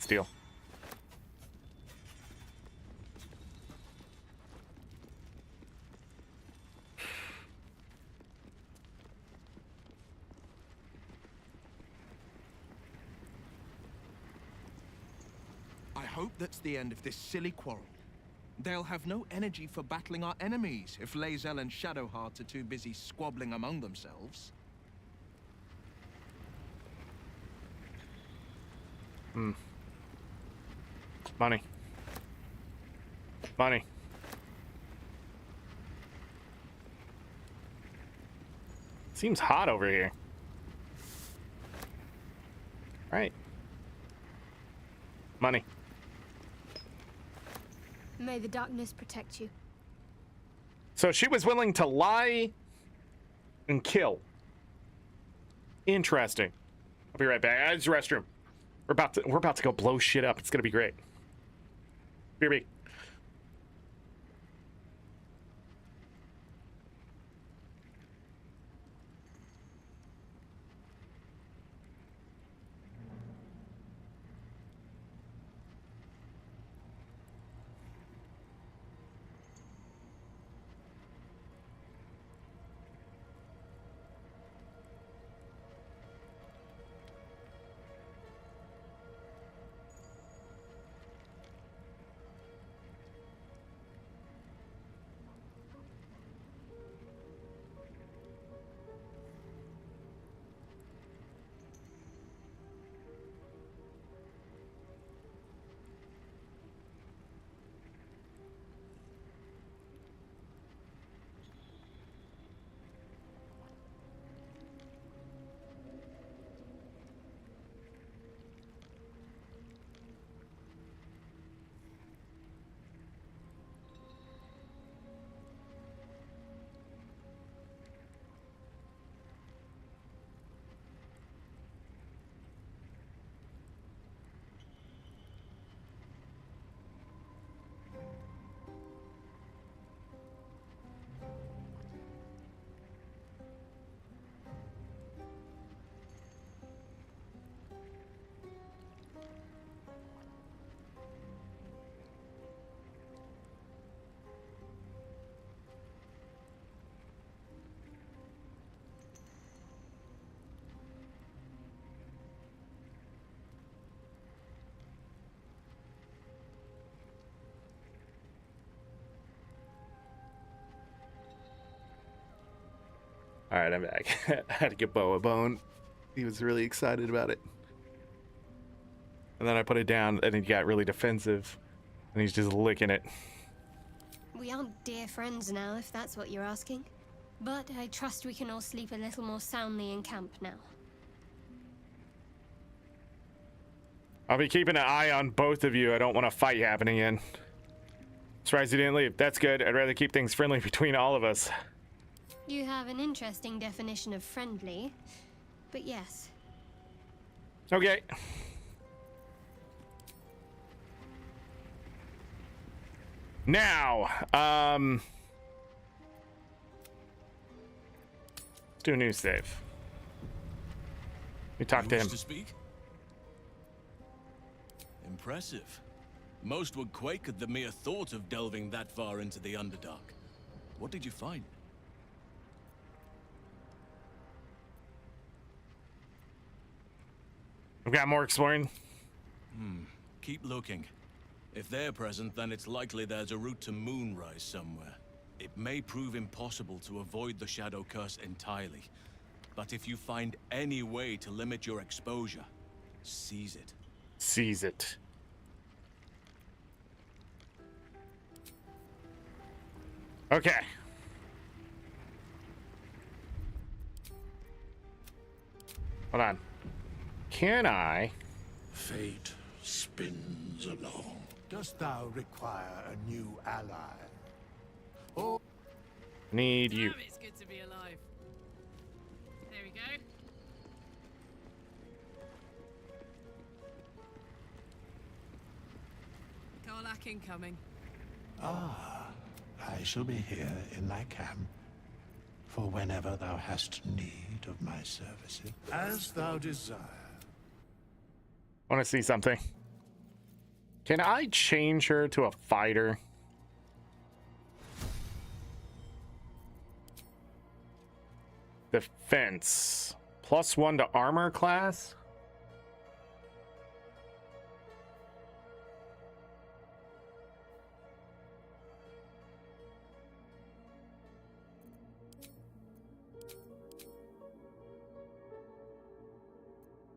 Steal. I hope that's the end of this silly quarrel. They'll have no energy for battling our enemies if Lae'zel and Shadowheart are too busy squabbling among themselves. Money. Money. Seems hot over here. Right. Money. May the darkness protect you. So she was willing to lie and kill. Interesting. I'll be right back. It's the restroom. We're about to go blow shit up. It's gonna be great. BRB. All right, I'm back. I had to give Bo a bone. He was really excited about it. And then I put it down, and he got really defensive. And he's just licking it. We aren't dear friends now, if that's what you're asking. But I trust we can all sleep a little more soundly in camp now. I'll be keeping an eye on both of you. I don't want a fight happening again. Surprised you didn't leave. That's good. I'd rather keep things friendly between all of us. You have an interesting definition of friendly, but yes. Okay. Now, let's do a new save. We talk to him. To speak? Impressive. Most would quake at the mere thought of delving that far into the Underdark. What did you find? We've got more exploring. Keep looking. If they're present, then it's likely there's a route to Moonrise somewhere. It may prove impossible to avoid the Shadow Curse entirely. But if you find any way to limit your exposure, seize it. Seize it. Okay. Hold on. Can I? Fate spins along. Dost thou require a new ally? Oh, Need you. Damn, it's good to be alive. There we go. Karlach incoming. Ah, I shall be here in thy camp for whenever thou hast need of my services. as thou desire. I want to see something. Can I change her to a fighter? Defense. +1 to armor class?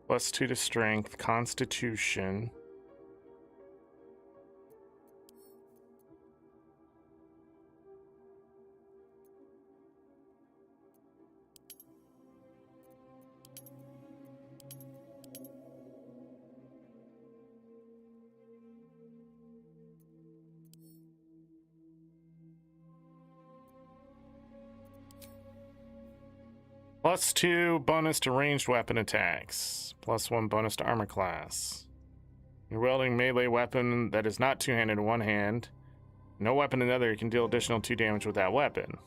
+2 to strength, constitution. +2 bonus to ranged weapon attacks. +1 bonus to armor class. You're wielding melee weapon that is not two-handed in one hand. No weapon in the other can deal additional 2 damage with that weapon.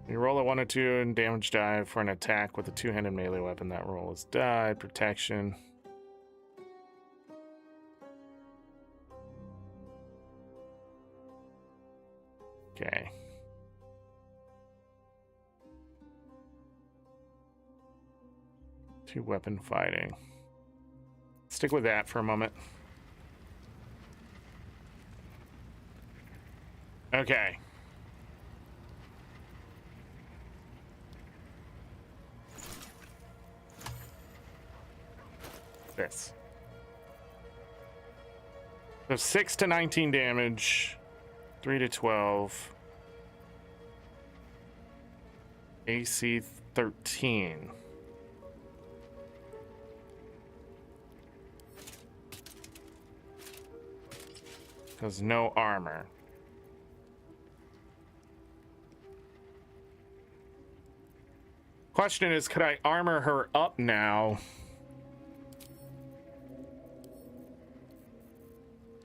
You roll a 1 or 2 and damage die for an attack with a two-handed melee weapon. That roll is die. Protection. Okay. Two-weapon fighting. Stick with that for a moment. Okay. This. So 6 to 19 damage, 3 to 12, AC 13. Because no armor. Question is, could I armor her up now?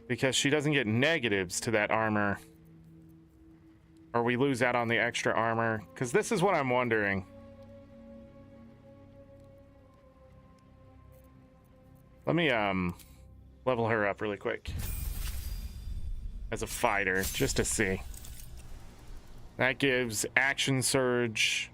Because she doesn't get negatives to that armor. Or we lose out on the extra armor. Because this is what I'm wondering. Let me level her up really quick. As a fighter, just to see. That gives action surge.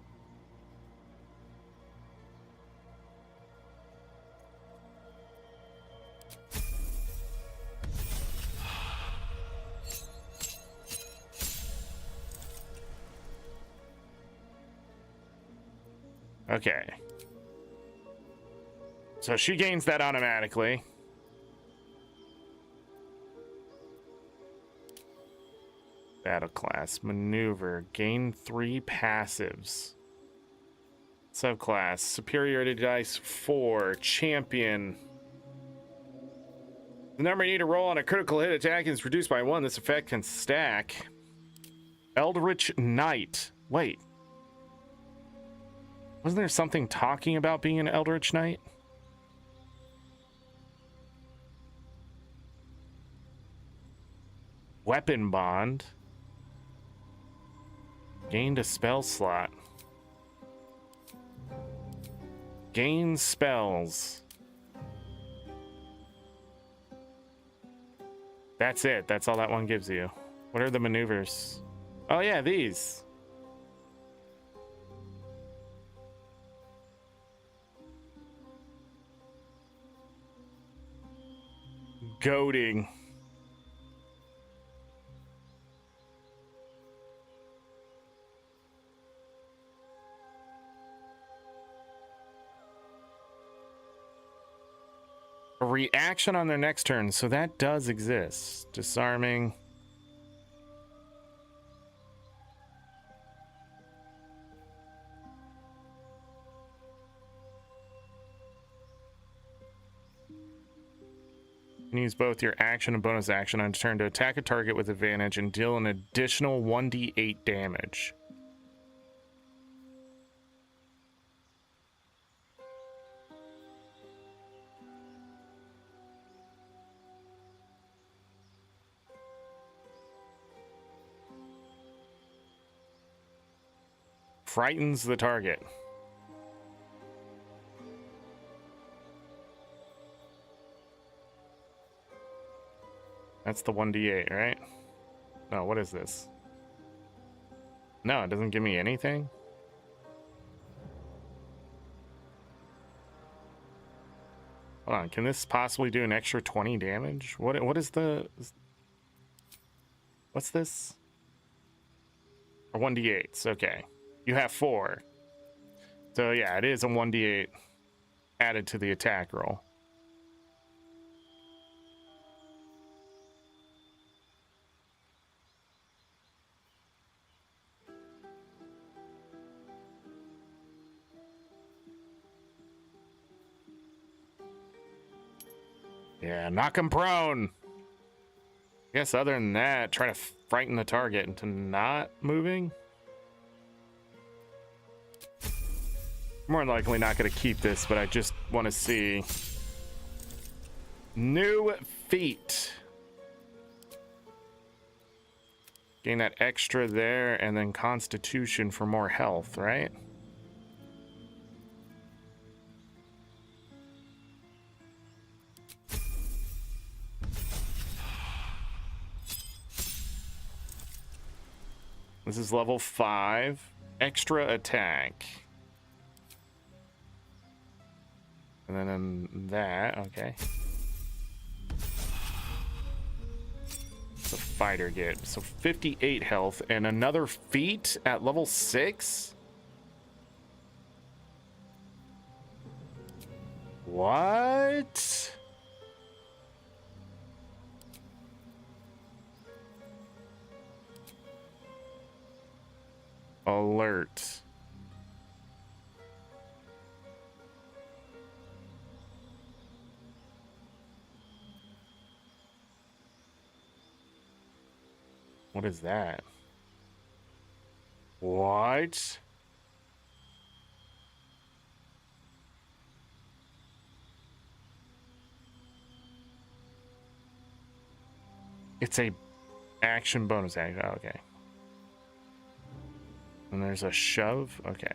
Okay. So she gains that automatically. Battle class, maneuver, gain 3 passives. Subclass, superiority dice 4, champion. The number you need to roll on a critical hit attack is reduced by 1. This effect can stack. Eldritch Knight. Wait. Wasn't there something talking about being an Eldritch Knight? Weapon bond. Gained a spell slot. Gain spells. That's it. That's all that one gives you. What are the maneuvers? Oh yeah, these. Goading. A reaction on their next turn, so that does exist. Disarming. You can use both your action and bonus action on turn to attack a target with advantage and deal an additional 1d8 damage. Frightens the target. That's the 1d8, right? No, what is this? No, it doesn't give me anything. Hold on, can this possibly do an extra 20 damage? What is the... What's this? Or 1d8s, okay. You have 4. So yeah, it is a 1d8 added to the attack roll. Yeah, knock him prone. I guess other than that, try to frighten the target into not moving. More than likely not going to keep this, but I just want to see. New feat. Gain that extra there, and then Constitution for more health, right? This is level 5. Extra attack. And then in that, okay. What's the fighter get? So 58 health and another feat at level 6? What? Alert. What is that? What? It's a action bonus action. Oh, okay. And there's a shove. Okay.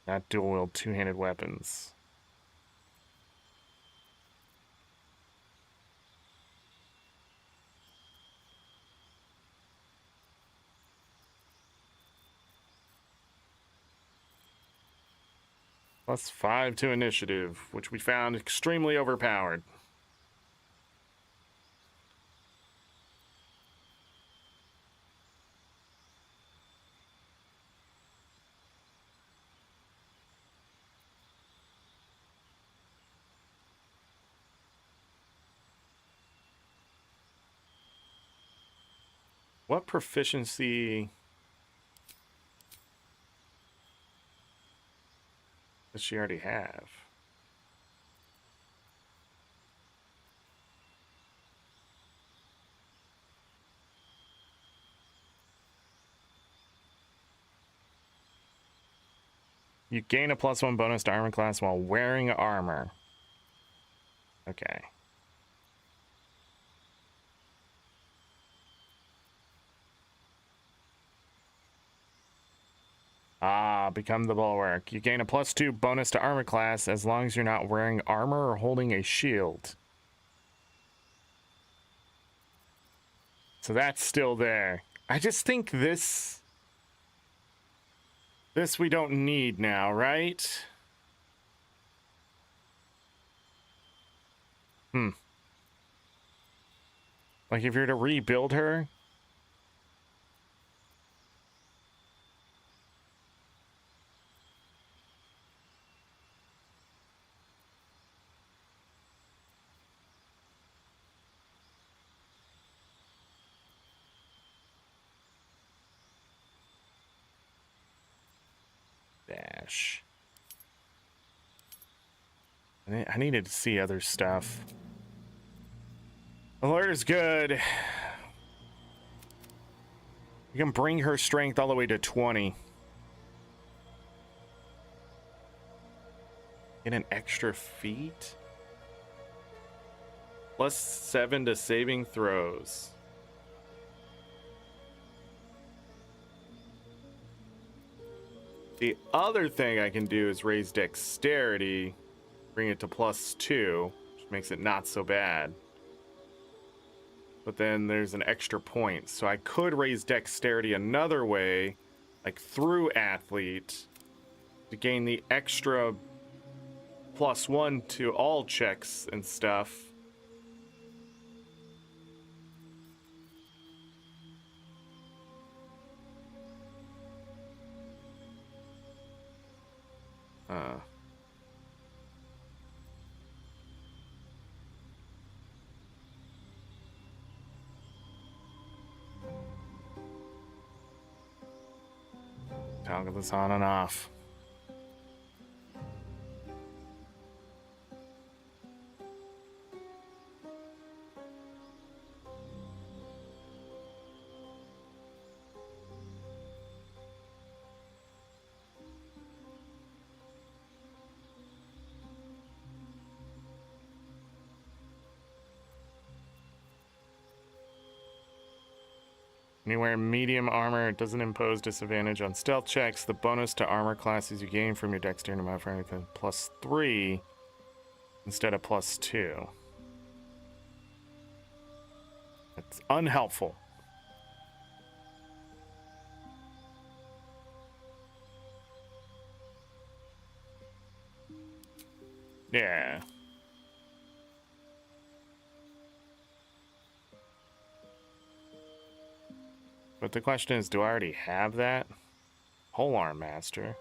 Not dual wield two-handed weapons. +5 to initiative, which we found extremely overpowered. What proficiency does she already have? You gain a +1 bonus to armor class while wearing armor. Okay. Ah, become the bulwark. You gain a +2 bonus to armor class as long as you're not wearing armor or holding a shield. So that's still there. I just think this we don't need now, right? Like if you're to rebuild her, dash. I needed to see other stuff. Alert is good. You can bring her strength all the way to 20. Get an extra feat? +7 to saving throws. The other thing I can do is raise dexterity, bring it to +2, which makes it not so bad. But then there's an extra point, so I could raise dexterity another way, like through athlete, to gain the extra +1 to all checks and stuff. Toggle this on and off. When you wear medium armor, it doesn't impose disadvantage on stealth checks. The bonus to armor classes you gain from your dexterity modifier is +3 instead of +2. That's unhelpful. Yeah. But the question is, do I already have that? Polearm Master.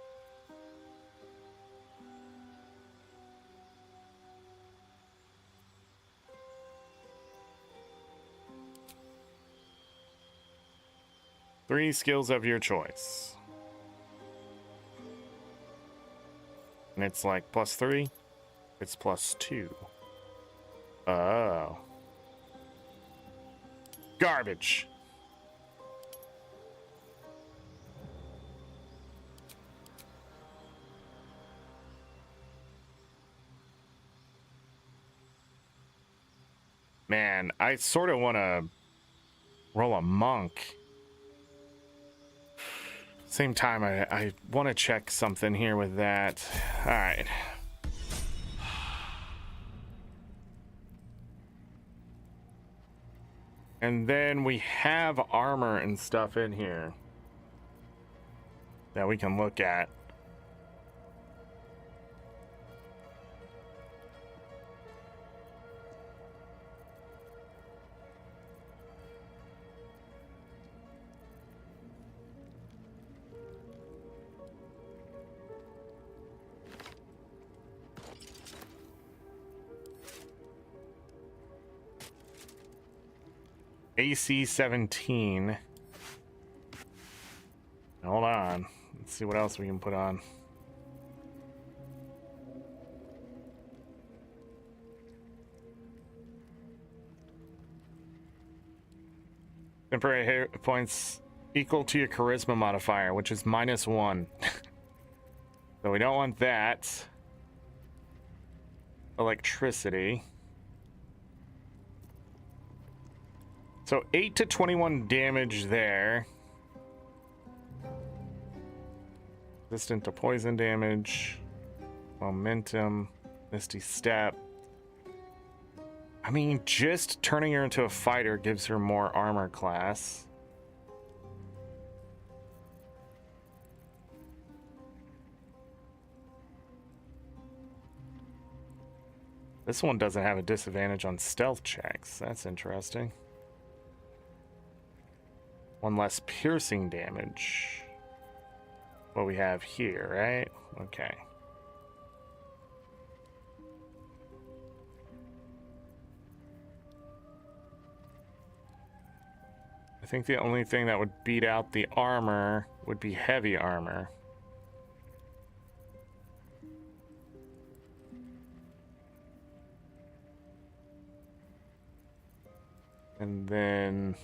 Three skills of your choice. And it's like +3. It's +2. Oh. Garbage. Man, I sort of want to roll a monk. Same time, I want to check something here with that. All right. And then we have armor and stuff in here that we can look at. AC 17. Hold on. Let's see what else we can put on. Temporary hit points equal to your charisma modifier, which is -1. So we don't want that. Electricity. So 8 to 21 damage there. Resistant to poison damage. Momentum. Misty Step. I mean, just turning her into a fighter gives her more armor class. This one doesn't have a disadvantage on stealth checks. That's interesting. One less piercing damage. What we have here, right? Okay. I think the only thing that would beat out the armor would be heavy armor. And then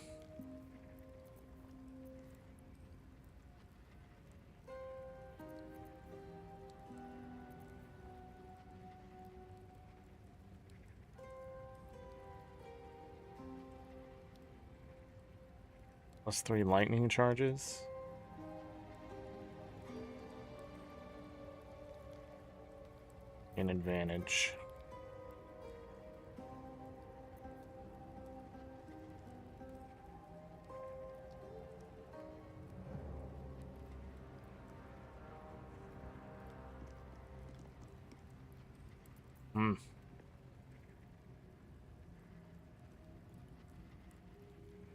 +3 lightning charges. An advantage.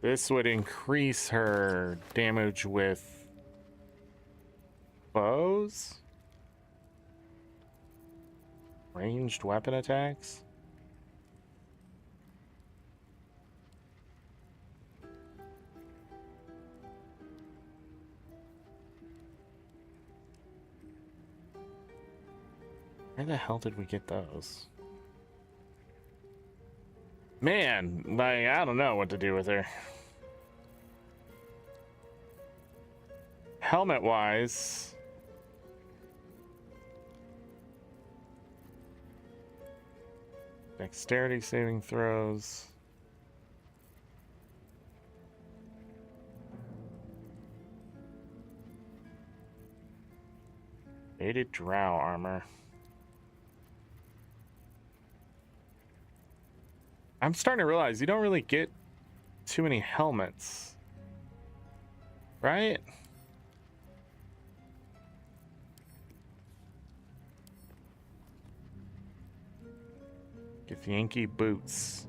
This would increase her damage with bows? Ranged weapon attacks? Where the hell did we get those? Man, like, I don't know what to do with her. Helmet-wise, dexterity saving throws. Aided drow armor. I'm starting to realize you don't really get too many helmets, right? Get the Yankee boots.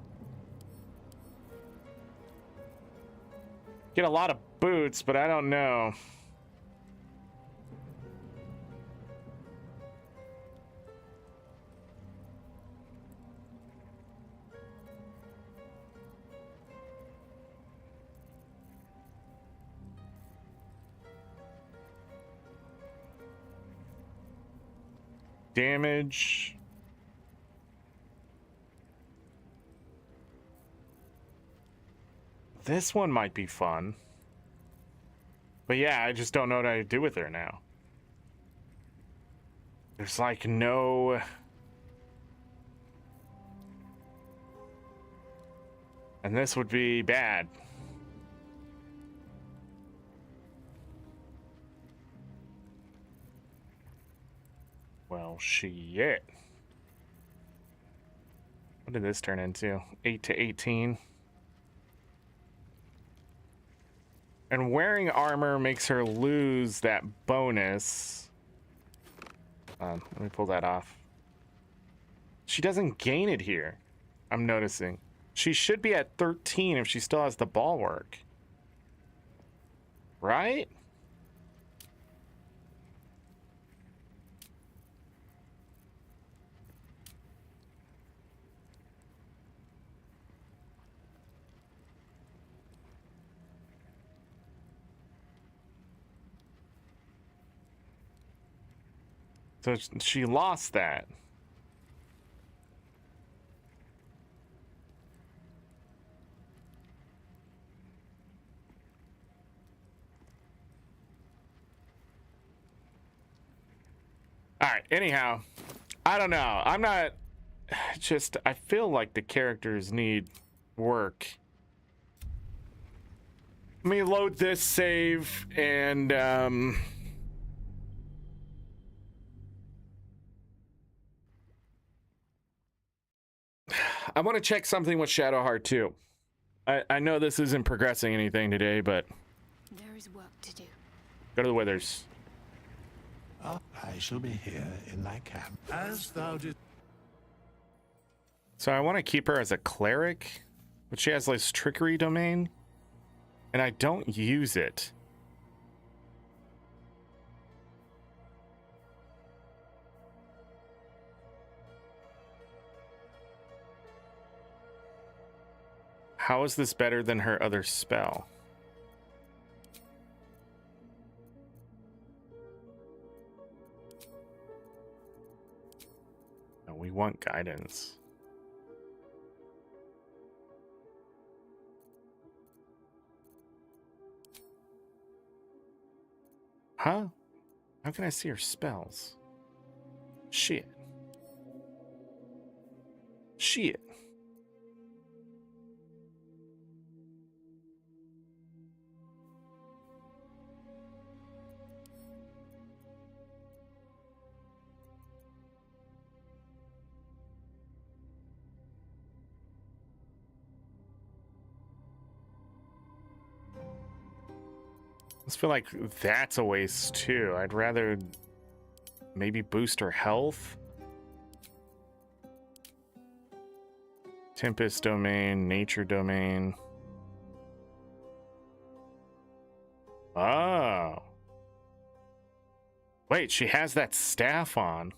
Get a lot of boots, but I don't know. Damage. This one might be fun. But yeah, I just don't know what I do with her now. There's like no... And this would be bad. Well, shit. What did this turn into? 8 to 18. And wearing armor makes her lose that bonus. Let me pull that off. She doesn't gain it here, I'm noticing. She should be at 13 if she still has the bulwark. Right? So she lost that. All right, anyhow, I don't know. I'm not just, I feel like the characters need work. Let me load this save and I want to check something with Shadowheart too. I know this isn't progressing anything today, but There is work to do. go to the Withers. I shall be here in thy camp. As thou did. So I want to keep her as a cleric, but she has this trickery domain, and I don't use it. How is this better than her other spell? No, we want guidance. Huh? How can I see her spells? Shit. Shit. I just feel like that's a waste too. I'd rather maybe boost her health. Tempest domain, nature domain. Oh. Wait, she has that staff on.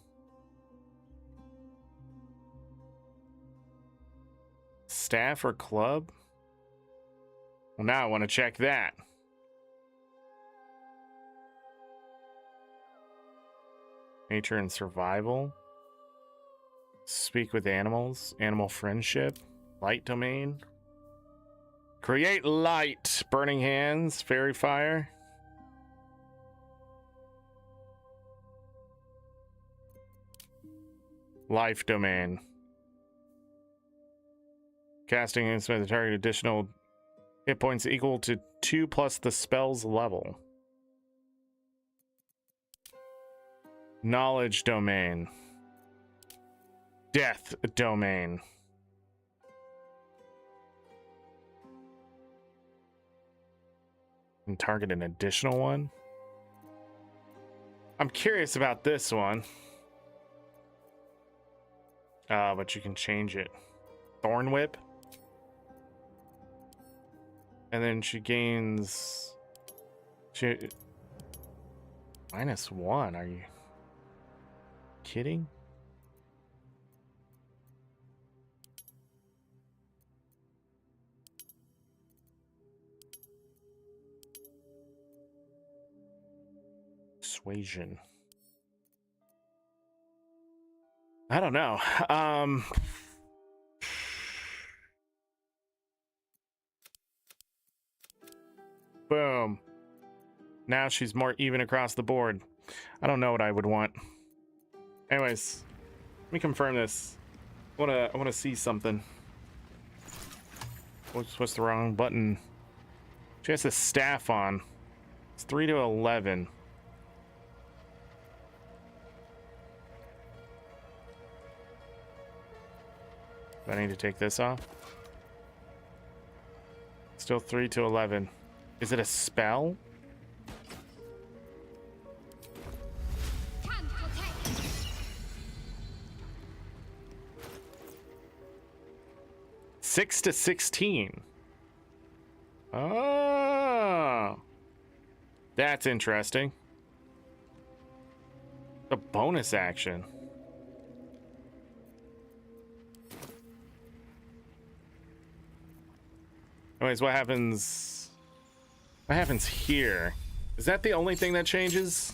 Staff or club? Well, now I want to check that. Nature and survival. Speak with animals. Animal friendship. Light domain. Create light. Burning hands. Fairy fire. Life domain. Casting instrument the target additional hit points equal to 2 plus the spell's level. Knowledge domain. Death domain. And target an additional one. I'm curious about this one. But you can change it. Thorn Whip. And then she gains... -1. Are you kidding? Persuasion. I don't know. Boom. Now she's more even across the board. I don't know what I would want. Anyways, let me confirm this. I wanna see something. What's the wrong button? She has the staff on. It's 3 to 11. Do I need to take this off? Still 3 to 11. Is it a spell? Six to 16. Oh, that's interesting. A bonus action. Anyways, what happens? What happens here? Is that the only thing that changes?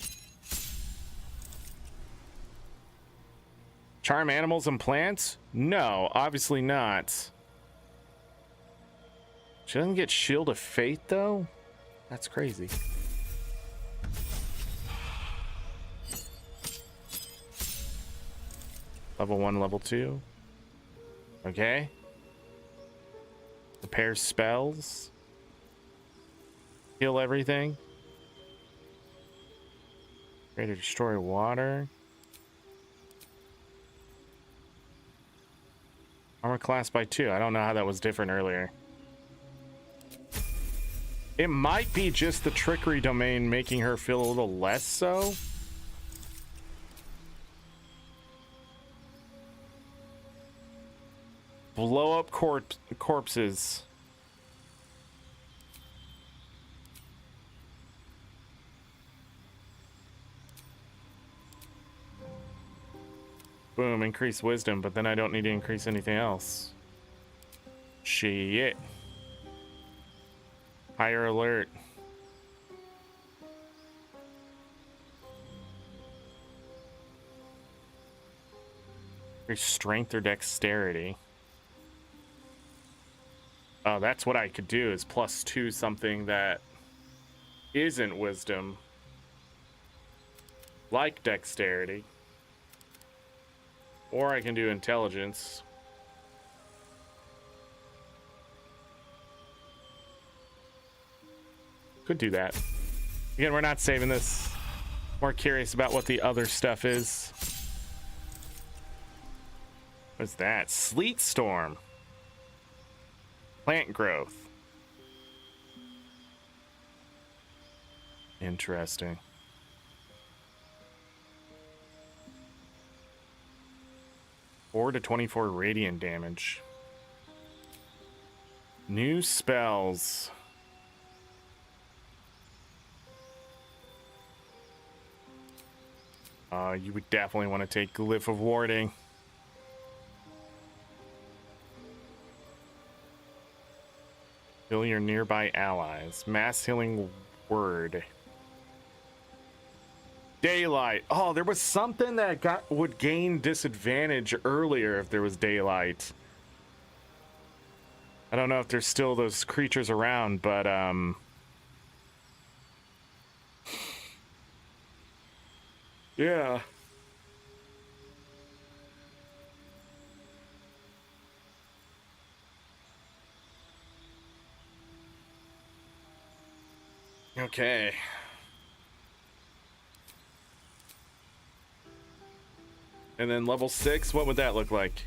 Charm animals and plants? No, obviously not. She doesn't get Shield of Fate, though? That's crazy. Level 1, level 2. Okay. Repair spells. Heal everything. Ready to destroy water. Armor class by 2. I don't know how that was different earlier. It might be just the trickery domain making her feel a little less so. Blow up corpses. Boom, increase wisdom, but then I don't need to increase anything else. Shit. Higher alert. Increase strength or dexterity. Oh, that's what I could do, is +2 something that isn't wisdom. Like dexterity. Or I can do intelligence. Could do that. Again, we're not saving this. More curious about what the other stuff is. What's that? Sleet Storm. Plant growth. Interesting. 4 to 24 radiant damage. New spells. You would definitely want to take Glyph of Warding. Heal your nearby allies. Mass Healing Word. Daylight. Oh, there was something that would gain disadvantage earlier if there was daylight. I don't know if there's still those creatures around, but yeah. Okay. And then level 6, what would that look like?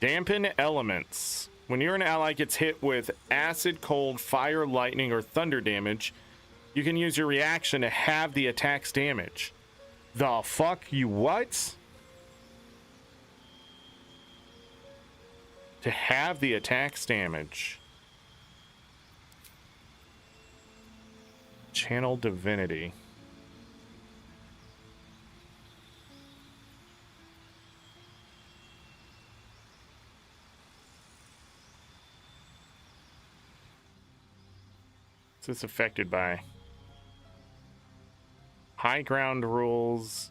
Dampen elements. When your ally gets hit with acid, cold, fire, lightning, or thunder damage, you can use your reaction to halve the attack's damage. The fuck? You what? To halve the attack's damage. Channel Divinity. What's this affected by? High ground rules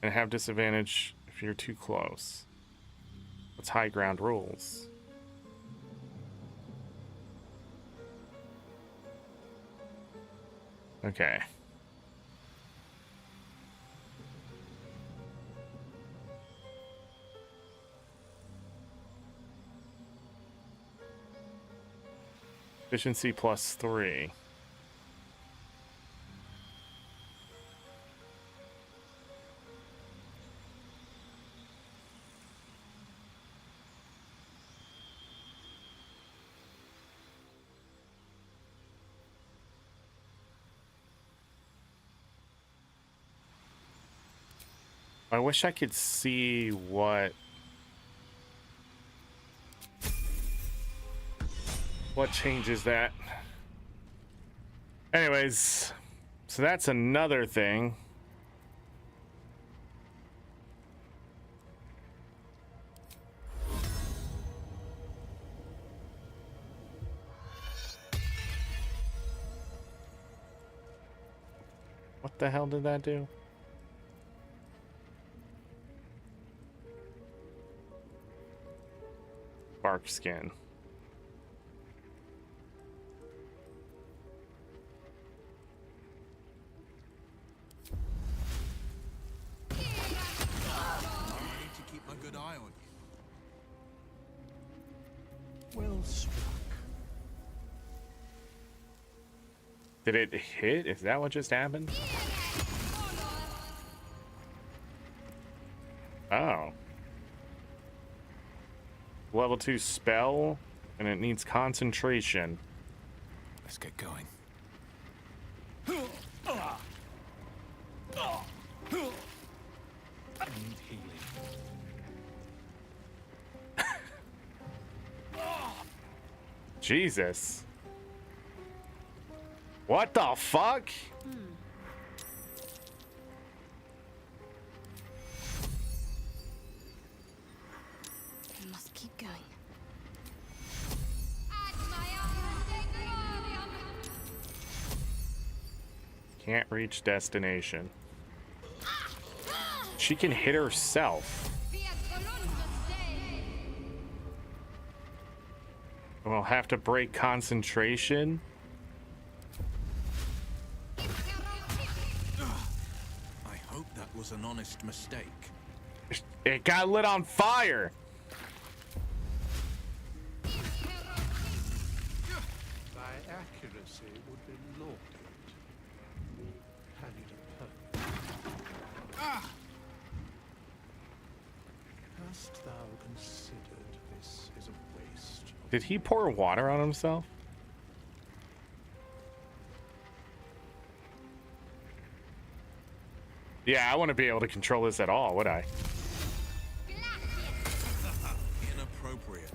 and have disadvantage if you're too close. What's high ground rules? Okay. Efficiency +3. I wish I could see what changes that. Anyways, so that's another thing. the hell did that do? Bark skin. I need to keep a good eye on you. Well struck. Did it hit? Is that what just happened? Oh. Level 2 spell, and it needs concentration. Let's get going. I need healing. Jesus. What the fuck? I must keep going. Can't reach destination. She can hit herself. We'll have to break concentration. I hope that was an honest mistake. It got lit on fire. Thy accuracy would be lauded. Had it occurred. Hast thou considered this is a waste? Did he pour water on himself? Yeah, I wouldn't be able to control this at all, would I? Inappropriate.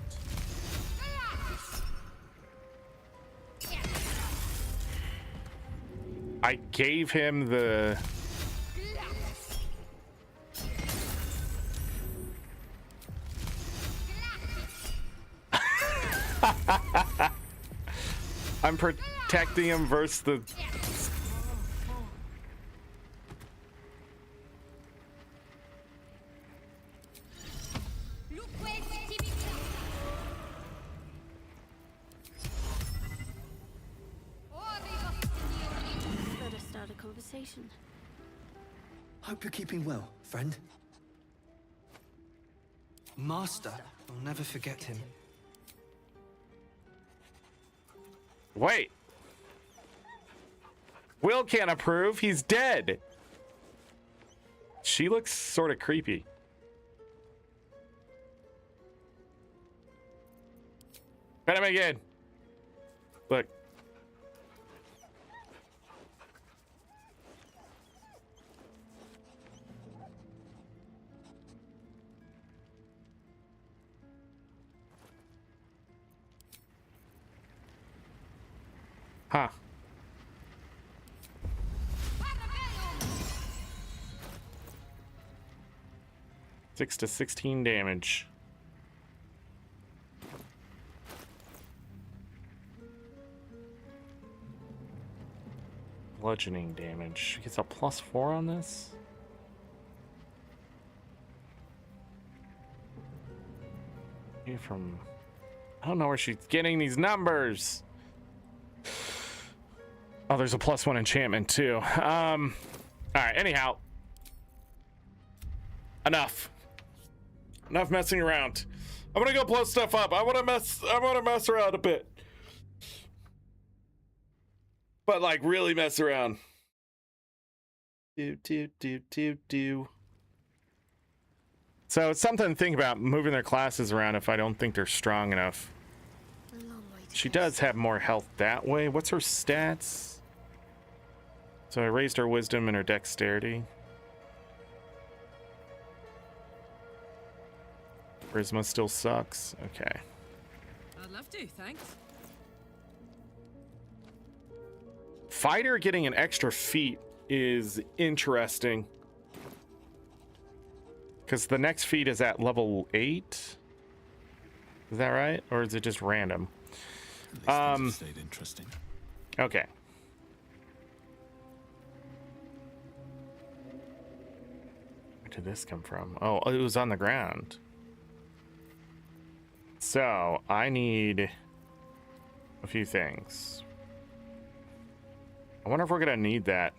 I gave him the... I'm protecting him versus the... Better start a conversation. Hope you're keeping well, friend. Master, I'll never forget him. Wait. Will can't approve. He's dead. She looks sort of creepy. Pet him again. Look. Huh. Six to 16 damage. Bludgeoning damage. She gets a +4 on this. From I don't know where she's getting these numbers. Oh, there's a +1 enchantment too. All right. Anyhow, enough messing around. I'm gonna go blow stuff up. I want to mess around a bit, but like really mess around. Do. So it's something to think about, moving their classes around if I don't think they're strong enough. She does have more health that way. What's her stats? So I raised her wisdom and her dexterity. Charisma still sucks. Okay. I'd love to, thanks. Fighter getting an extra feat is interesting. Because the next feat is at level 8. Is that right? Or is it just random? Stayed interesting. Okay. did this come from? Oh, it was on the ground. So, I need a few things. I wonder if we're gonna need that.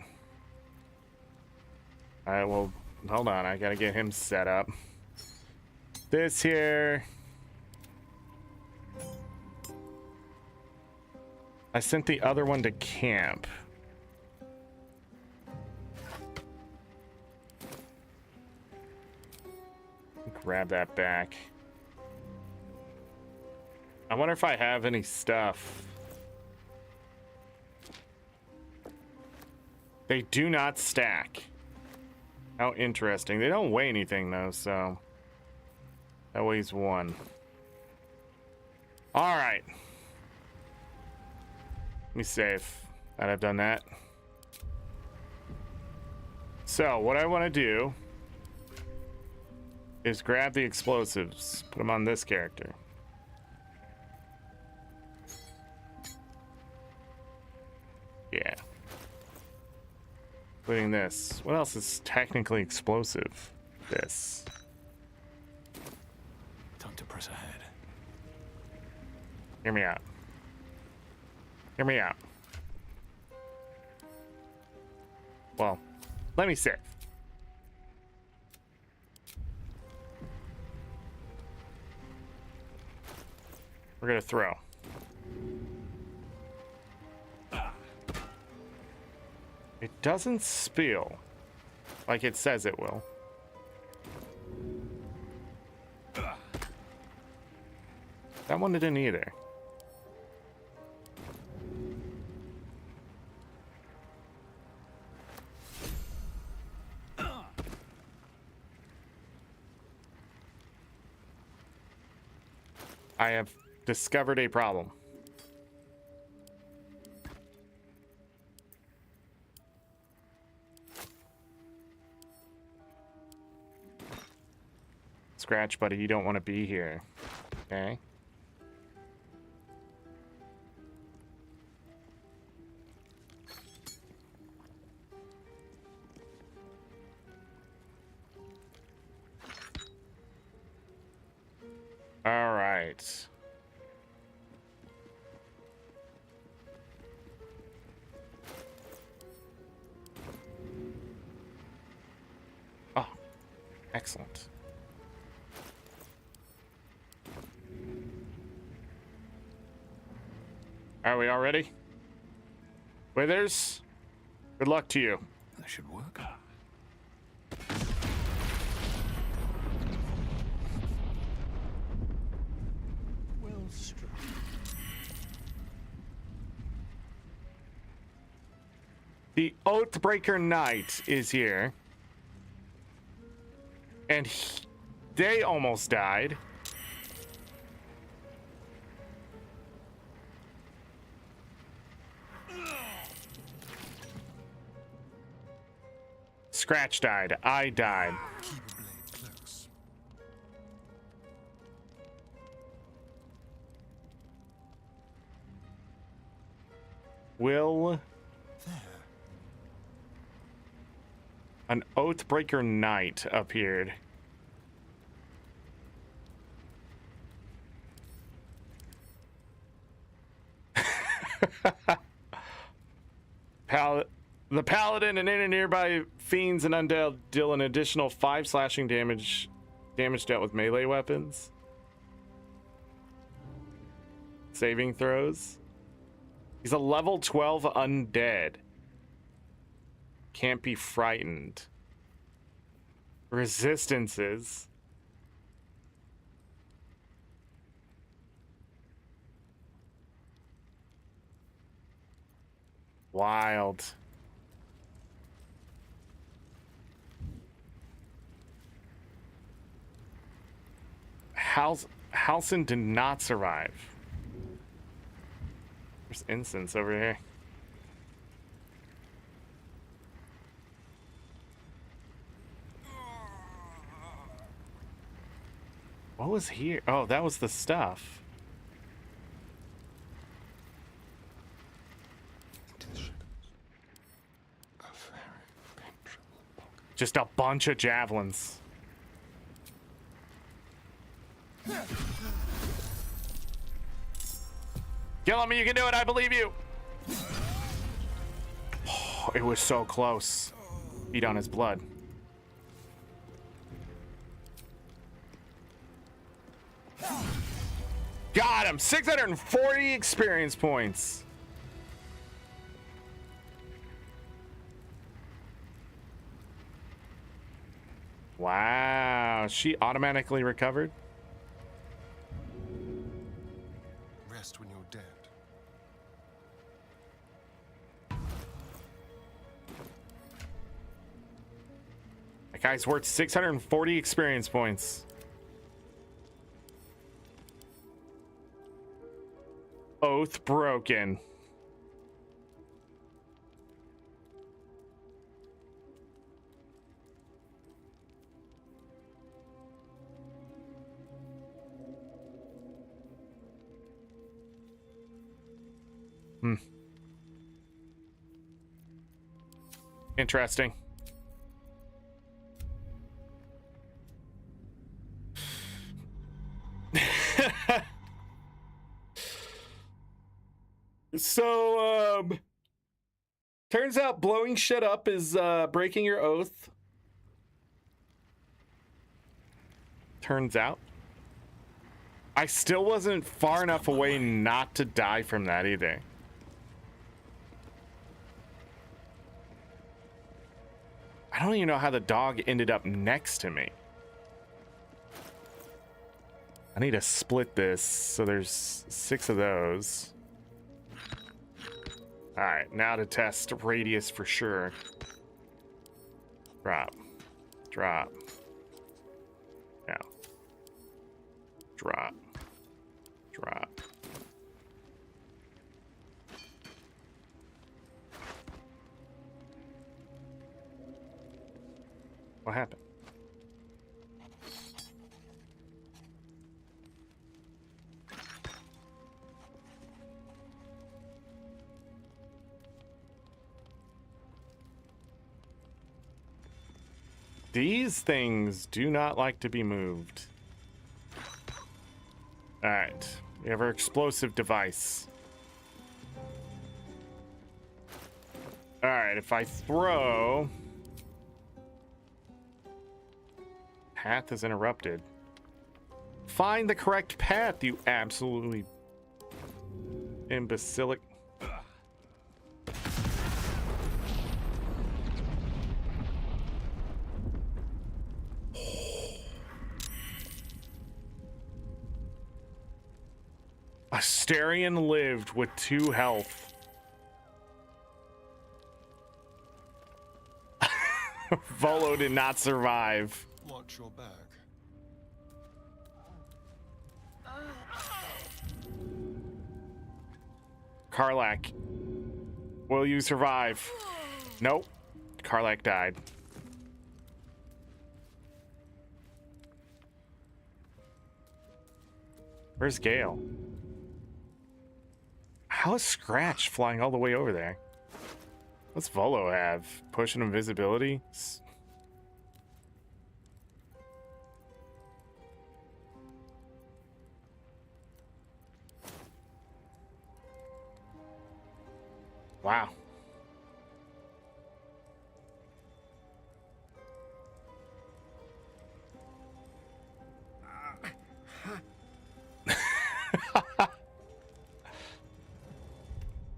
Alright, well, hold on. I gotta get him set up. This here. I sent the other one to camp. Grab that back. I wonder if I have any stuff. They do not stack. How interesting. They don't weigh anything though, so that weighs 1. All right. Let me save that I've done that. So what I want to do is grab the explosives, put them on this character. Yeah. Including this. What else is technically explosive? This. Time to press ahead. Hear me out. Hear me out. Well, let me save. We're gonna throw. It doesn't spill like it says it will. That one didn't either. I have discovered a problem. Scratch, buddy, you don't want to be here. Okay? All right. Oh, excellent. Are we all ready? Withers, good luck to you. That should work. Well struck. The Oathbreaker Knight is here. And they almost died. Scratch died. I died. Keep a blade close. Will an Oathbreaker Knight appeared? The Paladin and any nearby fiends and undead deal an additional 5 slashing damage dealt with melee weapons. Saving throws. He's a level 12 undead. Can't be frightened. Resistances. Wild. Halsin did not survive. There's incense over here. What was here? Oh, that was the stuff. Into the shadows. A very penetrable pocket. Just a bunch of javelins. Kill me, you can do it, I believe you. Oh, it was so close. Feed on his blood. Got him! 640 experience points. Wow, she automatically recovered? Rest when you're dead. That guy's worth 640 experience points. Oath broken. Interesting. So, turns out blowing shit up is breaking your oath. Turns out. I still wasn't far enough away not to die from that either. I don't even know how the dog ended up next to me. I need to split this, so there's 6 of those. All right, now to test radius for sure. Drop, drop. Now. Drop, drop. What happened? These things do not like to be moved. All right, we have our explosive device. All right, if I throw... Path is interrupted. Find the correct path, you absolutely imbecilic. Astarion lived with 2 health. Volo did not survive. Watch your back. Karlak, will you survive? Nope. Karlak died. Where's Gale? How is Scratch flying all the way over there? What's Volo have? Push and invisibility? Wow.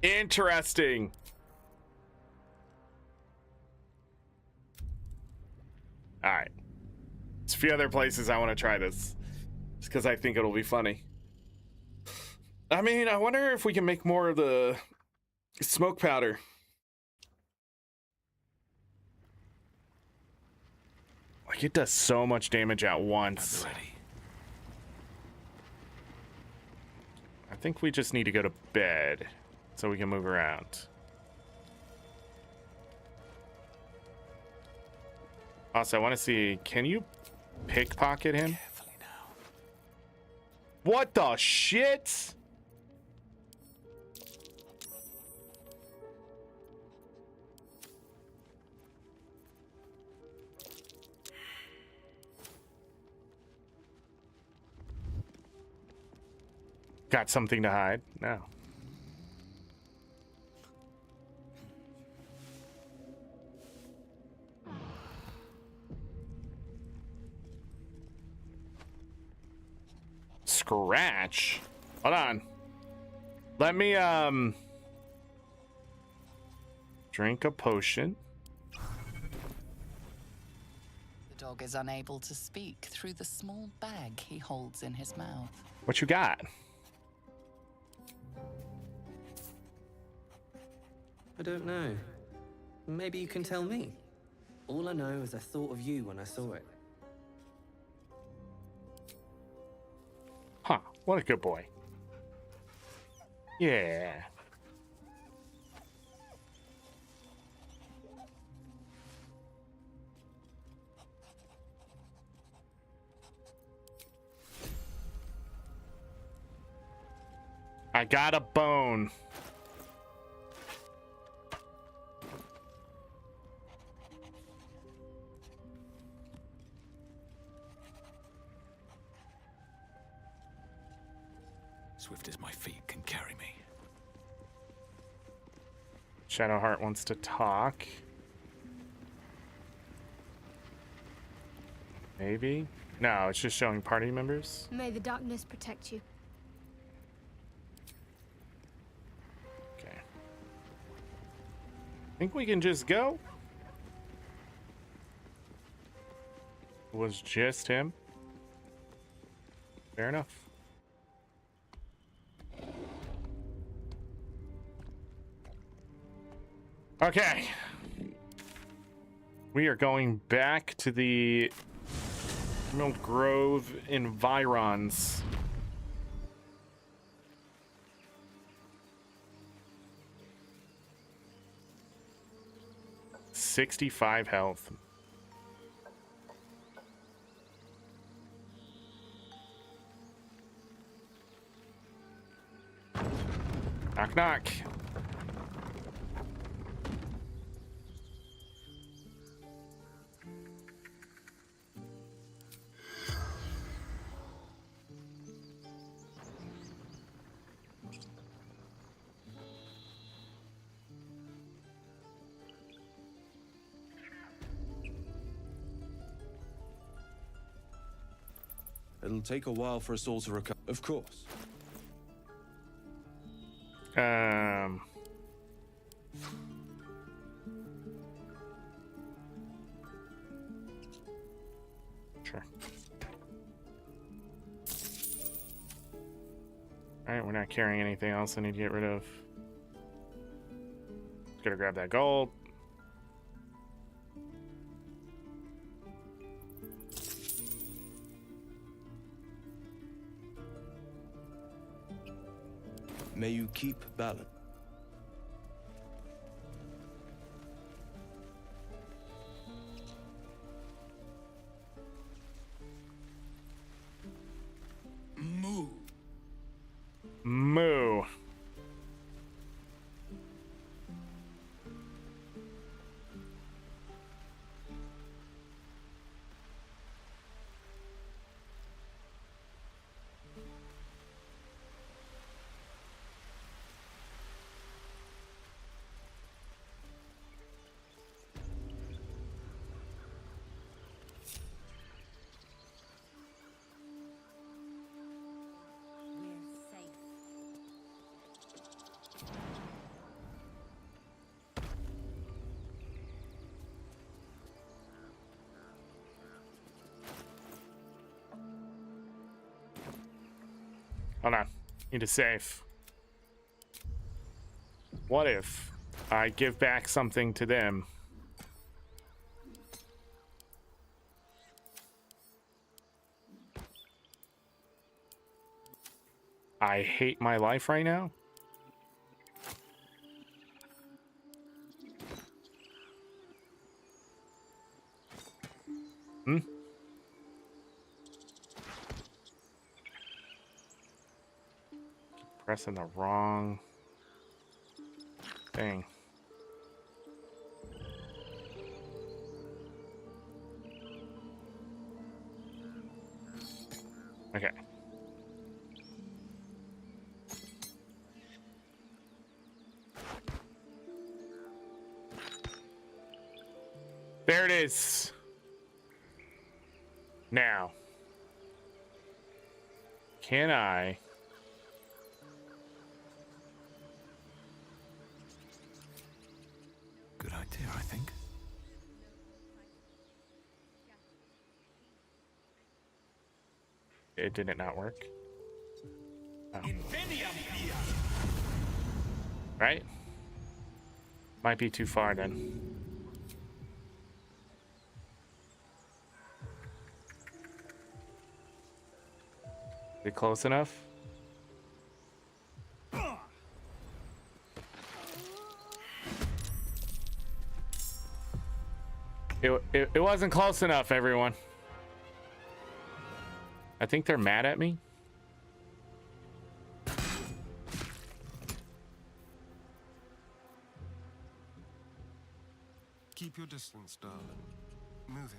Interesting. All right. There's a few other places I want to try this. Just because I think it'll be funny. I mean, I wonder if we can make more of the smoke powder. Like, it does so much damage at once. I think we just need to go to bed so we can move around. Also, I want to see, can you pickpocket him? Carefully now. What the shit? Got something to hide? No. Scratch? Hold on. Let me, drink a potion. The dog is unable to speak through the small bag he holds in his mouth. What you got? I don't know. Maybe you can tell me. All I know is I thought of you when I saw it. Huh, what a good boy. Yeah. I got a bone. Swift as my feet can carry me. Shadowheart wants to talk. Maybe? No, it's just showing party members. May the darkness protect you. Okay. Think we can just go? It was just him. Fair enough. Okay. We are going back to the Emerald Grove environs. $65 health. Knock, knock. It'll take a while for us all to recover. Of course. Sure. Alright, we're not carrying anything else I need to get rid of. Gotta grab that gold. May you keep balance. Moo. Moo. Hold on. Need to save. What if I give back something to them? I hate my life right now. Hmm? Pressing the wrong thing. Okay. There it is. Now, can I? Good idea, I think. It did it not work? Oh. Right? Might be too far then. Is it close enough? It wasn't close enough, everyone. I think they're mad at me. Keep your distance, darling. Moving.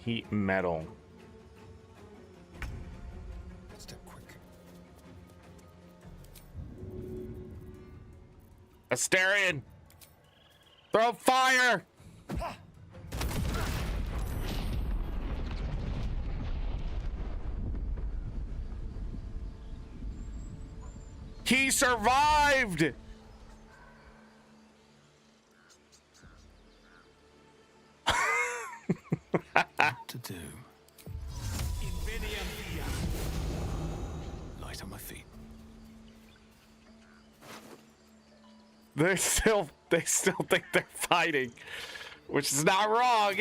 Heat metal. Step quick. Asterion! Throw fire! He survived! What to do? Light on my feet. They still think they're fighting, which is not wrong.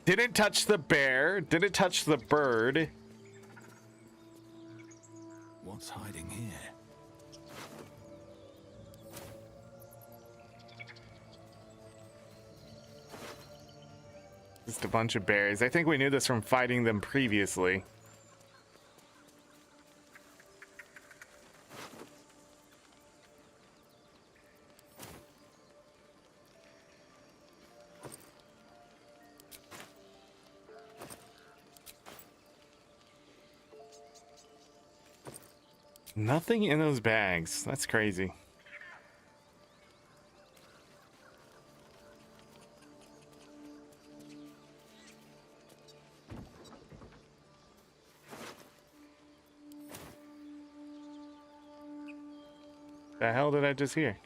Didn't touch the bear, didn't touch the bird. What's hiding here? Just a bunch of bears. I think we knew this from fighting them previously. Nothing in those bags. That's crazy. The hell did I just hear?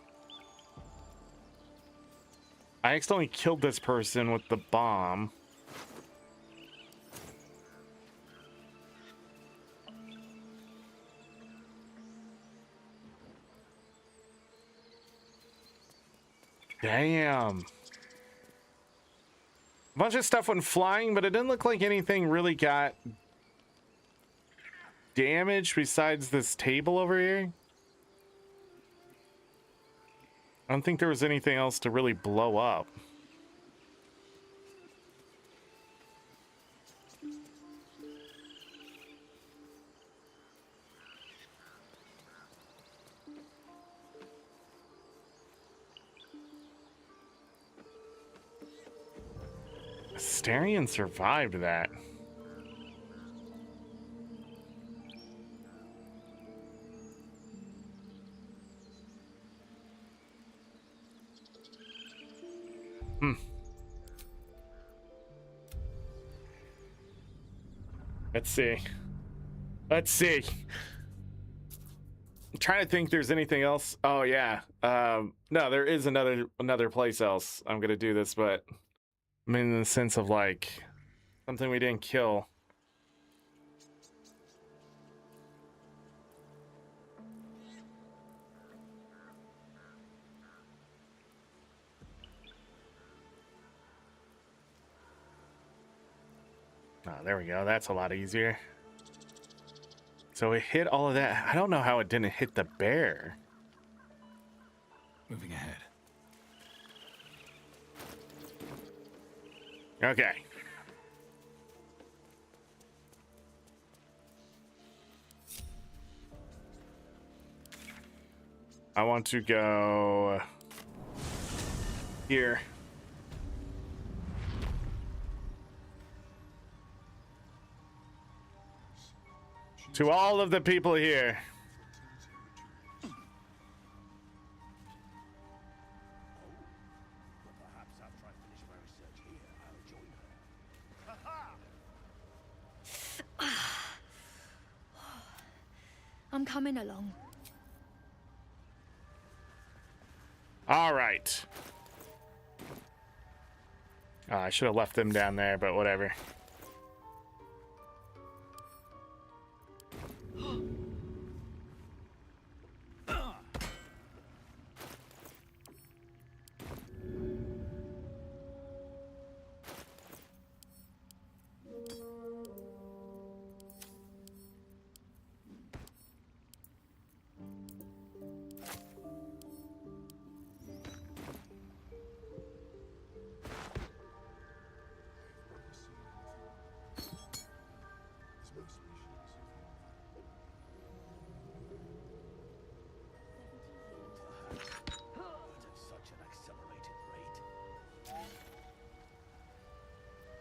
I accidentally killed this person with the bomb. Damn. A bunch of stuff went flying, but it didn't look like anything really got damaged besides this table over here. I don't think there was anything else to really blow up. Asterion survived that. Let's see. Let's see. I'm trying to think there's anything else. Oh yeah. No, there is another place else I'm gonna do this, but I mean in the sense of like something we didn't kill. Oh, there we go. That's a lot easier. So it hit all of that. I don't know how it didn't hit the bear. Moving ahead. Okay. I want to go here. To all of the people here. I'm coming along. All right. I should have left them down there, but whatever.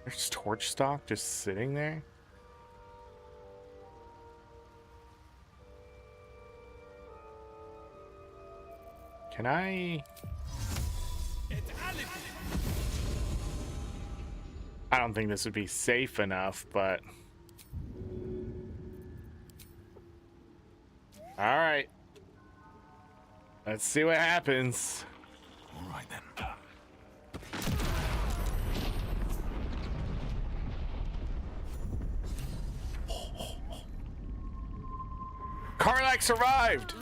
There's torch stock just sitting there. Can I? I don't think this would be safe enough, but all right. Let's see what happens. All right then. Karlach survived.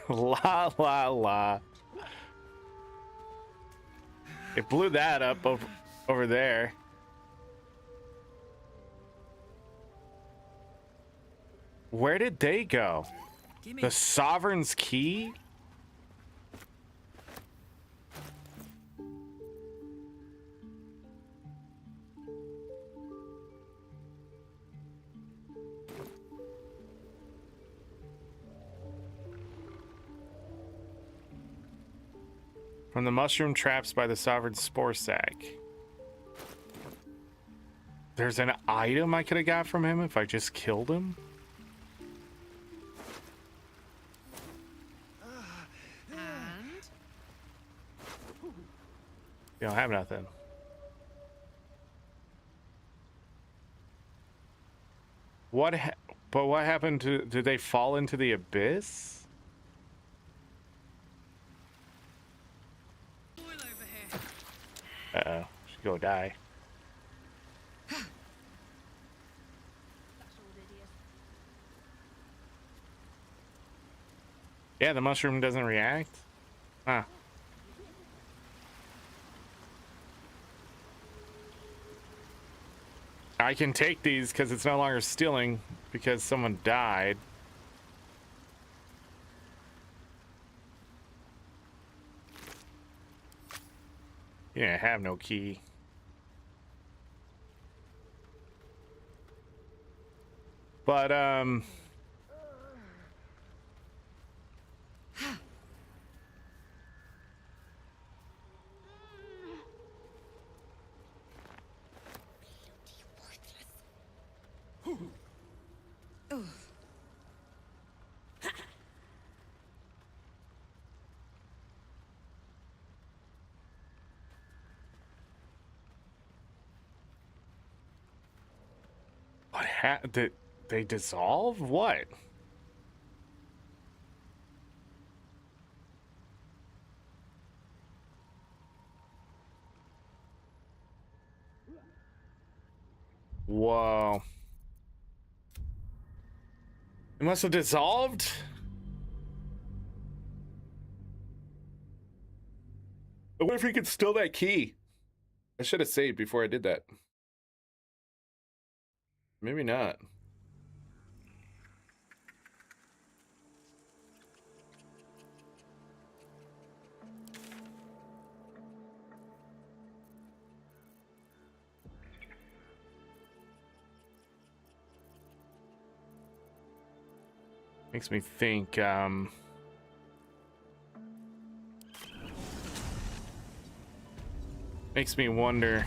La la la. It blew that up over there. Where did they go? The Sovereign's Key? From the mushroom traps by the Sovereign's spore sac. There's an item I could have got from him if I just killed him? You don't have nothing. But what happened to... Did they fall into the abyss? Uh-oh. Should go die. Yeah, the mushroom doesn't react? Huh. I can take these because it's no longer stealing because someone died. Yeah, I have no key. But, did they dissolve? What? Whoa. It must have dissolved? I wonder if he could steal that key. I should have saved before I did that. Maybe not. Makes me think, makes me wonder.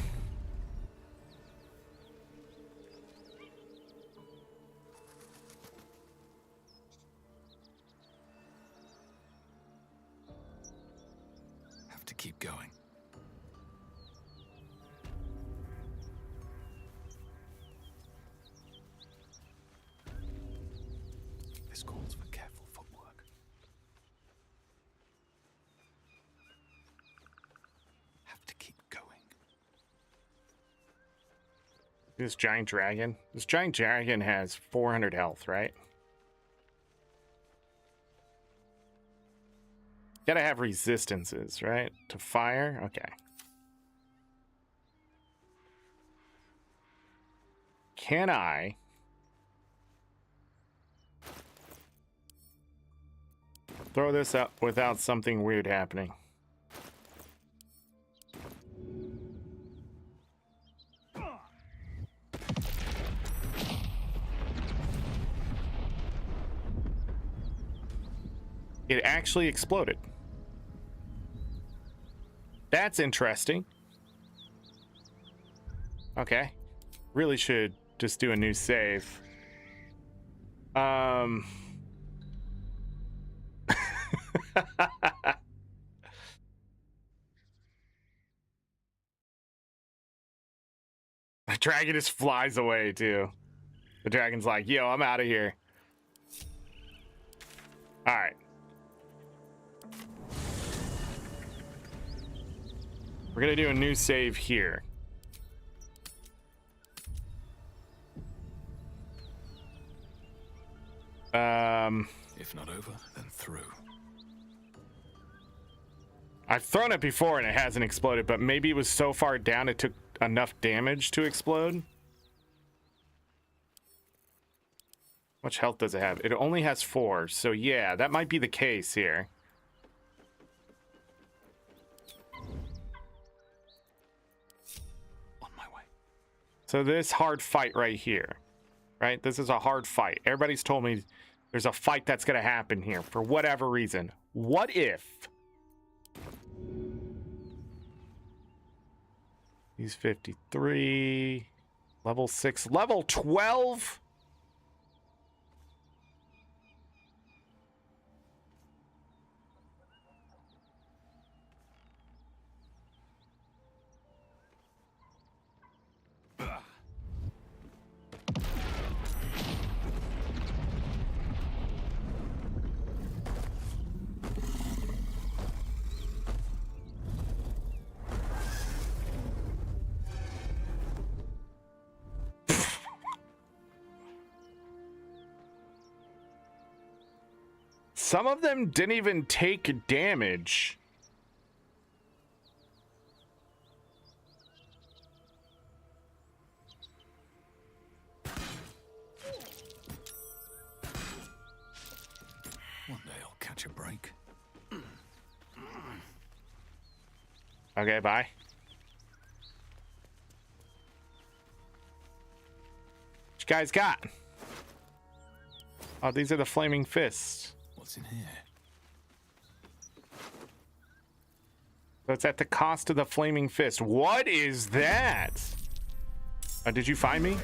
Have to keep going. This calls for careful footwork. Have to keep going. This giant dragon. This giant dragon has 400 health, right? Gotta have resistances, right? To fire? Okay. Can I throw this up without something weird happening? It actually exploded. That's interesting. Okay. Really should just do a new save. The dragon just flies away too. The dragon's like, yo, I'm out of here. All right. We're gonna do a new save here. If not over, then through. I've thrown it before and it hasn't exploded, but maybe it was so far down it took enough damage to explode. How much health does it have? It only has 4, so yeah, that might be the case here. On my way. So this hard fight right here, right? This is a hard fight. Everybody's told me there's a fight that's gonna happen here for whatever reason. What if he's 53, level 6, level 12? Some of them didn't even take damage. One day I'll catch a break. Okay, bye. What you guys got? Oh, these are the flaming fists. What's in here? So it's at the cost of the flaming fist. What is that? Did you find me?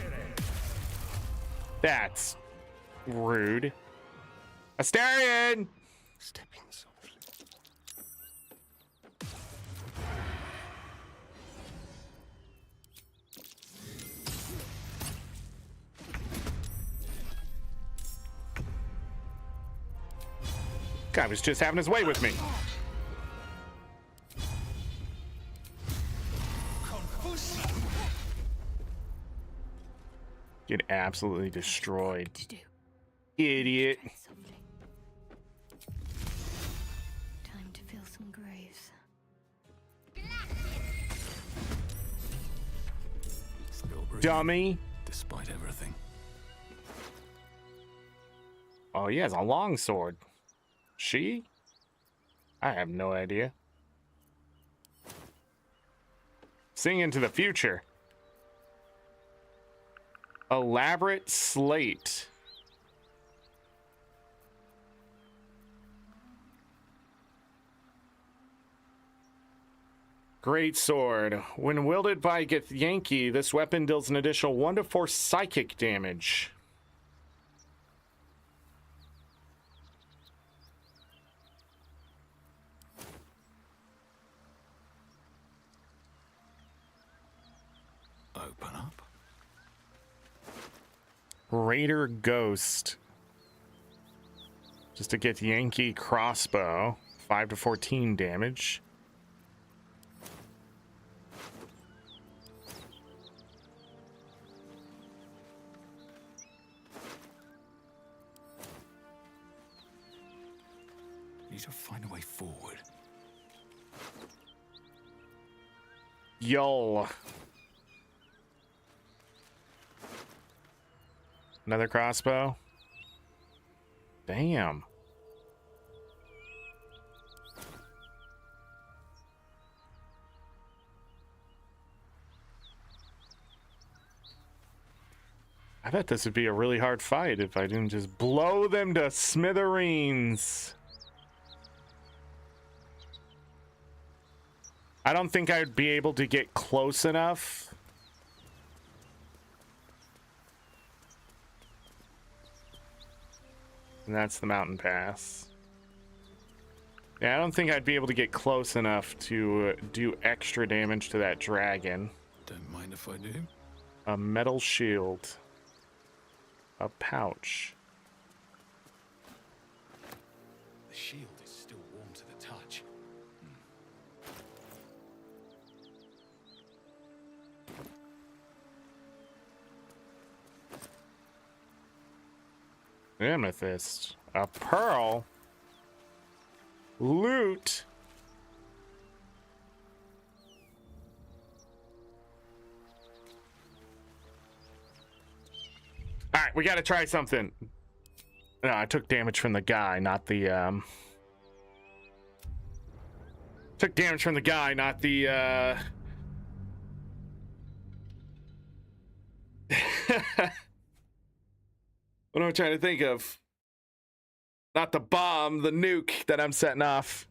That's rude. Astarion! Stepping softly. Guy was just having his way with me. Get absolutely destroyed. Idiot. Time to fill some graves. dummy. Despite everything. Oh, he has a long sword. She? I have no idea. Seeing into the future. Elaborate slate. Great sword. When wielded by Githyanki, this weapon deals an additional 1 to 4 psychic damage. Open up. Raider Ghost. Just to get Yankee crossbow. 5 to 14 damage. Need to find a way forward. Yo. Another crossbow. Damn. I bet this would be a really hard fight if I didn't just blow them to smithereens. I don't think I'd be able to get close enough. And that's the mountain pass. Yeah, I don't think I'd be able to get close enough to do extra damage to that dragon. Don't mind if I do. A metal shield. A pouch. The shield is still warm to the touch. Amethyst. A pearl. Loot. All right, we got to try something. No, I took damage from the guy, not the took damage from the guy, not the what am I trying to think of? Not the bomb, the nuke that I'm setting off.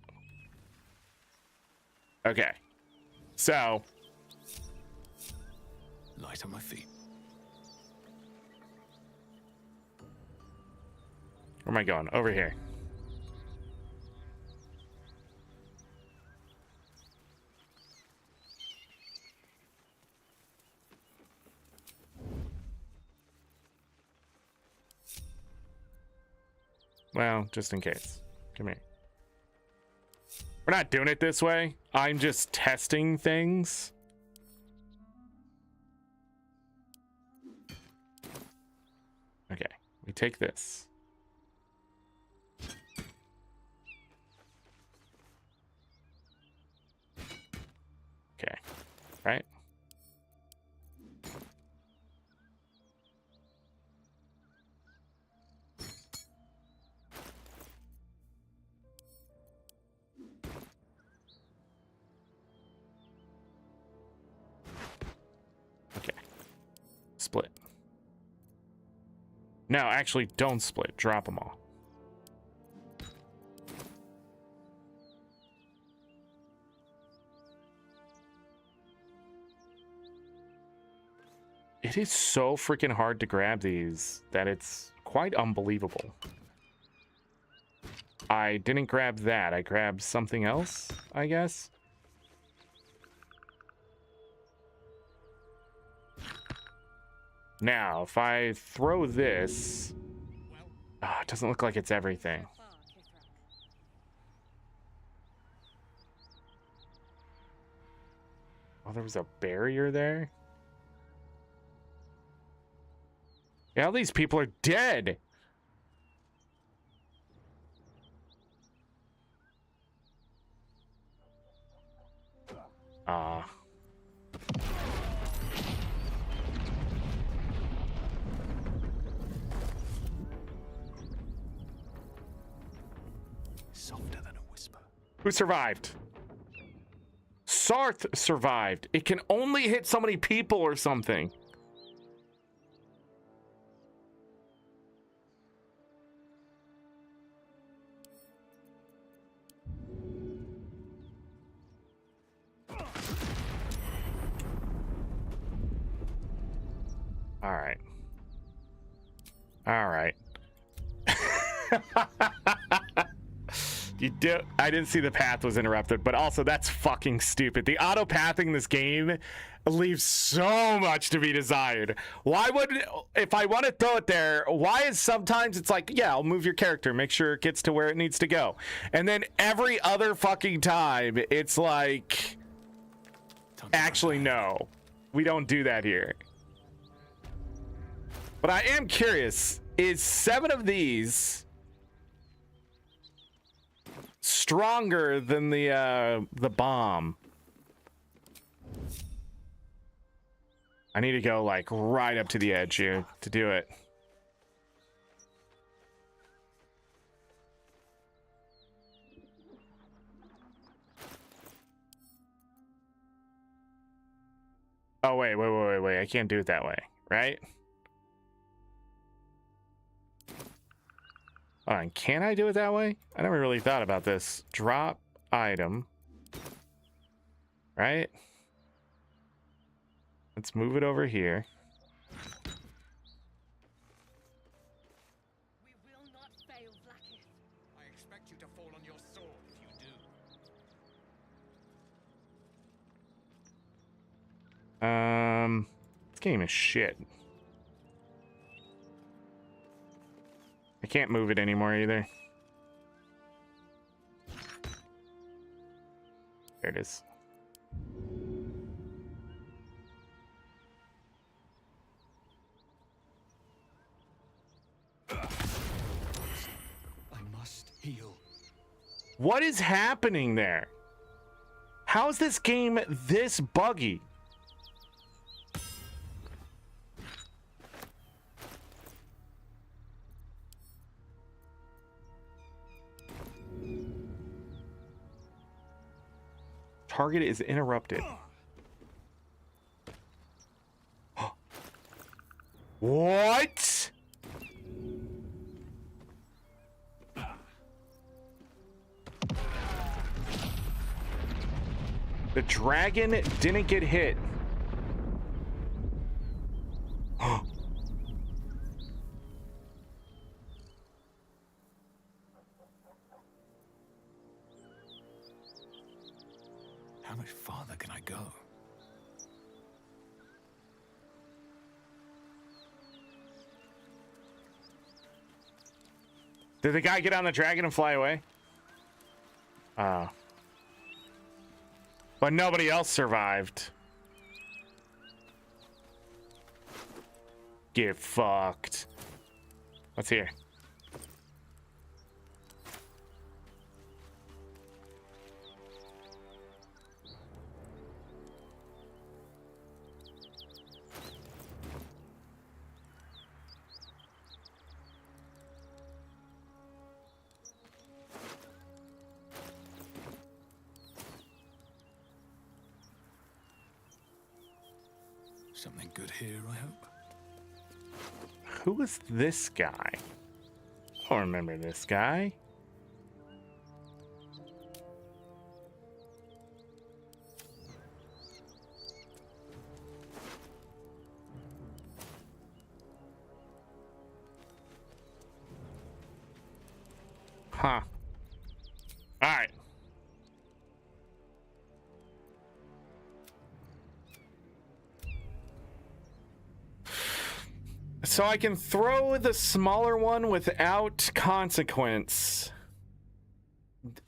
Okay. So. Light on my feet. Where am I going? Over here. Well, just in case. Come here. We're not doing it this way. I'm just testing things. Okay, we take this. Okay, right? Okay. Split. No, actually, don't split. Drop them all. It is so freaking hard to grab these that it's quite unbelievable. I didn't grab that. I grabbed something else, I guess. Now, if I throw this... it doesn't look like it's everything. Oh, there was a barrier there? Yeah, all these people are dead! softer than a whisper. Who survived? Sarth survived. It can only hit so many people or something. All right. All right. I didn't see the path was interrupted, but also that's fucking stupid. The auto pathing in this game leaves so much to be desired. Why would, if I want to throw it there, why is sometimes it's like, yeah, I'll move your character, make sure it gets to where it needs to go. And then every other fucking time, it's like, actually, no, we don't do that here. But I am curious, is 7 of these stronger than the bomb? I need to go like right up to the edge here to do it. Oh, wait. I can't do it that way, right? Can I do it that way? I never really thought about this. Drop item. Right? Let's move it over here. We will not fail, Blackith. I expect you to fall on your sword if you do. This game is shit. I can't move it anymore either. There it is. I must heal. What is happening there? How is this game this buggy? Target is interrupted. What? The dragon didn't get hit. How much farther can I go? Did the guy get on the dragon and fly away? But nobody else survived. Get fucked. What's here? Something good here, I hope. Who is this guy? I don't remember this guy. Huh. All right. So I can throw the smaller one without consequence.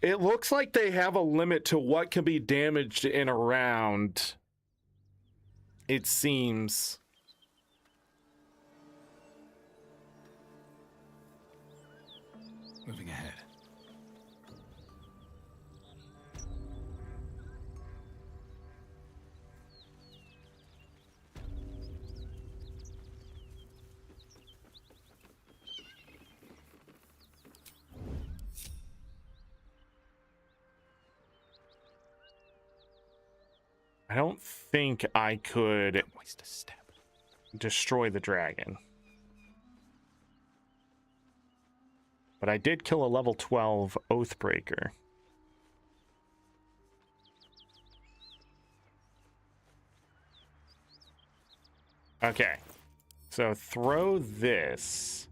It looks like they have a limit to what can be damaged in a round. It seems. Moving ahead. I don't think I could destroy the dragon. But I did kill a level 12 Oathbreaker. Okay. So throw this.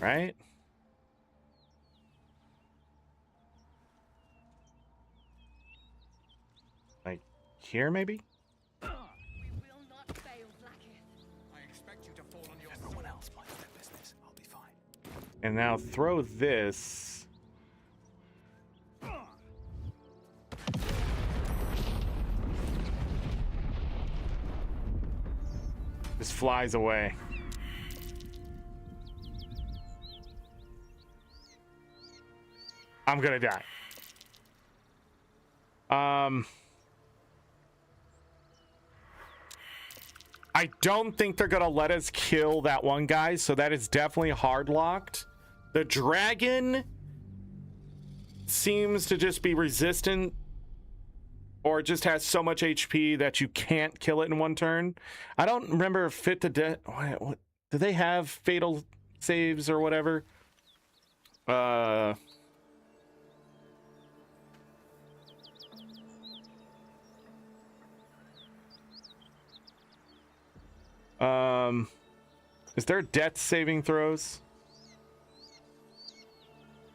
Right? Like here, maybe? I expect you to fall on your Everyone else minds their business. I'll be fine. And now throw this. This flies away. I'm gonna die. I don't think they're gonna let us kill that one guy, so that is definitely hard locked. The dragon seems to just be resistant, or it just has so much HP that you can't kill it in one turn. I don't remember if Fit to Death. What do they have? Fatal saves or whatever? Is there death saving throws?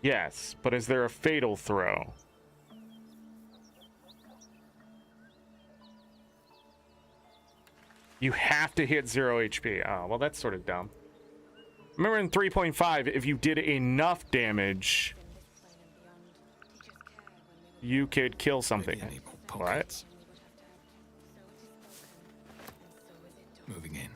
Yes, but is there a fatal throw? You have to hit 0 HP. Oh, well, that's sort of dumb. Remember in 3.5, if you did enough damage, you could kill something. What? Moving in.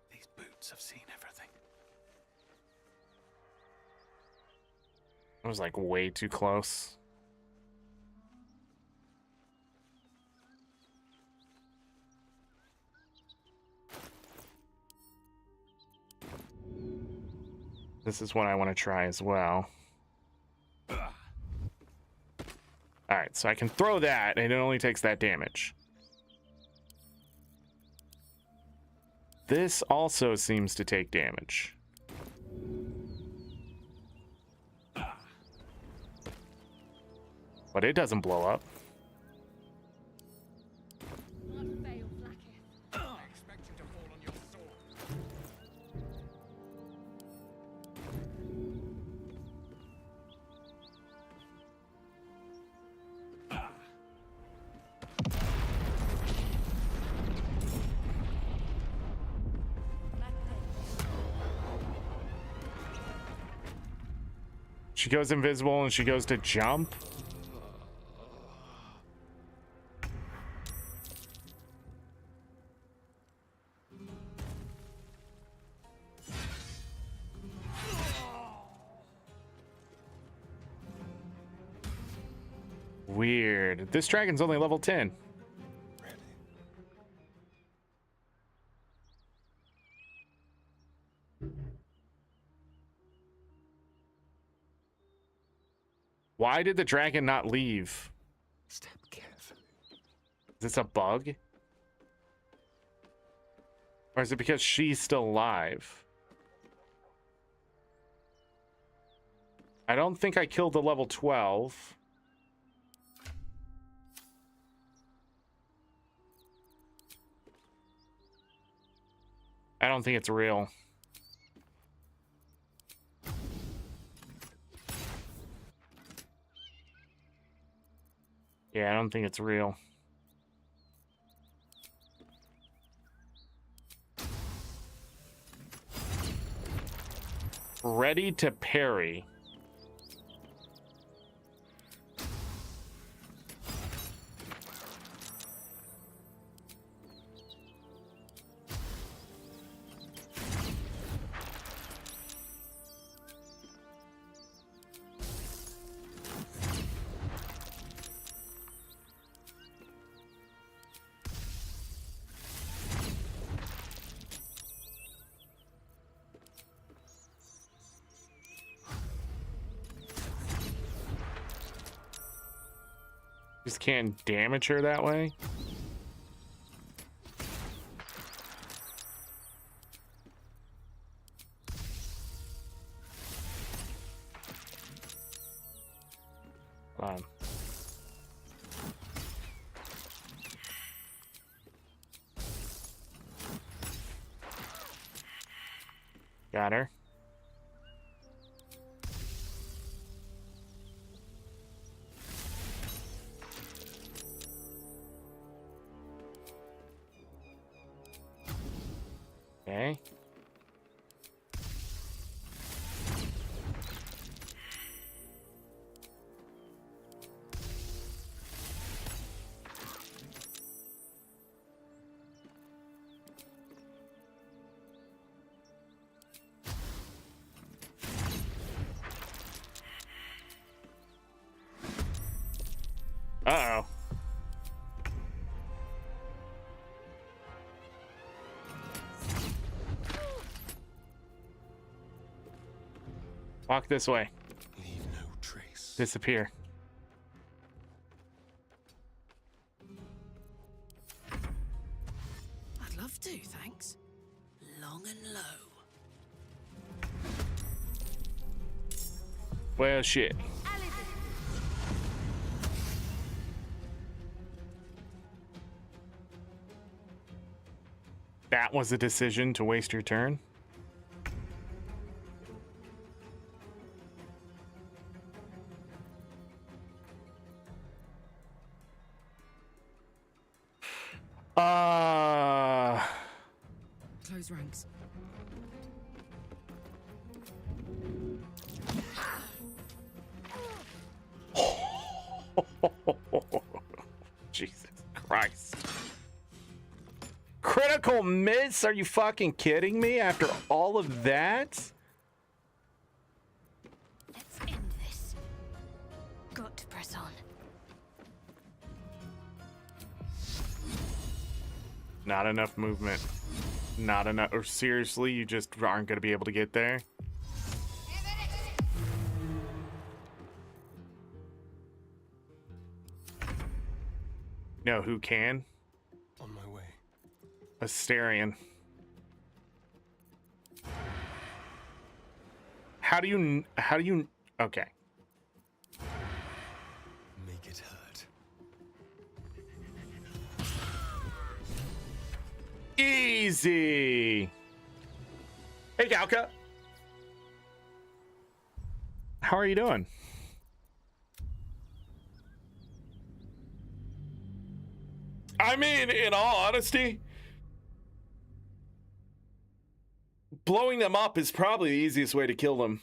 These boots have seen everything. I was like way too close. This is what I want to try as well. Alright, so I can throw that, and it only takes that damage. This also seems to take damage. But it doesn't blow up. She goes invisible and she goes to jump. Weird. This dragon's only level 10. Why did the dragon not leave? Step carefully. Is this a bug? Or is it because she's still alive? I don't think I killed the level 12. I don't think it's real. Yeah, I don't think it's real. Ready to parry. Just can't damage her that way. Hold on. Got her. Okay. Uh-oh. Walk this way. Leave no trace. Disappear. I'd love to, thanks. Long and low. Well, shit. That was a decision to waste your turn. Close ranks. Jesus Christ. Critical miss? Are you fucking kidding me after all of that? Let's end this. Got to press on. Not enough movement. Not enough. Or seriously, you just aren't going to be able to get there? No, who can? On my way. Asterion. How do you okay. Make it hurt. Easy. Hey, Galka. How are you doing? I mean, in all honesty, blowing them up is probably the easiest way to kill them.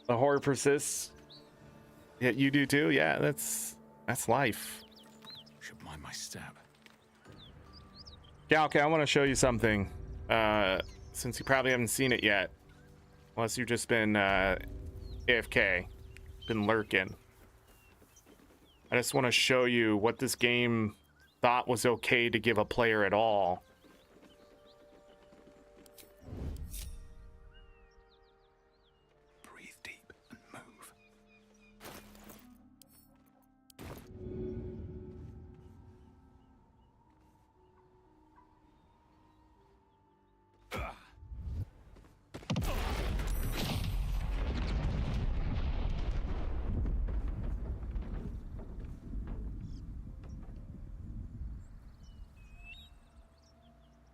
The horror persists. Yeah, you do too. Yeah, that's life. Should mind my stab. Galka, I want to show you something. Since you probably haven't seen it yet, unless you've just been AFK, been lurking. I just want to show you what this game thought was okay to give a player at all. Breathe deep and move.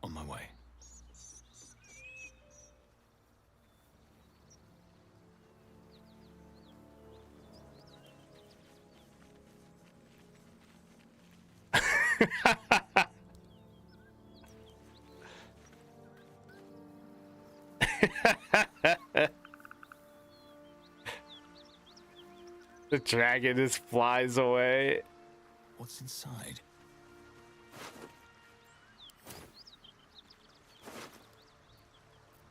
On my way. The dragon just flies away. What's inside?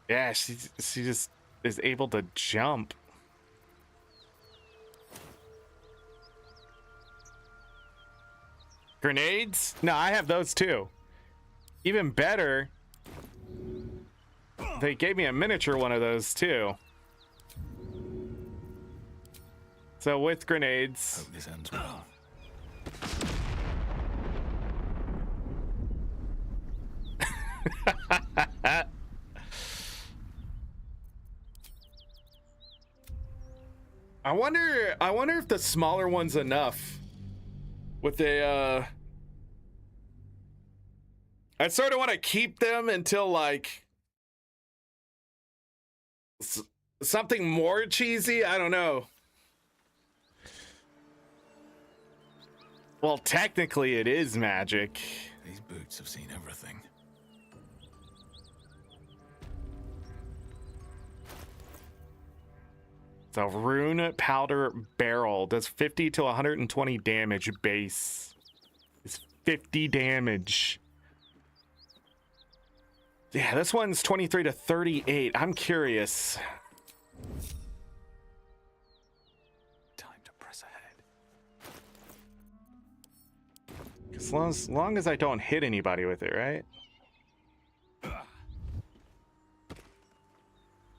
Yeah, she just is able to jump. Grenades? No, I have those too. Even better, they gave me a miniature one of those too. So with grenades. Hope this ends well. I wonder if the smaller one's enough. With a I sort of want to keep them until like something more cheesy. I don't know. Well, technically it is magic. These boots have seen everything. The rune powder barrel does 50 to 120 damage base. It's 50 damage. Yeah, this one's 23 to 38. I'm curious. Time to press ahead. As long as I don't hit anybody with it, right? Yeah,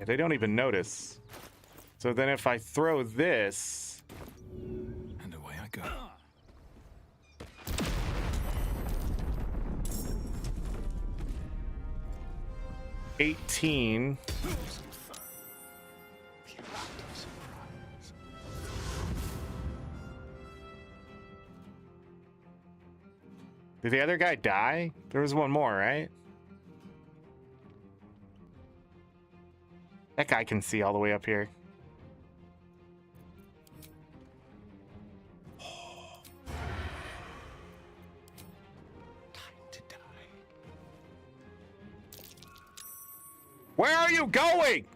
they don't even notice. So then if I throw this... And away I go. 18. Did the other guy die? There was one more, right? That guy can see all the way up here. Where are you going?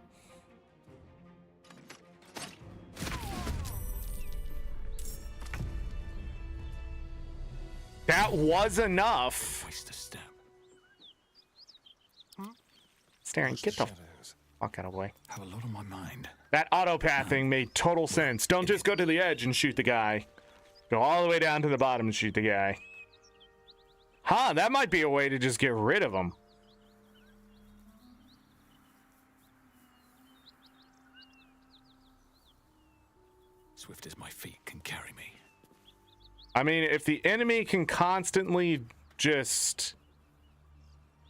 That was enough. Waste a step. Staring, get the fuck out of the way. Have a lot on my mind. That auto-pathing made total sense. Don't just go to the edge and shoot the guy. Go all the way down to the bottom and shoot the guy. Huh, that might be a way to just get rid of him. Swift as my feet can carry me. I mean, if the enemy can constantly just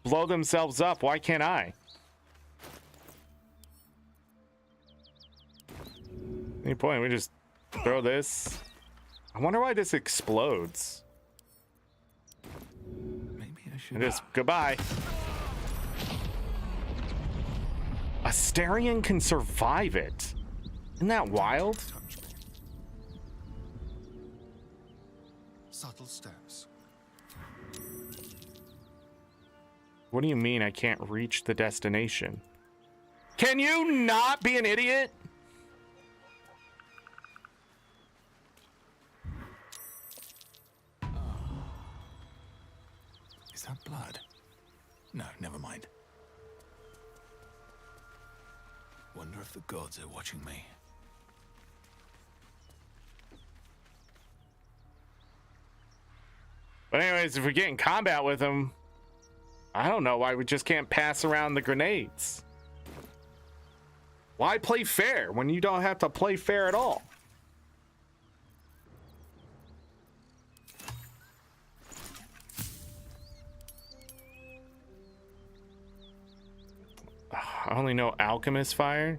blow themselves up, why can't I? Any point, we just throw this. I wonder why this explodes. Maybe I should. And just goodbye. Astarion can survive it. Isn't that wild? Subtle steps. What do you mean I can't reach the destination? Can you not be an idiot? Is that blood? No, never mind. Wonder if the gods are watching me. But anyways, if we get in combat with them, I don't know why we just can't pass around the grenades. Why play fair when you don't have to play fair at all? I only know Alchemist Fire.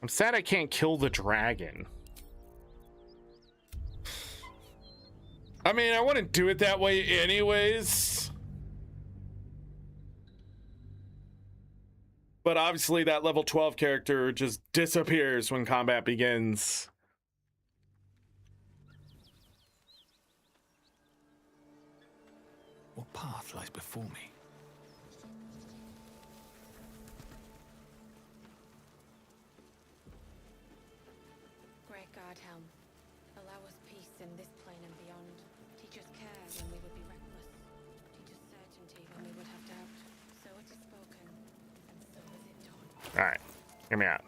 I'm sad I can't kill the dragon. I mean, I wouldn't do it that way anyways. But obviously that level 12 character just disappears when combat begins. What path lies before me? Great God, Helm, allow us peace in this plane and beyond. Teach us care when we would be reckless. Teach us certainty when we would have doubt. So it is spoken, and so is it done. All right, hear me out.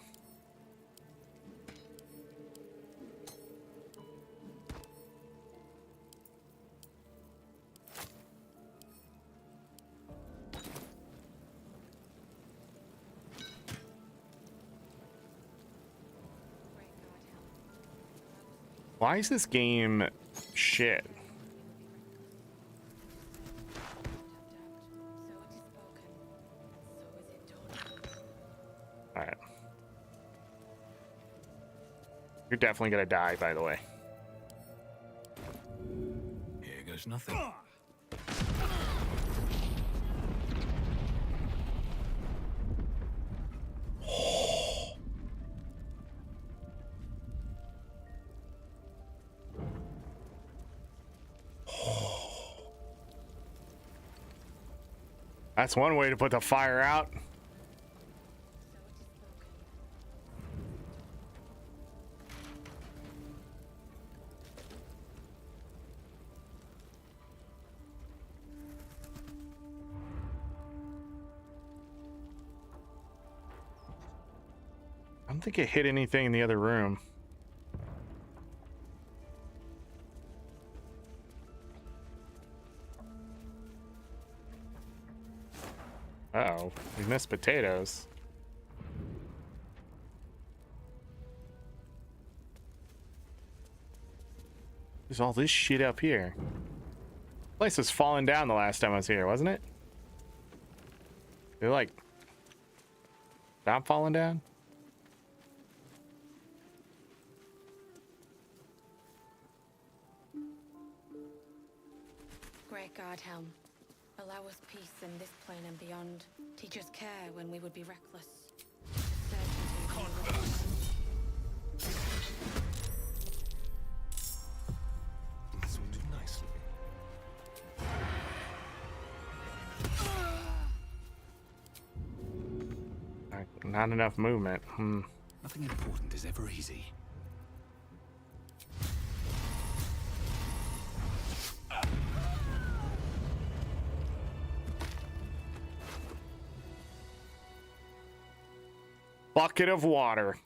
Why is this game shit? Alright. You're definitely gonna die, by the way. Here goes nothing. That's one way to put the fire out. I don't think it hit anything in the other room. Uh-oh, we missed potatoes. There's all this shit up here. Place was falling down the last time I was here, wasn't it? They're like... Stop falling down? Great God, Helm. Allow us peace in this plane and beyond. Teach us care when we would be reckless. This will do nicely. Not enough movement. Nothing important is ever easy. Bucket of water.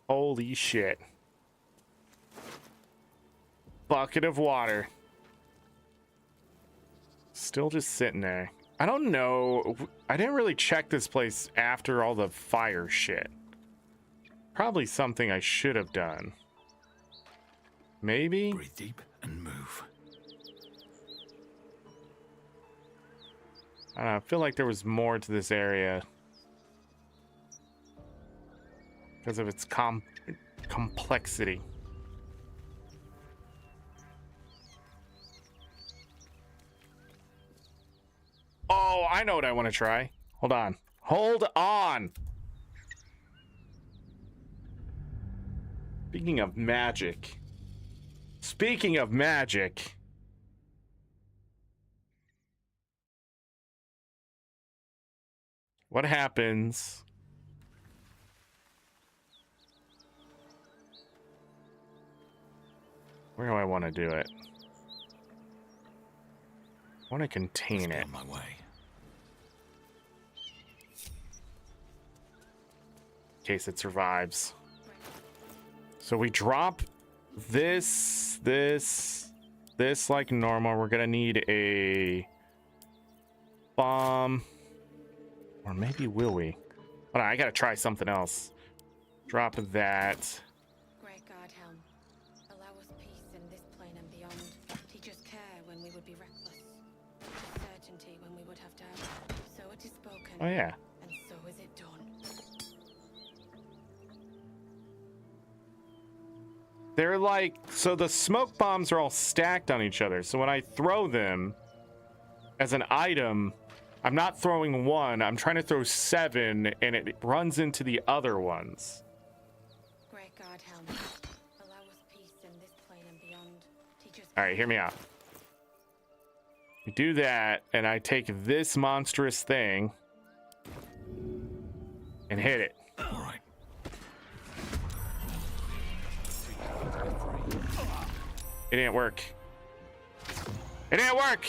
Holy shit. Bucket of water. Still just sitting there. I don't know. I didn't really check this place after all the fire shit. Probably something I should have done. Maybe? Breathe deep and move. I don't know. I feel like there was more to this area. Because of its complexity. Oh, I know what I want to try. Hold on. Hold on. Speaking of magic. Speaking of magic. What happens... Where do I want to do it? I want to contain it. On my way. In case it survives. So we drop this like normal. We're gonna need a bomb. Or maybe will we? Hold on, I gotta try something else. Drop that. Great God, Helm. Allow us peace in this plane and beyond. Teach us care when we would be reckless. Certainty when we would have doubt. So it is spoken. Oh yeah. And so is it done. They're like, so the smoke bombs are all stacked on each other. So when I throw them as an item, I'm not throwing one, I'm trying to throw 7 and it runs into the other ones. Great God, Helm. Allow us peace in this plane and beyond. Teach us. All right, hear me out. We do that, and I take this monstrous thing and hit it. All right. It didn't work. It didn't work!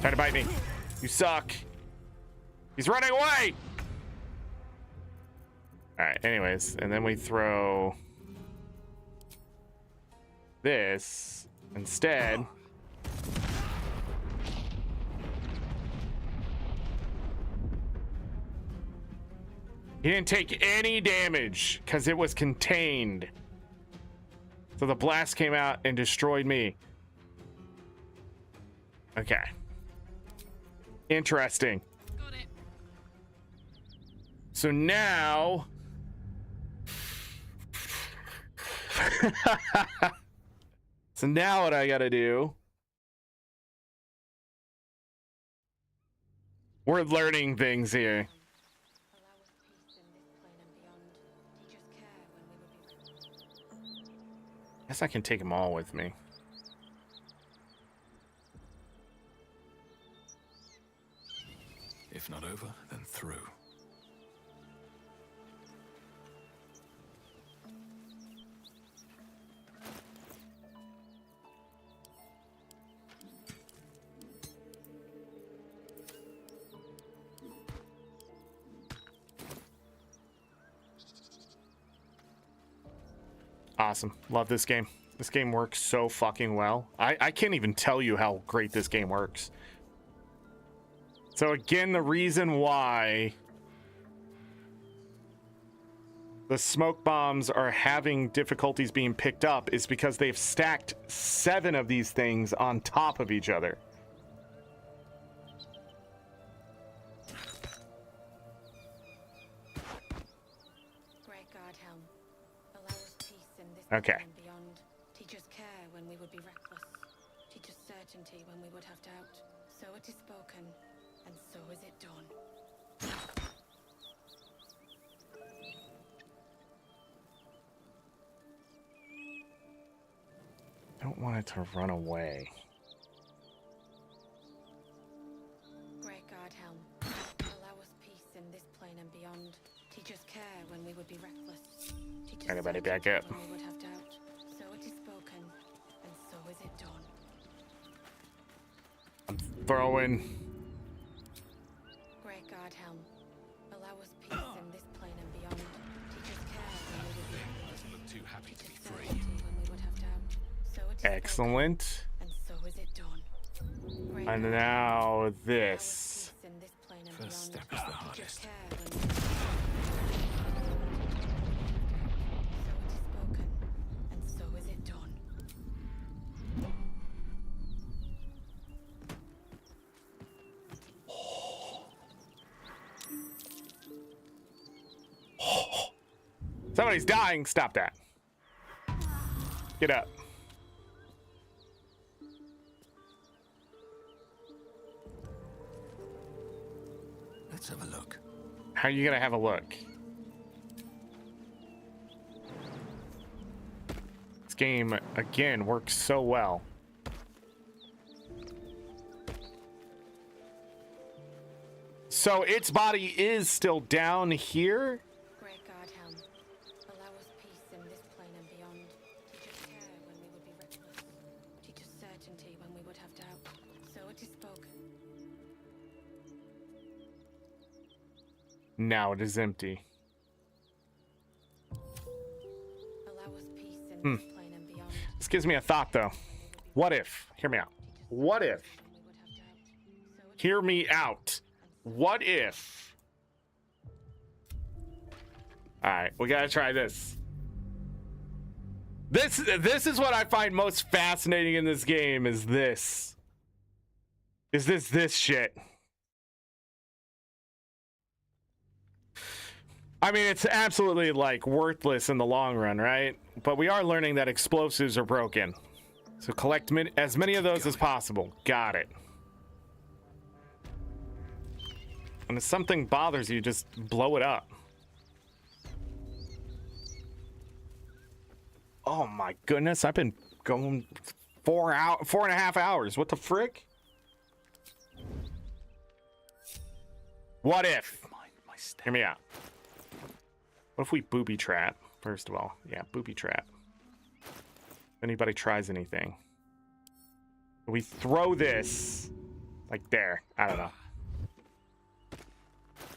Trying to bite me. You suck. He's running away! Alright, anyways, and then we throw this instead. He didn't take any damage because it was contained. So the blast came out and destroyed me. Okay. Interesting. Got it. So now... So now what I gotta do... We're learning things here. Guess I can take them all with me. If not over, then through. Awesome. Love this game. This game works so fucking well. I can't even tell you how great this game works. So again, the reason why the smoke bombs are having difficulties being picked up is because they've stacked 7 of these things on top of each other. Okay. Beyond. Teach us care when we would be reckless. Teach us certainty when we would have doubt. So it is spoken, and so is it done. I don't want it to run away. Great God Helm, allow us peace in this plane and beyond. Teach us care when we would be reckless. Teach us Anybody back certainty up? when we would have doubt. So it is spoken, and so is it done. I'm throwing. Great God Helm, allow us peace in this plane and beyond. Teach us care when we would be reckless. Doesn't look too happy to be Teach us free. certainty when we would have doubt. So it is Excellent. spoken, and so is it done. Great And God now this. Helm, in this plane and First beyond. step is the Teach us hardest. care when we would have doubt. And so is it done. Somebody's dying. Stop that. Get up. Let's have a look. How are you gonna have a look? This game, again, works so well. So its body is still down here. Great God Helm, allow us peace in this plane and beyond. Teach us care when we would be reckless. Teach us certainty when we would have doubt. So it is spoken. Now it is empty. Allow us peace in Hmm. this plane and beyond. This gives me a thought, though. What if? Hear me out. What if? Hear me out. What if? All right, we gotta try this. This is what I find most fascinating in this game. Is this shit? I mean, it's absolutely like worthless in the long run, right? But we are learning that explosives are broken. So collect as many of those as possible. Got it. And if something bothers you, just blow it up. Oh my goodness, I've been going 4.5 hours. What the frick? What if? Hear me out. What if we booby trap? First of all, yeah, booby trap. If anybody tries anything, we throw this like there. I don't know.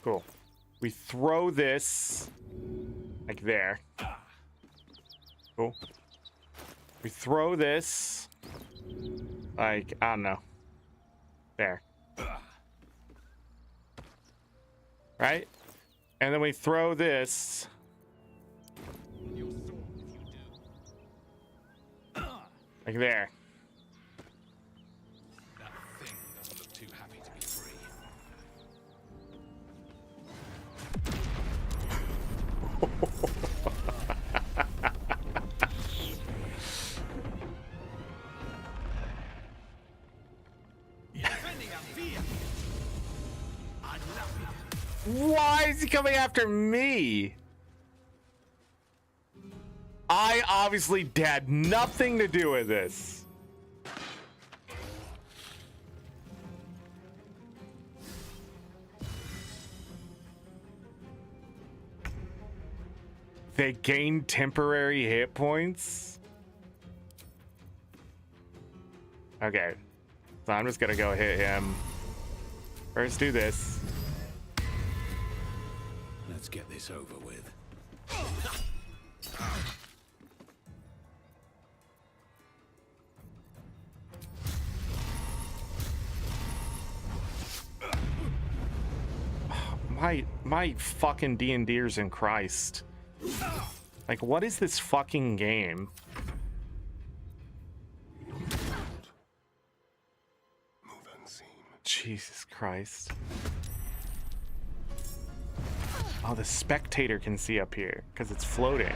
Cool. We throw this like there. Cool. We throw this like, I don't know. There. Right? And then we throw this Like there. That thing doesn't look too happy to be free. Why is he coming after me? I obviously had nothing to do with this. They gain temporary hit points. Okay. So I'm just gonna go hit him. First do this. Let's get this over with. My fucking D&Ders in Christ. Like, what is this fucking game? Jesus Christ. Oh, the spectator can see up here because it's floating.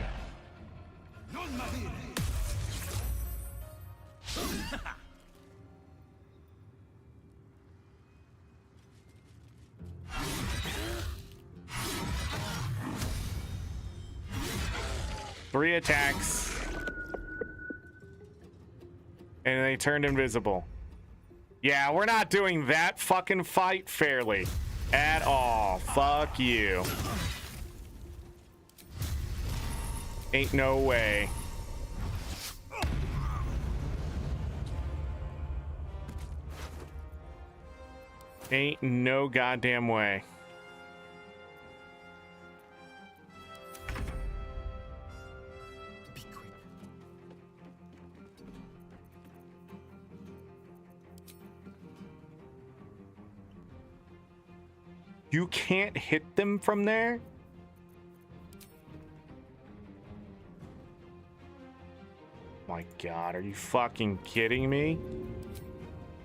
Three attacks. And they turned invisible. Yeah, we're not doing that fucking fight fairly at all. Fuck you. Ain't no way. Ain't no goddamn way. You can't hit them from there? My God, are you fucking kidding me?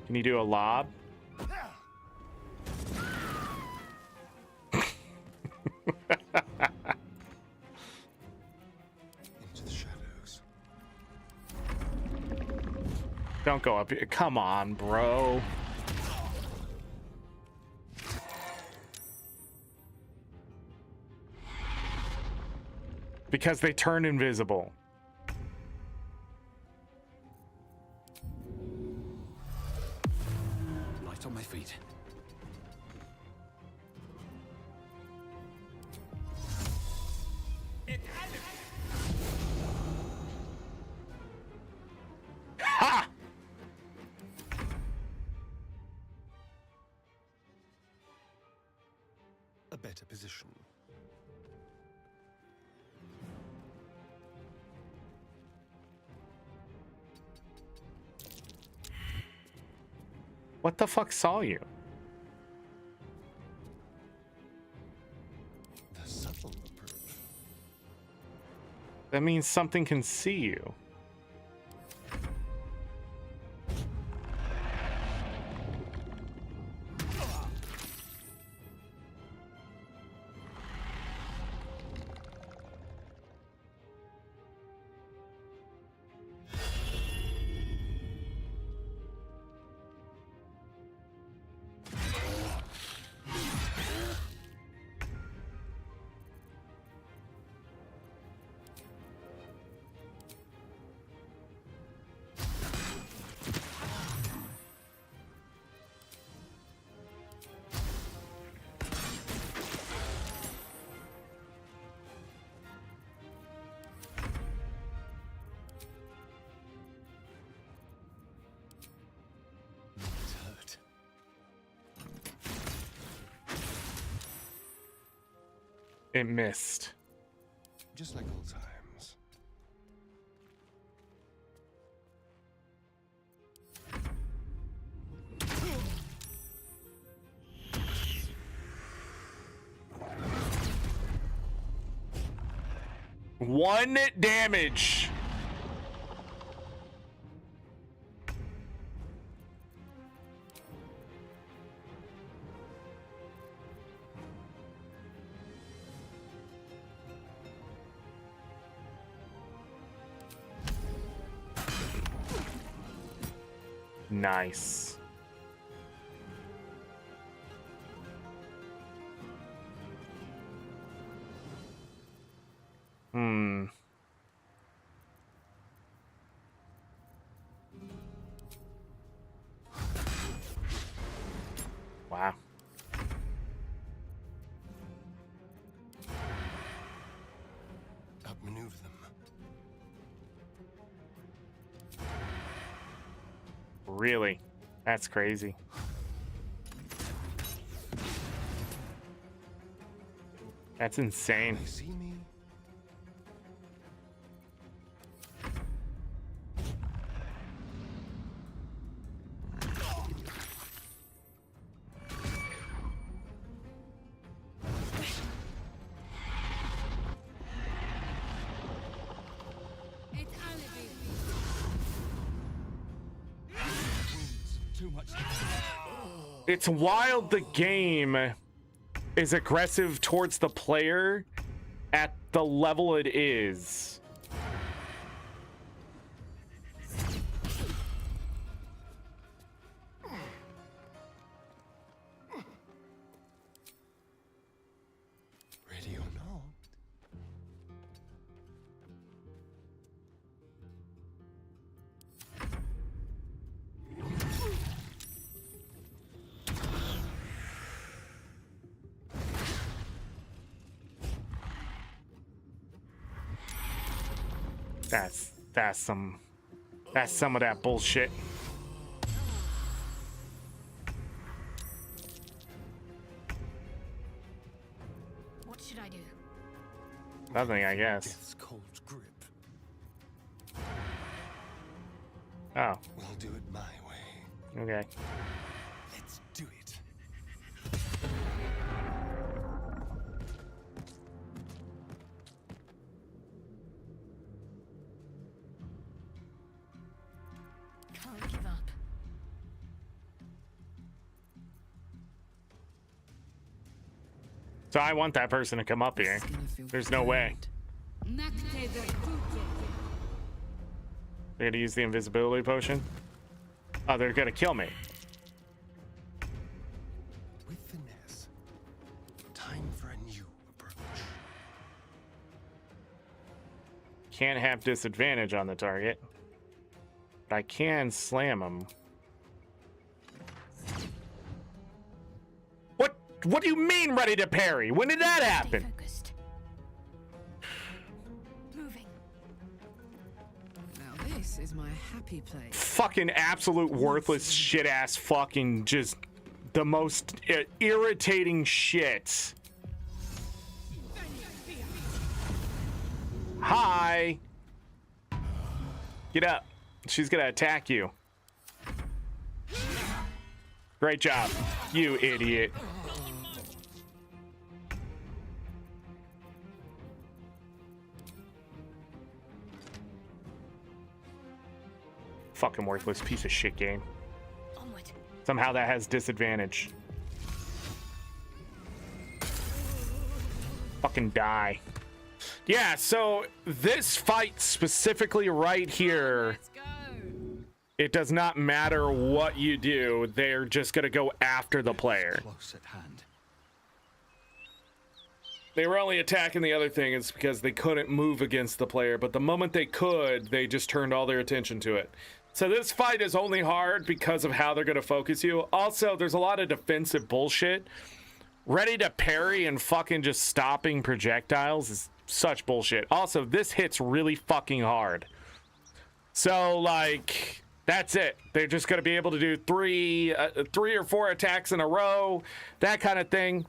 Can you do a lob? Into the shadows. Don't go up here. Come on, bro. Because they turn invisible. Light on my feet. Ha! A better position. What the fuck saw you? The subtle approach. That means something can see you. It missed. Just like old times. One damage. Nice. Hmm. Wow. Outmaneuver them. Really? That's crazy. That's insane. They see me. It's wild the game is aggressive towards the player at the level it is. Ready or not. That's some of that bullshit. What should I do? Nothing, I guess. Death's cold grip. Oh. We'll do it my way. Okay. Let's do it. Can't give up. So I want that person to come up here. There's no way. They're gonna use the invisibility potion. Oh, they're gonna kill me. With finesse. Time for a new approach. Can't have disadvantage on the target. But I can slam them. What do you mean ready to parry? When did that happen? Moving. Now this is my happy place. Fucking absolute worthless shit ass fucking just the most irritating shit. Hi. Get up. She's gonna attack you. Great job, you idiot. Fucking worthless piece of shit game. Onward. Somehow that has disadvantage. Fucking die. Yeah, so this fight specifically right here, it does not matter what you do. They're just going to go after the player. Close at hand. They were only attacking the other thing is because they couldn't move against the player, but the moment they could, they just turned all their attention to it. So this fight is only hard because of how they're going to focus you. Also, there's a lot of defensive bullshit. Ready to parry and fucking just stopping projectiles is such bullshit. Also, this hits really fucking hard. So, like, that's it. They're just going to be able to do three or four attacks in a row, that kind of thing.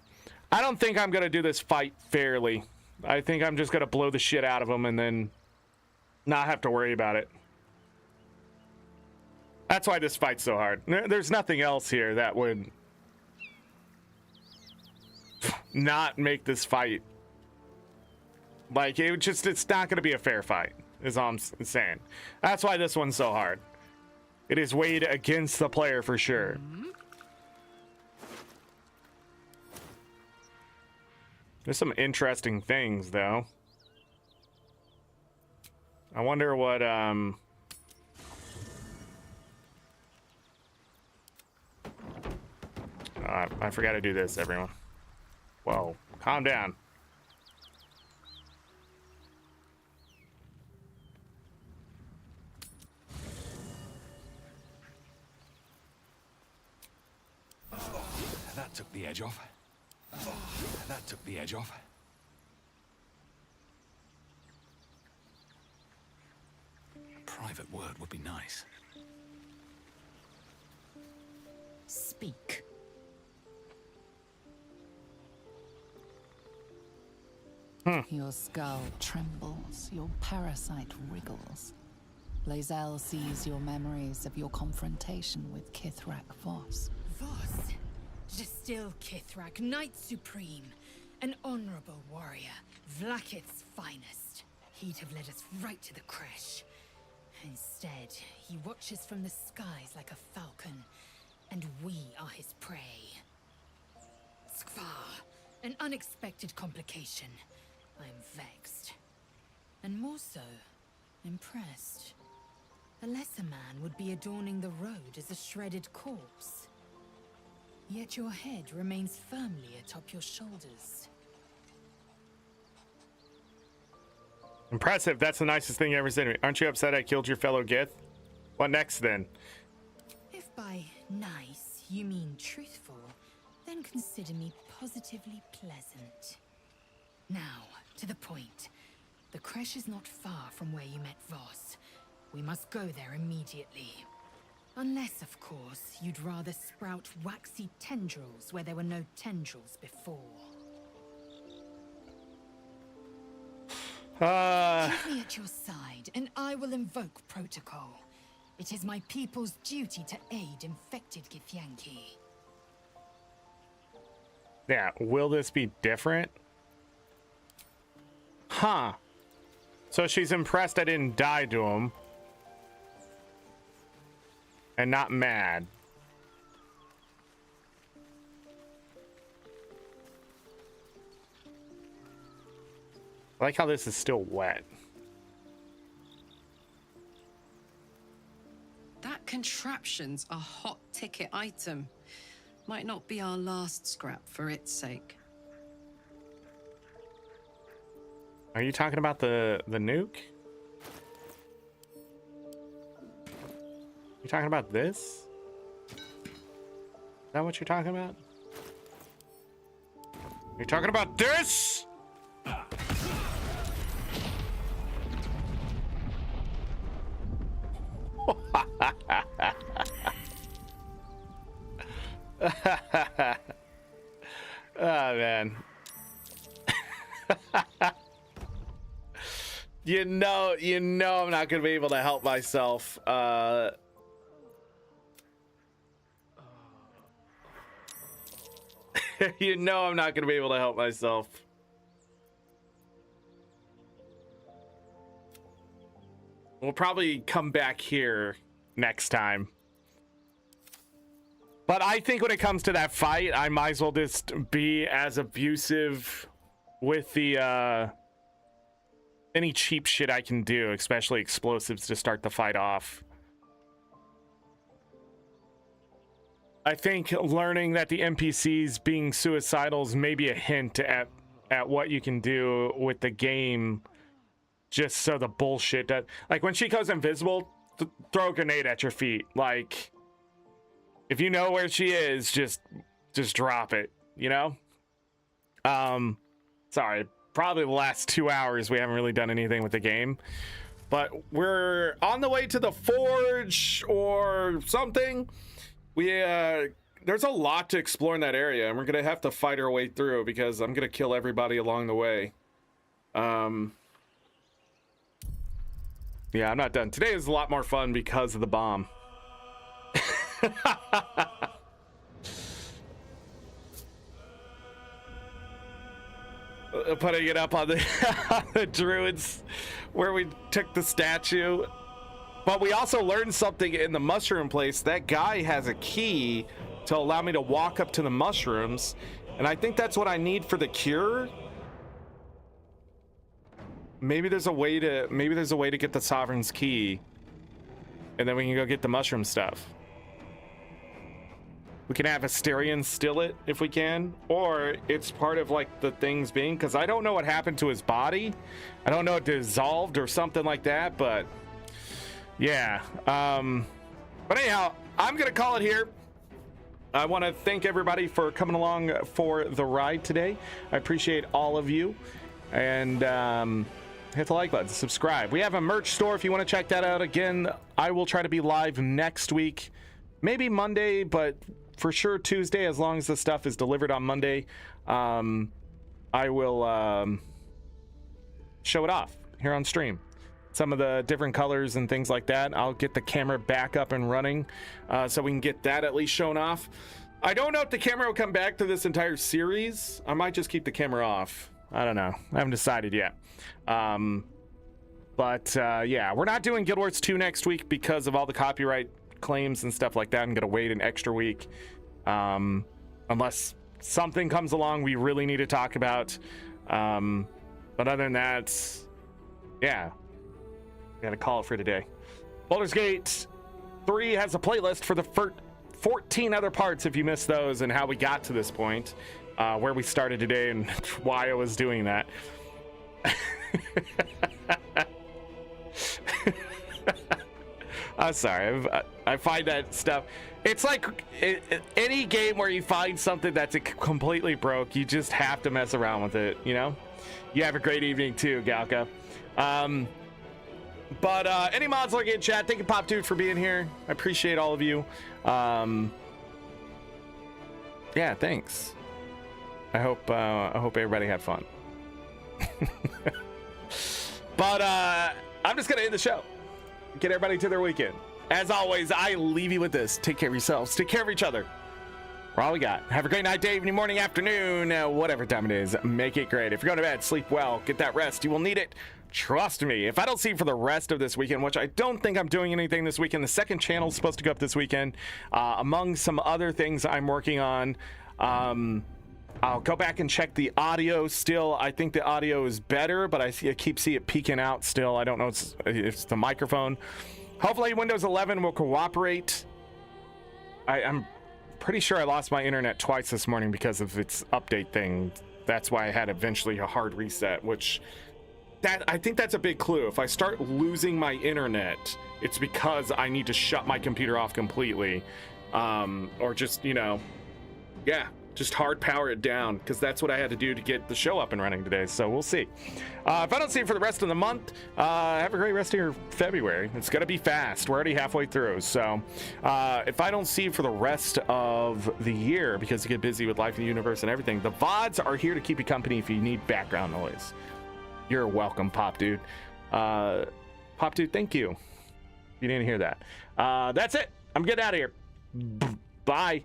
I don't think I'm going to do this fight fairly. I think I'm just going to blow the shit out of them and then not have to worry about it. That's why this fight's so hard. There's nothing else here that would not make this fight. Like, it's not going to be a fair fight, is all I'm saying. That's why this one's so hard. It is weighed against the player for sure. There's some interesting things, though. I wonder what, I forgot to do this, everyone. Whoa, calm down. That took the edge off. That took the edge off. A private word would be nice. Speak. Your skull trembles, your parasite wriggles. Lae'zel sees your memories of your confrontation with Kithrak Voss. Voss, Justil Kithrak, Knight Supreme, an honorable warrior, Vlaakith's finest. He'd have led us right to the crash. Instead, he watches from the skies like a falcon, and we are his prey. Skvar, an unexpected complication. I'm vexed. And more so, impressed. A lesser man would be adorning the road as a shredded corpse. Yet your head remains firmly atop your shoulders. Impressive. That's the nicest thing you ever said to me. Aren't you upset I killed your fellow Gith? What next then? If by nice you mean truthful, then consider me positively pleasant. Now, to the point. The creche is not far from where you met Voss. We must go there immediately. Unless, of course, you'd rather sprout waxy tendrils where there were no tendrils before. Keep me at your side, and I will invoke protocol. It is my people's duty to aid infected Githyanki. Yeah, will this be different? Huh. So she's impressed I didn't die to him. And not mad. I like how this is still wet. That contraption's a hot ticket item. Might not be our last scrap for its sake. Are you talking about the nuke? You talking about this? Is that what you're talking about? You're talking about this? Oh man. You know I'm not gonna be able to help myself. You know I'm not gonna be able to help myself. We'll probably come back here next time. But I think when it comes to that fight, I might as well just be as abusive with the any cheap shit I can do, especially explosives to start the fight off. I think learning that the NPCs being suicidal is maybe a hint at what you can do with the game, just so the bullshit that, like, when she goes invisible, throw a grenade at your feet. Like, if you know where she is, just drop it, you know? Sorry, probably the last 2 hours we haven't really done anything with the game, but we're on the way to the forge or something. There's a lot to explore in that area, and we're gonna have to fight our way through because I'm gonna kill everybody along the way. Yeah, I'm not done. Today is a lot more fun because of the bomb. Putting it up on the, on the druids where we took the statue. But we also learned something in the mushroom place. That guy has a key to allow me to walk up to the mushrooms, and I think that's what I need for the cure. Maybe there's a way to get the Sovereign's key, and then we can go get the mushroom stuff. We can have Asterion steal it if we can, or it's part of like the things being, because I don't know what happened to his body. I don't know, it dissolved or something like that, but yeah. But anyhow, I'm gonna call it here. I want to thank everybody for coming along for the ride today. I appreciate all of you, and hit the like button, subscribe. We have a merch store if you want to check that out. Again, I will try to be live next week, maybe Monday, but for sure Tuesday, as long as the stuff is delivered on Monday. I will show it off here on stream. Some of the different colors and things like that. I'll get the camera back up and running so we can get that at least shown off. I don't know if the camera will come back to this entire series. I might just keep the camera off. I don't know. I haven't decided yet. But yeah, we're not doing Guild Wars 2 next week because of all the copyright claims and stuff like that. I'm going to wait an extra week unless something comes along we really need to talk about. But other than that, yeah. Gotta call it for today. Baldur's Gate 3 has a playlist for the 14 other parts if you missed those and how we got to this point, where we started today and why I was doing that. I'm sorry. I find that stuff. It's like any game where you find something that's completely broke, you just have to mess around with it, you know? You have a great evening too, Galka. But any mods looking in chat, thank you, Pop Dude, for being here. I appreciate all of you. Yeah, thanks. I hope everybody had fun. But I'm just gonna end the show. Get everybody to their weekend. As always, I leave you with this: take care of yourselves, take care of each other. We're all we got. Have a great night, day, evening, morning, afternoon, whatever time it is. Make it great. If you're going to bed, sleep well. Get that rest. You will need it. Trust me. If I don't see you for the rest of this weekend, which I don't think I'm doing anything this weekend, the second channel is supposed to go up this weekend. Among some other things I'm working on, I'll go back and check the audio still. I think the audio is better, but I keep seeing it peeking out still. I don't know if it's the microphone. Hopefully Windows 11 will cooperate. I'm pretty sure I lost my internet twice this morning because of its update thing. That's why I had eventually a hard reset, which I think that's a big clue. If I start losing my internet, it's because I need to shut my computer off completely, or just, you know, yeah, just hard power it down, because that's what I had to do to get the show up and running today. So we'll see. If I don't see you for the rest of the month, have a great rest of your February. It's gonna be fast. We're already halfway through. So if I don't see you for the rest of the year, because you get busy with life in the universe and everything, the VODs are here to keep you company if you need background noise. You're welcome, Pop Dude. Pop Dude, thank you. You didn't hear that. That's it. I'm getting out of here. Bye.